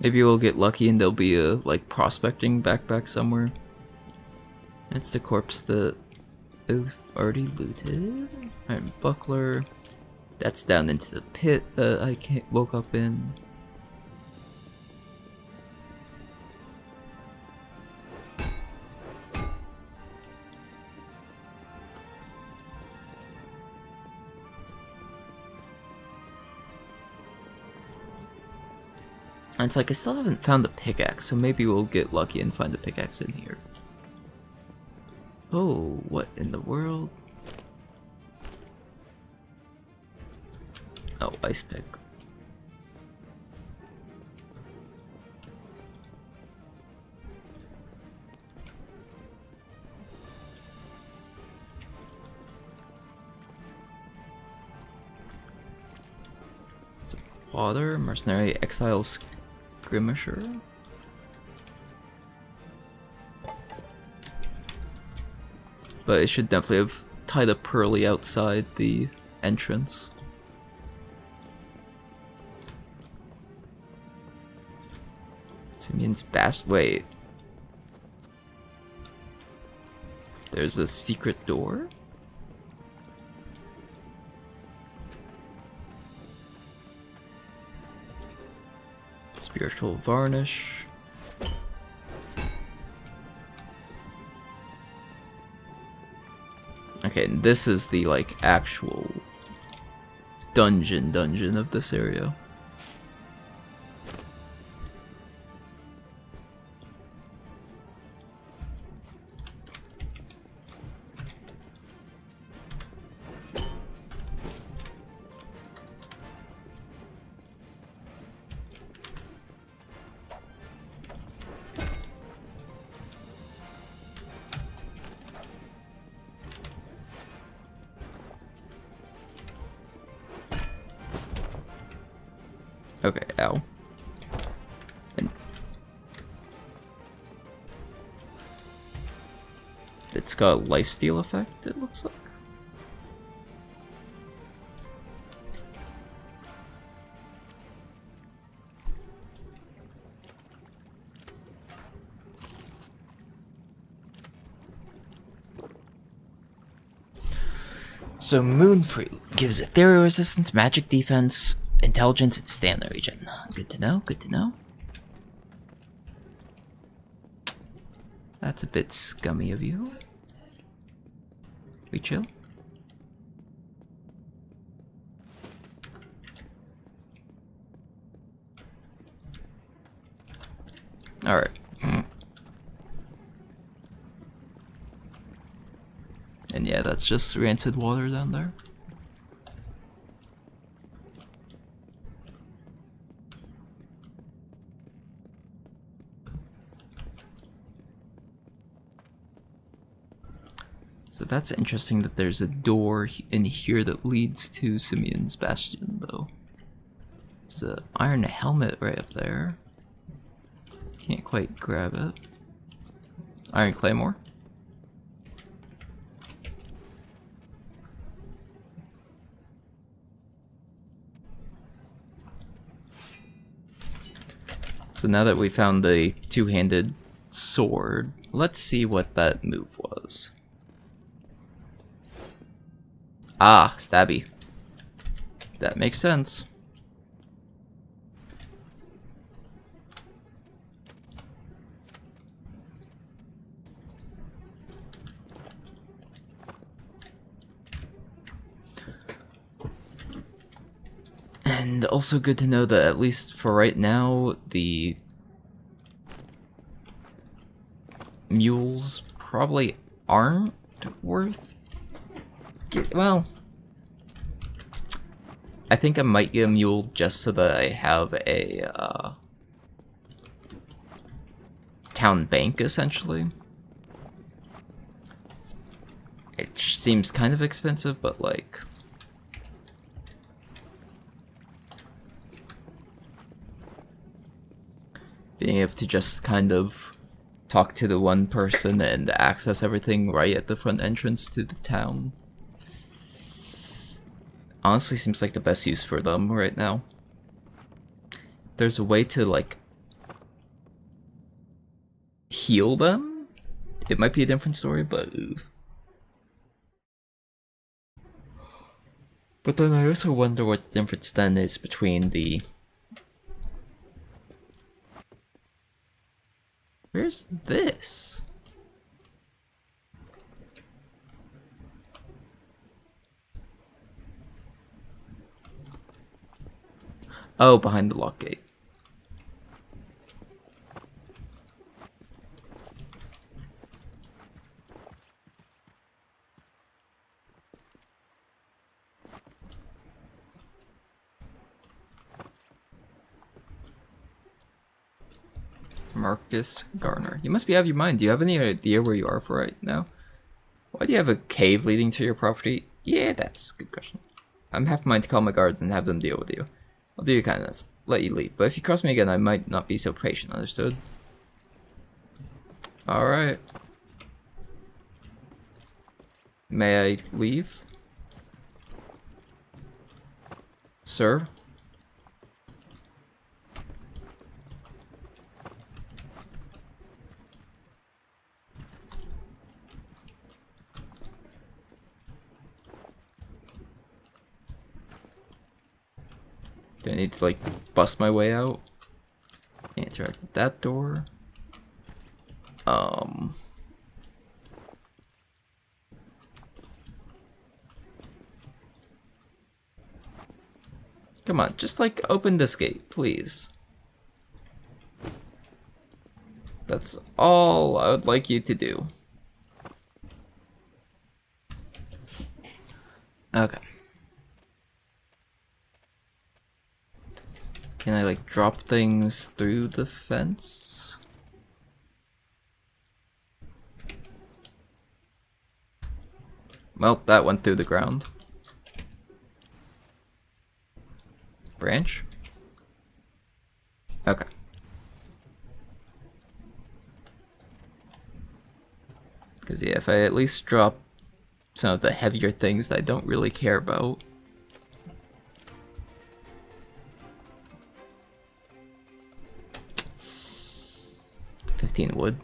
Maybe we'll get lucky and there'll be a, like, prospecting backpack somewhere. It's the corpse that I've already looted. Iron buckler. That's down into the pit that I woke up in. And it's like, I still haven't found the pickaxe, so maybe we'll get lucky and find the pickaxe in here. Oh, what in the world? Oh, ice pick. It's water, mercenary, exile, skirmisher. But it should definitely have tied up Pearly outside the entrance. Simeon's Bass. Wait. There's a secret door? Spiritual varnish. Okay, and this is the, like, actual dungeon of this area. Okay, ow. And it's got a lifesteal effect, it looks like. So Moonfruit gives ethereal resistance, magic defense, intelligence, and stamina regen. Good to know, good to know. That's a bit scummy of you. We chill? Alright. And yeah, that's just rancid water down there. So that's interesting that there's a door in here that leads to Simeon's Bastion, though. There's an iron helmet right up there. Can't quite grab it. Iron Claymore. So now that we found the two-handed sword, let's see what that move was. Ah, stabby. That makes sense. And also good to know that, at least for right now, the mules probably aren't worth... Well, I think I might get a mule just so that I have a town bank, essentially. It seems kind of expensive, but like... being able to just kind of talk to the one person and access everything right at the front entrance to the town honestly seems like the best use for them right now. If there's a way to like heal them, it might be a different story, but then I also wonder what the difference then is between the... Where's this? Oh, behind the lock gate. Marcus Garner. You must be out of your mind. Do you have any idea where you are for right now? Why do you have a cave leading to your property? Yeah, that's a good question. I'm half mind to call my guards and have them deal with you. I'll do your kindness. Let you leave. But if you cross me again, I might not be so patient. Understood? Alright. May I leave? Sir? Do I need to, like, bust my way out? Can't interact with that door. Come on, just, like, open this gate, please. That's all I would like you to do. Okay. Can I, like, drop things through the fence? Well, that went through the ground. Branch? Okay. Because, yeah, if I at least drop some of the heavier things that I don't really care about. Wood.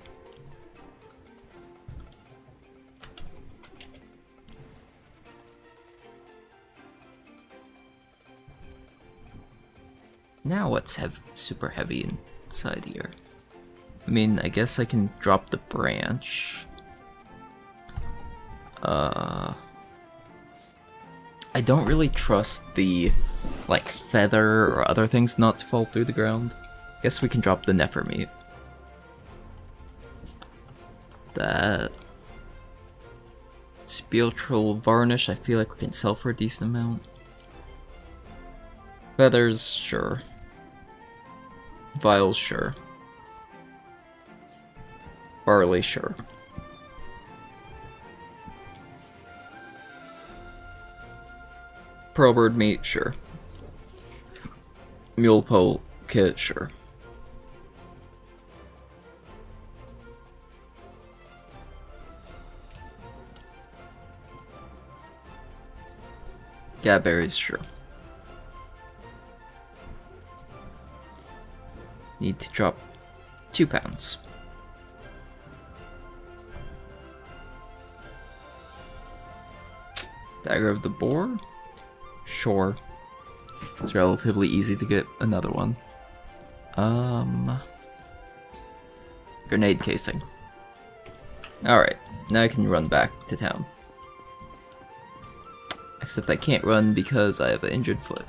Now what's super heavy inside here? I mean, I guess I can drop the branch. I don't really trust the, like, feather or other things not to fall through the ground. Guess we can drop the nefer meat. That spiritual varnish, I feel like we can sell for a decent amount. Feathers, sure. Vials, sure. Barley, sure. Pearlbird meat, sure. Mule pole kit, sure. Gadberries, sure. Need to drop 2 pounds. Dagger of the Boar? Sure. It's relatively easy to get another one. Grenade casing. Alright, now I can run back to town. Except I can't run because I have an injured foot.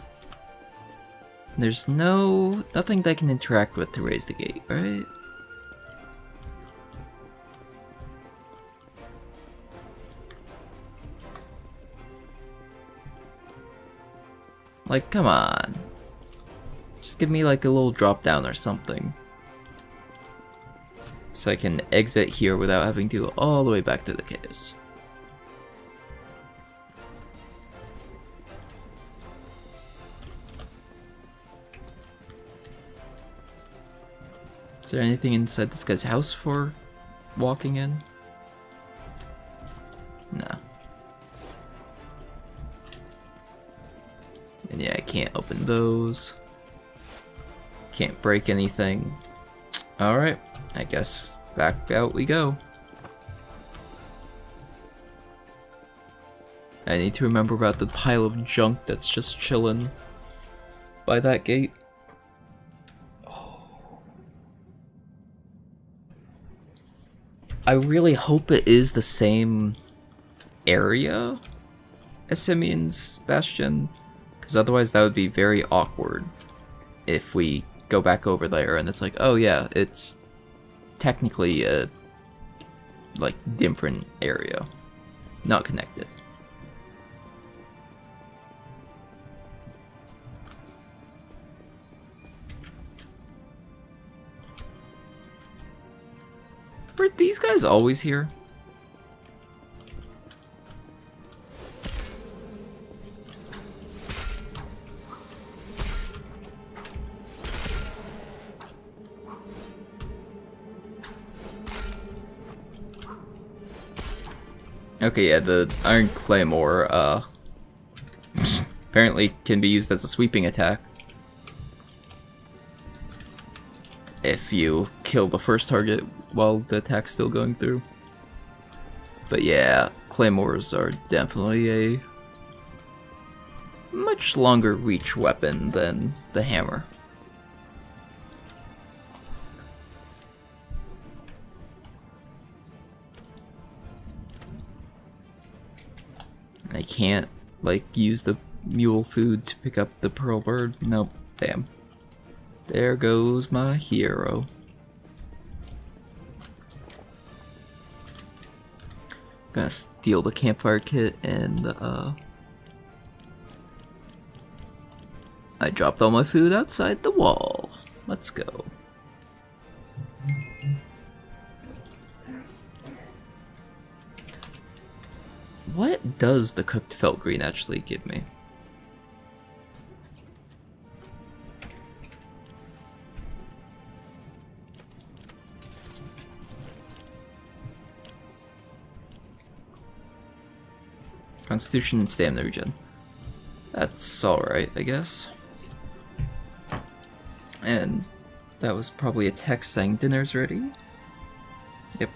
There's nothing that I can interact with to raise the gate, right? Like, come on. Just give me like a little drop down or something. So I can exit here without having to go all the way back to the caves. Is there anything inside this guy's house for walking in? No. And yeah, I can't open those. Can't break anything. Alright, I guess back out we go. I need to remember about the pile of junk that's just chilling by that gate. I really hope it is the same area as Simeon's Bastion, because otherwise that would be very awkward if we go back over there and it's like, oh yeah, it's technically a like different area, not connected. Were these guys always here? Okay, yeah, the Iron Claymore, apparently can be used as a sweeping attack. If you kill the first target while the attack's still going through. But yeah, Claymores are definitely a much longer reach weapon than the hammer. I can't, like, use the mule food to pick up the pearl bird. Nope, damn. There goes my hero. Gonna steal the campfire kit and I dropped all my food outside the wall. Let's go. What does the cooked felt green actually give me? Constitution and stamina regen. That's alright, I guess. And that was probably a text saying dinner's ready. Yep.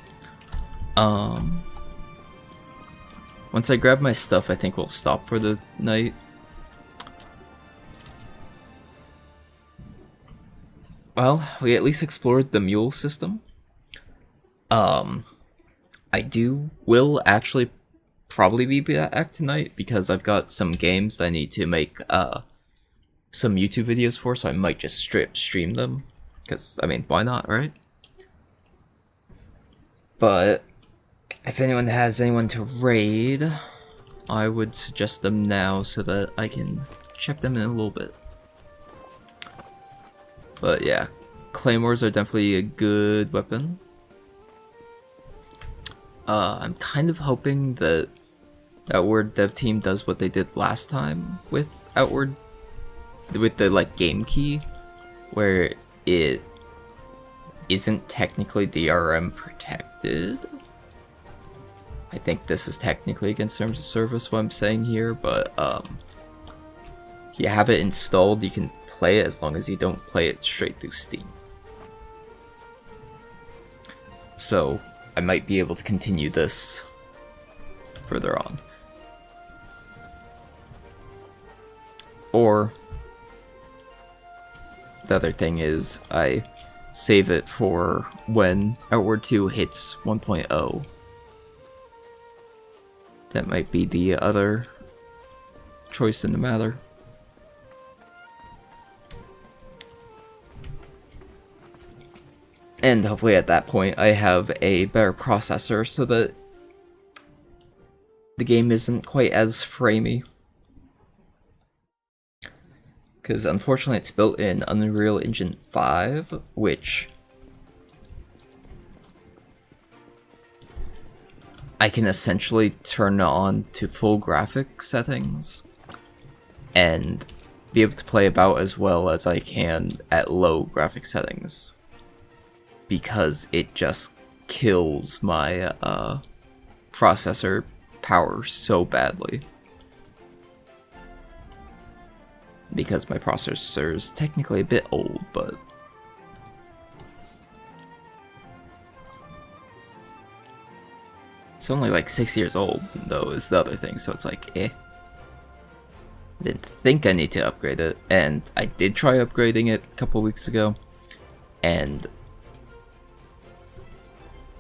Once I grab my stuff, I think we'll stop for the night. Well, we at least explored the mule system. Will actually probably be back tonight because I've got some games that I need to make some YouTube videos for, so I might just stream them. Because, I mean, why not, right? But if anyone has anyone to raid, I would suggest them now so that I can check them in a little bit. But yeah, claymores are definitely a good weapon. I'm kind of hoping that Outward dev team does what they did last time with Outward, with the like game key, where it isn't technically DRM protected. I think this is technically against terms of service what I'm saying here, but if you have it installed, you can play it as long as you don't play it straight through Steam. So I might be able to continue this further on. Or the other thing is I save it for when Outward 2 hits 1.0. That might be the other choice in the matter. And hopefully at that point I have a better processor so that the game isn't quite as framey. Because unfortunately it's built in Unreal Engine 5, which I can essentially turn on to full graphic settings and be able to play about as well as I can at low graphic settings. Because it just kills my processor power so badly. Because my processor is technically a bit old, but it's only like 6 years old, though, is the other thing, so it's like, eh. Didn't think I need to upgrade it, and I did try upgrading it a couple weeks ago, and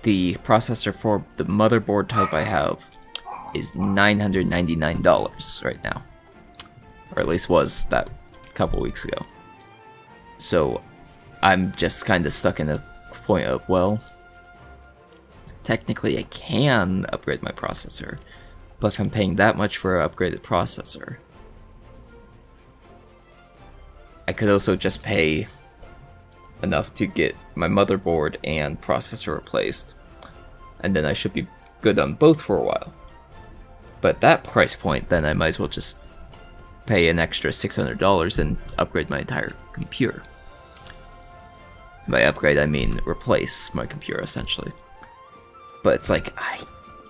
the processor for the motherboard type I have is $999 right now. Or at least was that a couple weeks ago. So I'm just kind of stuck in a point of, well, technically I can upgrade my processor, but if I'm paying that much for an upgraded processor, I could also just pay enough to get my motherboard and processor replaced, and then I should be good on both for a while. But at that price point, then I might as well just pay an extra $600 and upgrade my entire computer. By upgrade, I mean replace my computer, essentially. But it's like, I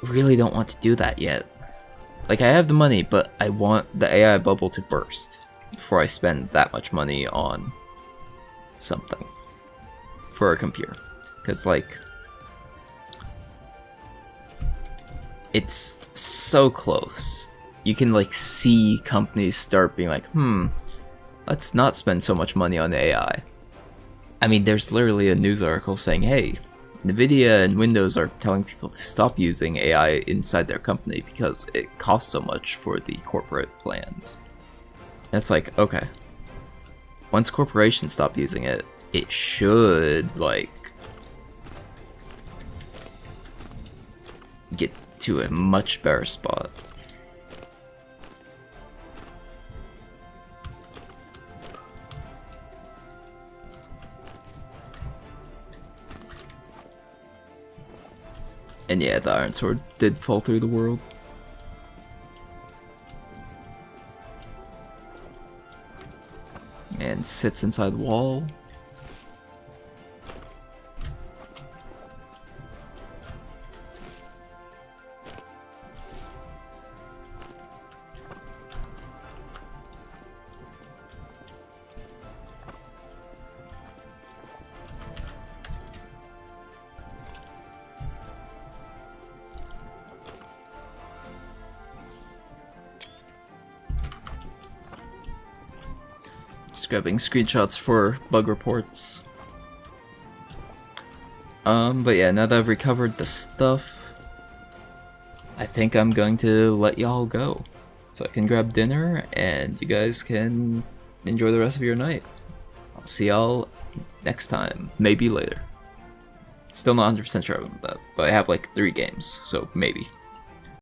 really don't want to do that yet. Like, I have the money, but I want the AI bubble to burst before I spend that much money on something for a computer. Because, like, it's so close. You can, like, see companies start being like, let's not spend so much money on AI. I mean, there's literally a news article saying, hey, Nvidia and Windows are telling people to stop using AI inside their company because it costs so much for the corporate plans. And it's like, okay, once corporations stop using it, it should, like, get to a much better spot. And yeah, the Iron Sword did fall through the world. And sits inside the wall. Just grabbing screenshots for bug reports. But yeah, now that I've recovered the stuff, I think I'm going to let y'all go. So I can grab dinner, and you guys can enjoy the rest of your night. I'll see y'all next time, maybe later. Still not 100% sure about that, but I have like 3 games, so maybe.